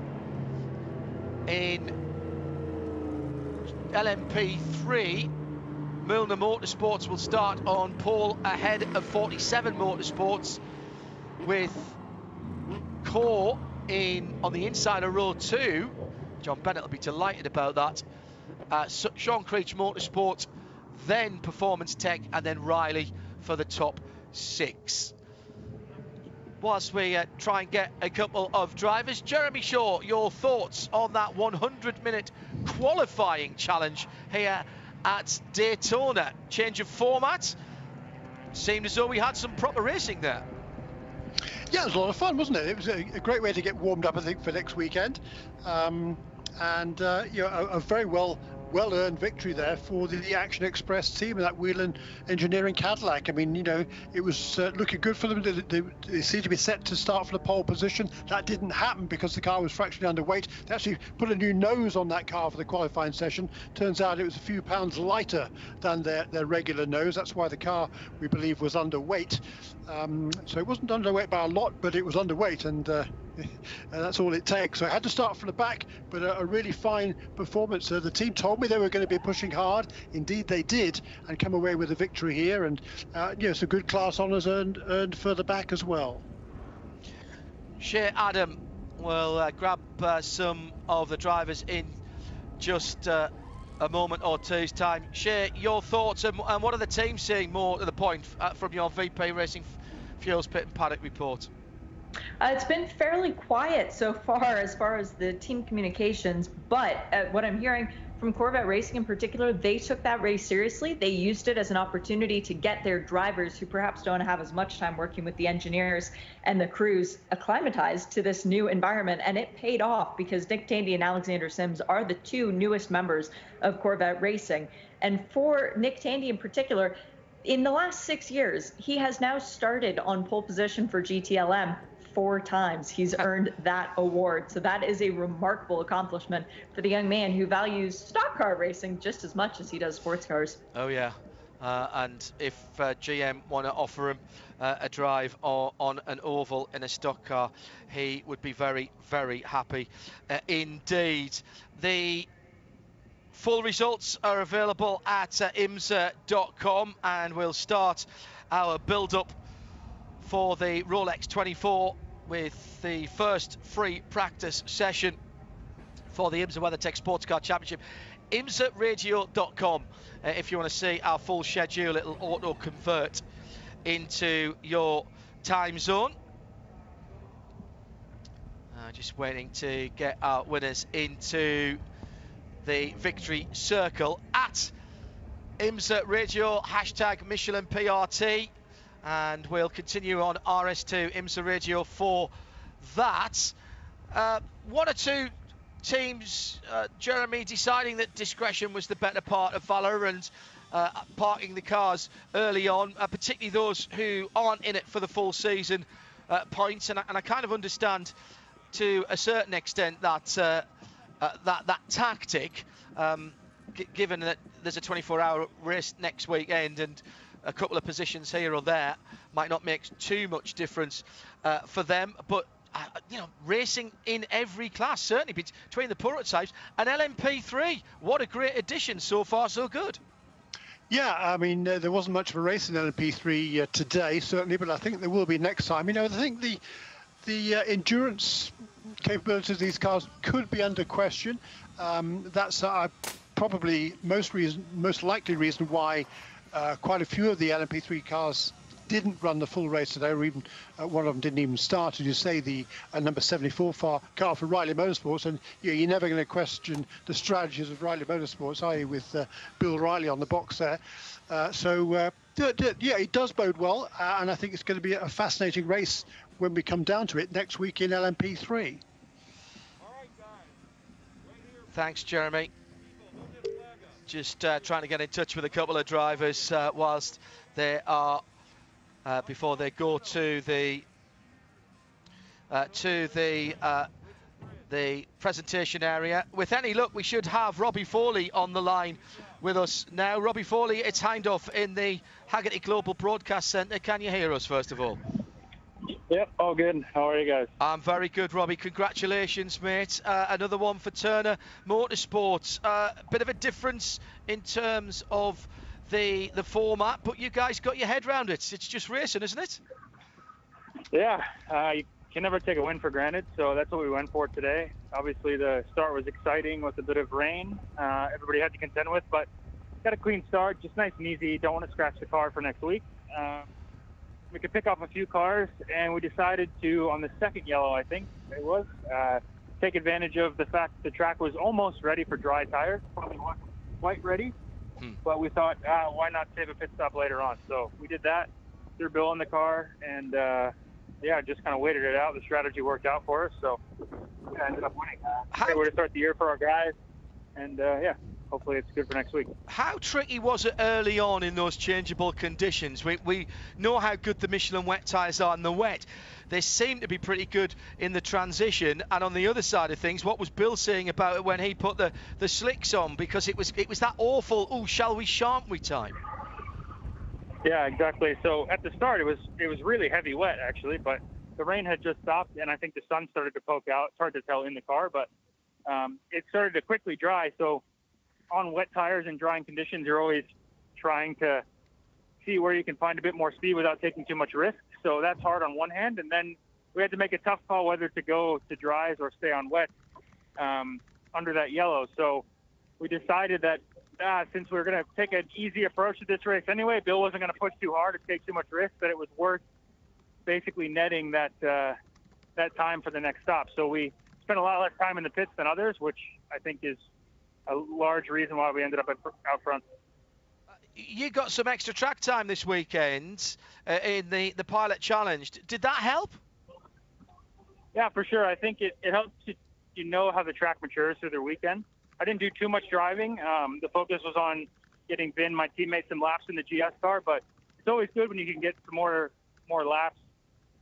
[SPEAKER 1] In LMP3, Milner Motorsports will start on pole ahead of 47 Motorsports, with Core on the inside of row 2. John Bennett will be delighted about that. Sean Creech Motorsport, then Performance Tech, and then Riley for the top 6. Whilst we try and get a couple of drivers, Jeremy Shaw, your thoughts on that 100-minute qualifying challenge here at Daytona? Change of format. Seemed as though we had some proper racing there.
[SPEAKER 2] Yeah, it was a lot of fun, wasn't it? It was a great way to get warmed up, I think, for next weekend. A very well-earned victory there for the Action Express team and that Whelen Engineering Cadillac. I mean, it was looking good for them. They seemed to be set to start from the pole position. That didn't happen because the car was fractionally underweight. They actually put a new nose on that car for the qualifying session. Turns out it was a few pounds lighter than their regular nose. That's why the car, we believe, was underweight. So it wasn't underweight by a lot, but it was underweight, and that's all it takes. So I had to start from the back, but a really fine performance. The team told me they were going to be pushing hard. Indeed, they did, and come away with a victory here. And some good class honours earned further back as well.
[SPEAKER 1] Shea Adam will grab some of the drivers in just a moment or two's time. Shea, your thoughts, and what are the teams seeing more to the point from your VP Racing Fuels Pit and Paddock report?
[SPEAKER 3] It's been fairly quiet so far as the team communications, but what I'm hearing from Corvette Racing in particular, they took that race seriously. They used it as an opportunity to get their drivers, who perhaps don't have as much time working with the engineers and the crews, acclimatized to this new environment, and it paid off because Nick Tandy and Alexander Sims are the two newest members of Corvette Racing. And for Nick Tandy in particular, in the last 6 years, he has now started on pole position for GTLM 4 times. He's earned that award. So that is a remarkable accomplishment for the young man who values stock car racing just as much as he does sports cars.
[SPEAKER 1] Oh, yeah. And if GM want to offer him a drive on an oval in a stock car, he would be very, very happy indeed. The full results are available at IMSA.com, and we'll start our build-up for the Rolex 24 with the first free practice session for the IMSA WeatherTech SportsCar Championship. IMSARadio.com. If you want to see our full schedule, it'll auto-convert into your time zone. Just waiting to get our winners into the victory circle at IMSA Radio, hashtag Michelin PRT. And we'll continue on RS2 IMSA Radio for that. One or two teams, Jeremy, deciding that discretion was the better part of valour and parking the cars early on, particularly those who aren't in it for the full season points. And I kind of understand to a certain extent that that tactic, given that there's a 24-hour race next weekend and a couple of positions here or there might not make too much difference for them. But racing in every class, certainly between the prototypes and LMP3. What a great addition. So far, so good.
[SPEAKER 2] Yeah, I mean, there wasn't much of a race in LMP3 today, certainly, but I think there will be next time. I think the endurance capabilities of these cars could be under question. That's probably most likely reason why quite a few of the LMP3 cars didn't run the full race today, or even one of them didn't even start. As you say, the number 74 car for Riley Motorsports, and you're never going to question the strategies of Riley Motorsports, are you, with Bill Riley on the box there. Yeah, it does bode well, and I think it's going to be a fascinating race when we come down to it next week in LMP3.
[SPEAKER 1] Thanks, Jeremy. Just trying to get in touch with a couple of drivers whilst they are before they go to the presentation area. With any luck, we should have Robbie Foley on the line with us now. Robbie Foley, it's Hindhoff in the Haggerty Global Broadcast Centre. Can you hear us, first of all?
[SPEAKER 4] Yep, all good. How are you guys?
[SPEAKER 1] I'm very good, Robbie. Congratulations, mate. Another one for Turner Motorsports. Bit of a difference in terms of the format, but you guys got your head around it. It's just racing, isn't it?
[SPEAKER 4] Yeah, you can never take a win for granted, so that's what we went for today. Obviously, the start was exciting with a bit of rain. Everybody had to contend with, but got a clean start, just nice and easy. Don't want to scratch the car for next week. We could pick up a few cars, and we decided to, on the second yellow, I think it was, take advantage of the fact that the track was almost ready for dry tires. Probably wasn't quite ready, but we thought, why not save a pit stop later on? So we did that, threw Bill in the car, and just kind of waited it out. The strategy worked out for us, so I ended up winning. Great way to start the year for our guys, and hopefully it's good for next week.
[SPEAKER 1] How tricky was it early on in those changeable conditions? We know how good the Michelin wet tyres are in the wet. They seem to be pretty good in the transition. And on the other side of things, what was Bill saying about it when he put the slicks on? Because it was that awful, shall we, shan't we time?
[SPEAKER 4] Yeah, exactly. So at the start, it was really heavy wet, actually, but the rain had just stopped, and I think the sun started to poke out. It's hard to tell in the car, but it started to quickly dry. So on wet tires and drying conditions, you're always trying to see where you can find a bit more speed without taking too much risk. So that's hard on one hand. And then we had to make a tough call whether to go to dries or stay on wet under that yellow. So we decided that since we were going to take an easy approach to this race anyway, Bill wasn't going to push too hard or take too much risk, that it was worth basically netting that time for the next stop. So we spent a lot less time in the pits than others, which I think is a large reason why we ended up out front.
[SPEAKER 1] You got some extra track time this weekend in the Pilot Challenge. Did that help?
[SPEAKER 4] Yeah, for sure. I think it helps you know how the track matures through the weekend. I didn't do too much driving. The focus was on getting Vin, my teammate, some laps in the GS car, but it's always good when you can get some more laps.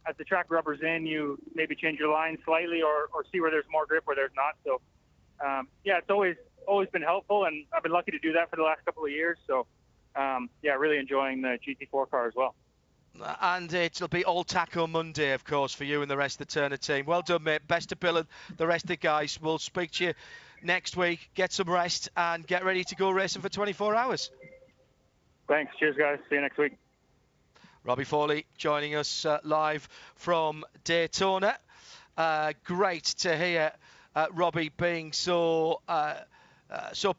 [SPEAKER 4] As the track rubbers in, you maybe change your line slightly or see where there's more grip, where there's not. So, it's always been helpful, and I've been lucky to do that for the last couple of years. So, really enjoying the GT4 car as well.
[SPEAKER 1] And it'll be all taco Monday, of course, for you and the rest of the Turner team. Well done, mate. Best of Bill and the rest of the guys. We'll speak to you next week. Get some rest and get ready to go racing for 24 hours.
[SPEAKER 4] Thanks. Cheers, guys. See you next week. Robbie
[SPEAKER 1] Foley joining us live from Daytona. Great to hear Robbie being so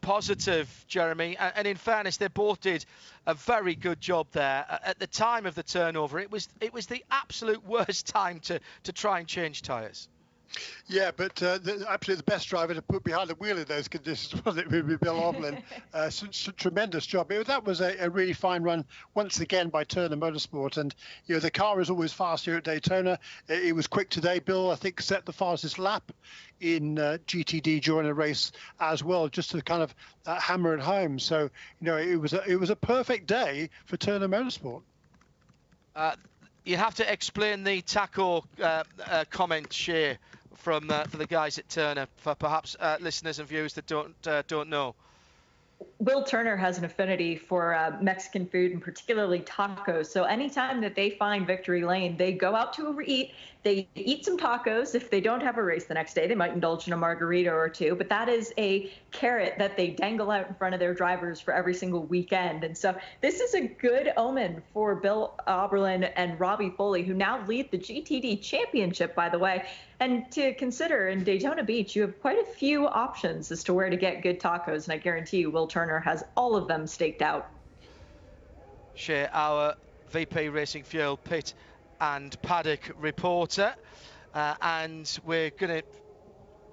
[SPEAKER 1] positive, Jeremy. And in fairness, they both did a very good job there. At the time of the turnover, it was the absolute worst time to try and change tyres.
[SPEAKER 2] Yeah, but absolutely the best driver to put behind the wheel in those conditions, wasn't it, would be Bill Hovland. Tremendous job. That was a really fine run once again by Turner Motorsport. And, the car is always fast here at Daytona. It was quick today. Bill, I think, set the fastest lap in GTD during the race as well, just to kind of hammer it home. So, it was a perfect day for Turner Motorsport.
[SPEAKER 1] You have to explain the taco comment, Shea, for the guys at Turner, for perhaps listeners and viewers that don't know.
[SPEAKER 3] Will Turner has an affinity for Mexican food and particularly tacos. So anytime that they find victory lane, they go out to eat. They eat some tacos. If they don't have a race the next day, they might indulge in a margarita or two. But that is a carrot that they dangle out in front of their drivers for every single weekend. And so this is a good omen for Bill Auberlen and Robbie Foley, who now lead the GTD Championship, by the way. And to consider, in Daytona Beach, you have quite a few options as to where to get good tacos. And I guarantee you, Will Turner has all of them staked out.
[SPEAKER 1] Shea, our VP Racing Fuel pit and paddock reporter, and we're going to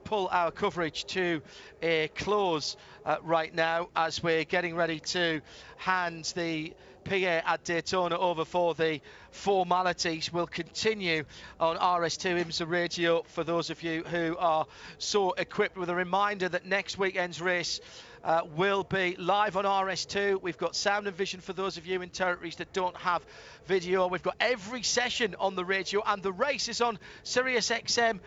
[SPEAKER 1] pull our coverage to a close right now as we're getting ready to hand the PA at Daytona over for the formalities. We'll continue on RS2 IMSA Radio for those of you who are so equipped, with a reminder that next weekend's race will be live on RS2. We've got sound and vision for those of you in territories that don't have video. We've got every session on the radio, and the race is on Sirius XM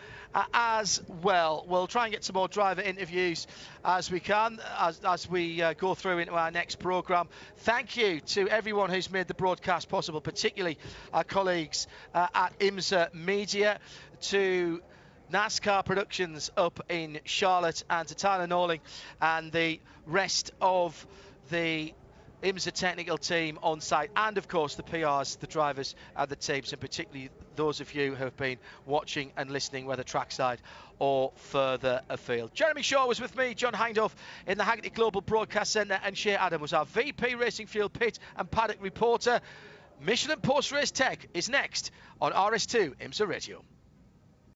[SPEAKER 1] as well. We'll try and get some more driver interviews as we can, as we go through into our next programme. Thank you to everyone who's made the broadcast possible, particularly our colleagues at IMSA Media, to NASCAR Productions up in Charlotte, and to Tyler Norling and the rest of the IMSA technical team on site, and of course the PRs, the drivers and the teams, and particularly those of you who have been watching and listening, whether trackside or further afield. Jeremy Shaw was with me, John Hindhaugh in the Hagerty Global Broadcast Centre, and Shea Adam was our VP Racing Fuel pit and paddock reporter. Michelin Post Race Tech is next on RS2 IMSA Radio.